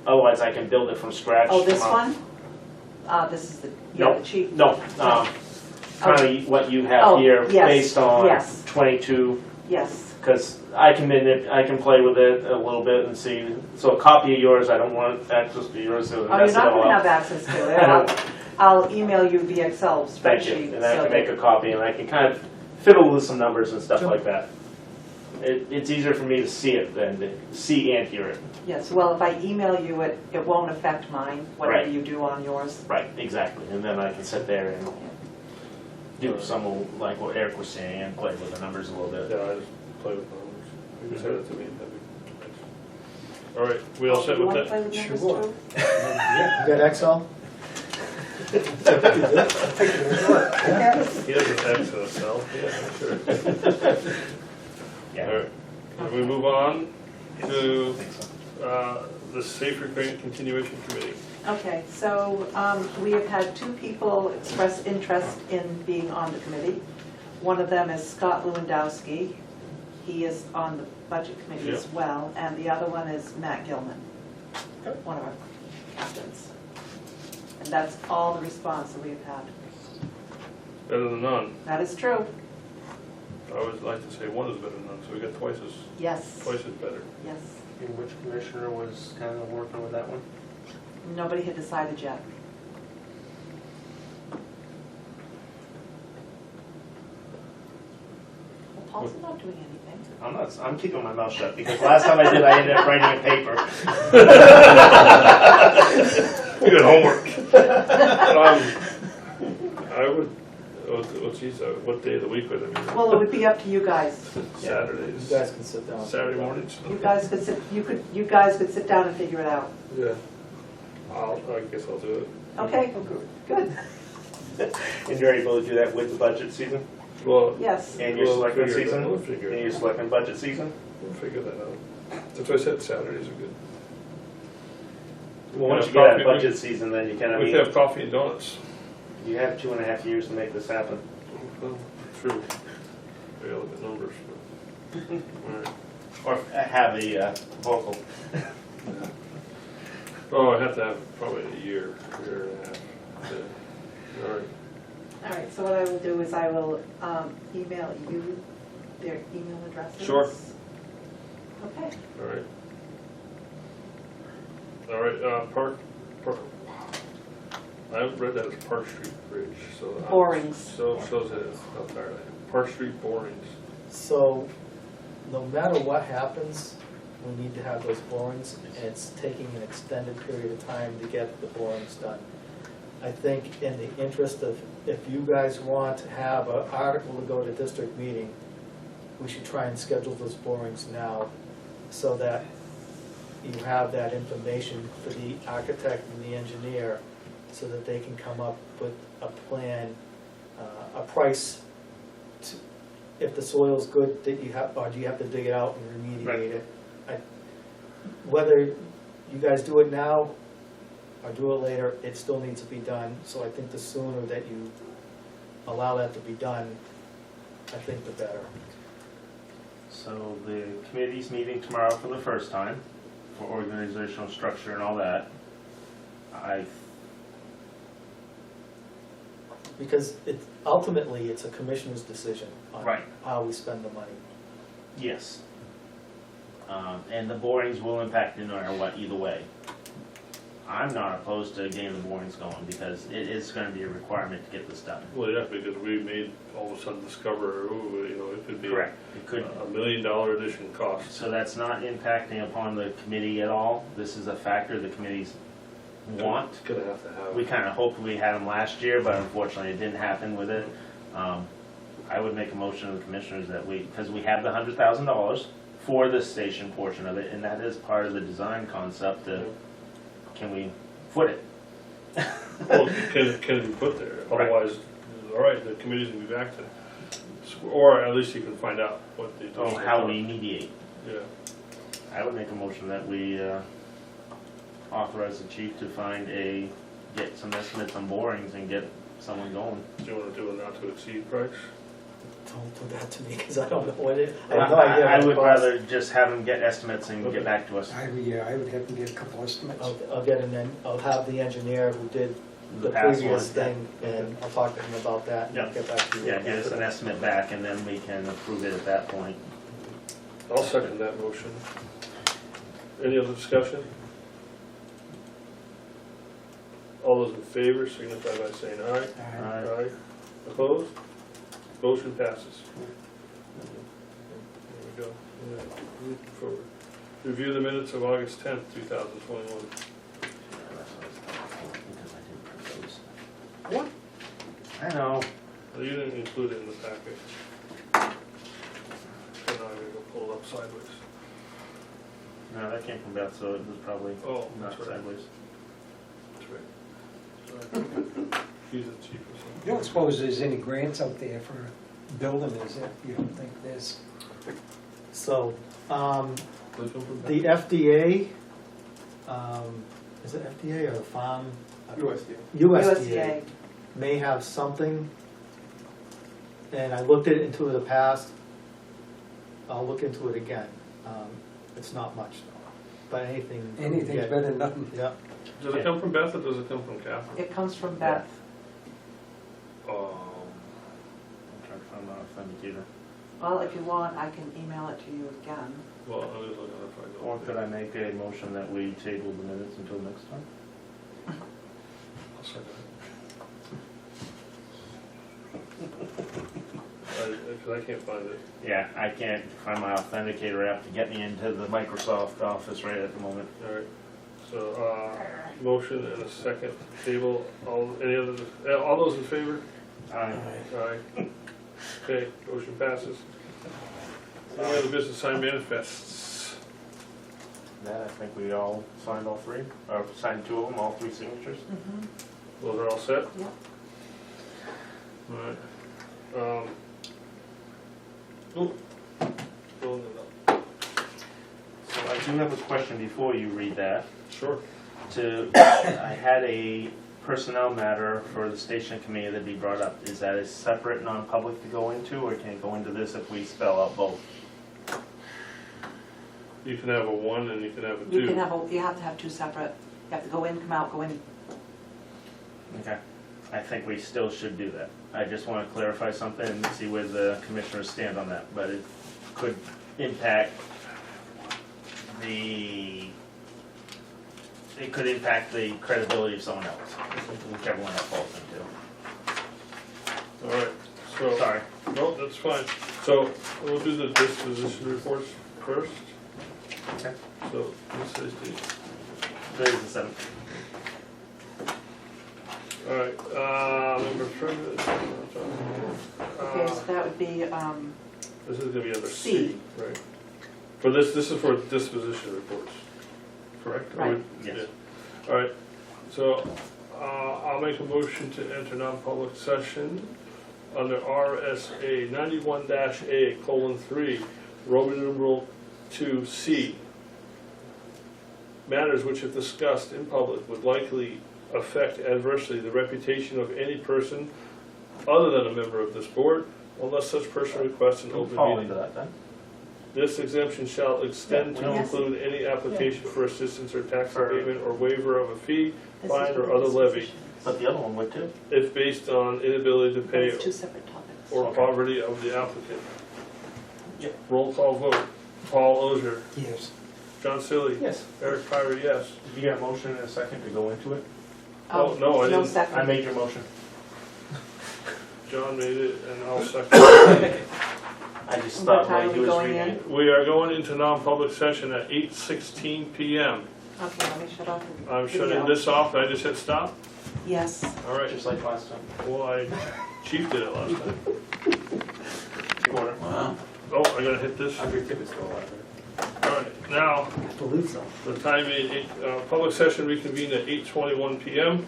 Otherwise, I can build it from scratch. Oh, this tomorrow. one? This is the, yeah, No, the chief. No, kind of what you have Oh, here, yes, based on yes. 22, Yes. because I can play with it a little bit and see. So a copy of yours, I don't want access to yours, so Oh, mess you're it not all going to up. have access to it. I don't- I'll email you the Excel Thank spreadsheet. you, and I so can make a copy, and I can kind of fiddle with some numbers and stuff Sure. like that. It's easier for me to see it than to see and hear it. Yes, well, if I email you it, it won't affect mine, whatever Right. you do on yours. Right, exactly, and then I can sit there and do some, of, like what Eric was saying, and play with the numbers a little bit. Yeah, I just play with numbers. You can send it to me. that'd be nice. All right, we all set You with want to that? play with numbers Sure. too? Yeah, you got Excel? He doesn't access, so, yeah, sure. Yeah. All right, and we move on to I think so. the Safe Recruitment Continuation Committee. Okay, so we have had 2 people express interest in being on the committee. One of them is Scott Lewandowski. He is on the budget committee as well, and the other one is Matt Gilman, one of our captains. And that's all the response that we've had. Better than none. That is true. I always like to say one is better than none, so we got twice Yes, as better. yes. And which commissioner was kind of working with that one? Nobody had decided yet. Well, Paul's not doing anything. I'm keeping my mouth shut, because last time I did, I ended up writing a paper. You got homework. I would, what day of the week would it be? Well, it would be up to you guys. Saturdays. You guys can sit down. Saturday mornings? You guys could sit down and figure it out. Yeah. I guess I'll do it. Okay, good, And you're able to do that with the budget season? Well, yes. And your We'll selectmen figure it out. season? We'll figure it And your out. selectmen budget season? we'll figure that out. That's why I said Saturdays are good. Well, once you We'll get have out coffee, budget season, then you can, I We mean, can have coffee and donuts. you have 2.5 years to make this happen. Well, true. We all look at numbers, but, all right. Or have a vocal. Oh, I have to have probably a year and a half. Yeah. All right. All right, so what I will do is I will email you their email addresses. Sure. Okay. All right. All right, Park, I haven't read that as Park Street Bridge, so. Borings. So it is, not tired. Park Street borings. So, no matter what happens, we need to have those borings, and it's taking an extended period of time to get the borings done. I think in the interest of, if you guys want to have an article to go to district meeting, we should try and schedule those borings now, so that you have that information for the architect and the engineer, so that they can come up with a plan, a price, to, if the soil's good, that you have, or do you have to dig it out and Right. remediate it? Whether you guys do it now or do it later, it still needs to be done. So I think the sooner that you allow that to be done, I think the better. So the committee's meeting tomorrow for the first time, for organizational structure and all that. Because ultimately, it's a commissioner's decision on Right. how we spend the money. Yes. And the borings will impact it no matter what, either way. I'm not opposed to getting the borings going, because it is gonna be a requirement to get this done. Well, yeah, because we may all of a sudden discover, ooh, you know, it could be It could, $1 million addition cost. so that's not impacting upon the committee at all. This is a factor the committees want. It's gonna have to have. We kind of hoped we had them last year, but unfortunately it didn't happen with it. I would make a motion to the commissioners that because we have the $100,000 for the station portion of it, and that is part of the design concept. Can we foot it? Well, can it be put there? Right. Otherwise, all right, the committee's gonna be back to, or at least you can find out what the. Oh, how we mediate. Yeah. I would make a motion that we authorize the chief to get some estimates on borings and get someone going. Do you wanna do a not to exceed price? Don't do that to me, because I don't know what it, I have no idea. I what it would costs. rather just have him get estimates and Okay. get back to us. I would have to get a couple estimates. I'll have the engineer who did the past previous one. thing, and I'll talk to him about that, and Yeah. I'll get back to you. Yeah, get us an estimate back, and then we can approve it at that point. I'll second that motion. Any other discussion? All those in favor signify by saying aye. Aye. Opposed? Motion passes. There we go. Yeah, moving forward. Review the minutes of August 10th, 2021. What? I know. Well, you didn't include it in the packet. So now I'm gonna go pull it up sideways. No, that came from Beth, so it was probably Oh, not that's right. sideways. That's right. Sorry. He's the chief or something. You don't suppose there's any grants out there for building, is there? You don't think there's? So, Let's go from the back. FDA, is it FDA or the farm? USDA. USDA may have something, and I looked into it in the past. I'll look into it again. It's not much, but anything. Anything's yeah. better than nothing. Yeah, Does it come from Beth or does it come from Catherine? It comes from Beth. I'm trying to find my authenticator. Well, if you want, I can email it to you again. Well, I'm just looking if I go. Or could I make a motion that we table the minutes until next time? I'll second it. Because I can't find it. Yeah, I can't find my authenticator app to get me into the Microsoft Office right at the moment. All right. So, motion and a second table. All those in favor? Aye. Aye. Okay, motion passes. Any other business sign manifests? That, I think we all signed all three, or signed two of them, all three signatures. Those are all set? Yeah. Alright. Oop. Pulling it up. So I do have a question before you read that. Sure. I had a personnel matter for the station committee that be brought up. Is that a separate non-public to go into, or can it go into this if we spell out both? You can have a 1 and you can have a 2. You can have, you have to have two separate, you have to go in, come out, go in. Okay. I think we still should do that. I just want to clarify something and see where the commissioners stand on that, but it could impact the credibility of someone else, whichever one that falls into. Alright, so. Sorry. No, that's fine. So we'll do the disposition reports first. Okay. So this is the, Today's the 7th. alright, number 3. Okay, so that would be, This is gonna be under C. C, right? For this is for disposition reports, correct? Or Right. would- Yes. yeah. All right, so I'll make a motion to enter non-public session under RSA 91-A:3, Roman numeral 2C. Matters which, if discussed in public, would likely affect adversely the reputation of any person other than a member of this board, unless such person requests an open Fall meeting. into that then. This exemption shall extend to Yeah, yes. include any application for assistance or tax For- abatement or waiver of a fee, this fine, is or for other levy disposition. But the other one would too. if based on inability to But pay it's two separate topics. or Okay. poverty of the applicant. Yep. Roll call vote. Paul Ozier, Yes. John Silly, Yes. Eric Pyrie, yes. Did you get a motion in a second to go into it? Oh, no, I didn't. second. I made your motion. John made it and I'll second. I just What thought time while are he we was going reading in? it. We are going into non-public session at 8:16 PM. Okay, let me shut off the I'm shutting video. this off. Did I just hit stop? Yes. All right. Just like last time. Well, Chief did it last time. Order. Wow. Oh, I gotta hit this. Under tickets go out there. All right, now, Believe so. the time being, public session reconvened at 8:21 PM.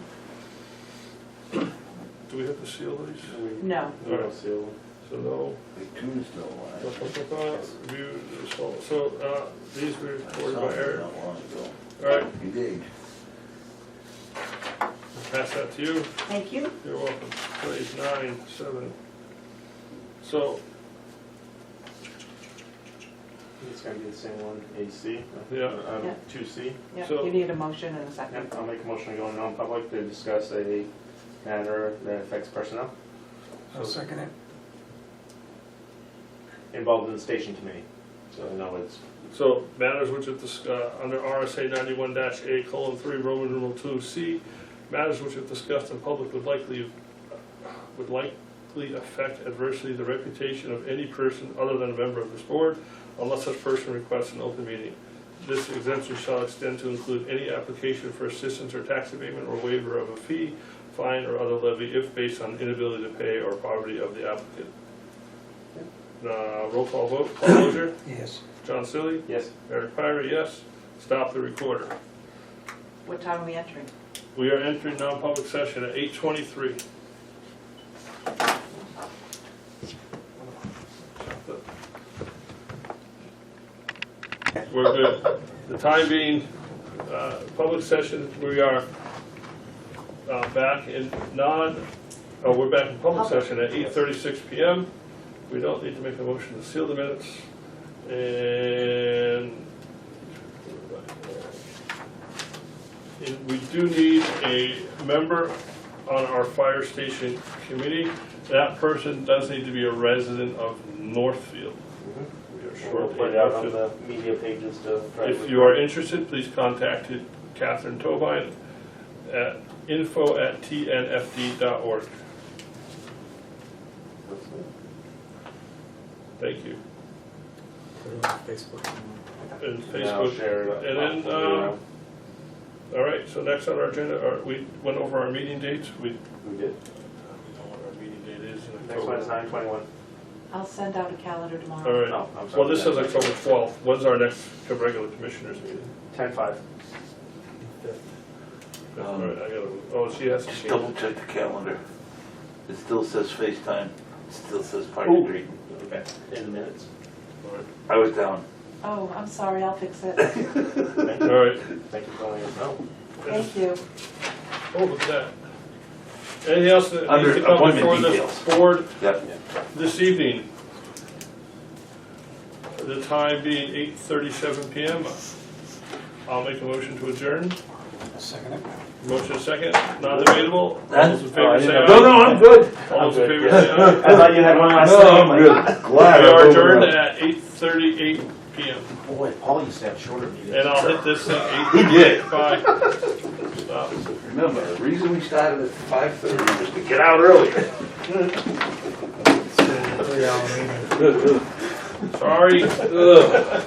Do we have to seal these? No. All right, so no. The tune's still alive. Review, so, these were I recorded saw by it Eric. not long ago. All right, You did. pass that to you. Thank you. You're welcome. Today's 9/7. So, It's gonna be the same one, AC. Yeah. Yeah. 2C. Yeah, So- you need a motion and a second. Yep, I'll make a motion to go in non-public to discuss a matter that affects personnel I'll second it. involved in the station committee. So no, it's, so matters which if under RSA 91-A:3, Roman numeral 2C, matters which if discussed in public would likely affect adversely the reputation of any person other than a member of this board, unless such person requests an open meeting. This exemption shall extend to include any application for assistance or tax abatement or waiver of a fee, fine, or other levy if based on inability to pay or poverty of the applicant. Roll call vote. Paul Ozier, Yes. John Silly, yes. Eric Pyrie, yes. Stop the recorder. What time are we entering? We are entering non-public session at 8:23. We're good. The time being, public session, we are back in we're back in public session at 8:36 PM. We don't need to make a motion to seal the minutes. And we do need a member on our fire station committee. That person does need to be a resident of Northfield. We are We'll short put it out on the media pages to try to. If you are interested, please contact Catherine Tobine at info@tnfd.org. Thank you. Put it on Facebook. And Yeah, I'll Facebook. share it. And then, all right, so next on our agenda, we went over our meeting dates. We We did. know what our meeting Next one is 9/21. I'll send out a calendar All tomorrow. right. Oh, I'm sorry. Well, this says October 12th. When's our next regular commissioners meeting? 10/5. All right, I gotta, oh, she has to Just change double it. check the calendar. It still says FaceTime, it still says party greeting. Okay. In the minutes. All right. I was down. Oh, I'm sorry, I'll fix it. Thank you. All right. Thank you for letting us know. Thank you. Oh, look at that. Anything else that Under needs to come appointment before the details. board Yep. this evening? The time being 8:37 PM. I'll make a motion to adjourn. Second it. Motion second, not debatable. All those in favor say aye. No, I'm good. All those in I'm favor good. say aye. I thought you had one last No, thing. I'm good. Glad. We I'm are over adjourned that. at 8:38 PM. Boy, Paul used to have shorter meetings. And I'll hit this at He did. 8:55. Stop. Remember, the reason we started at 5:30 was to get out earlier. 3 hour meeting. Sorry. Ugh.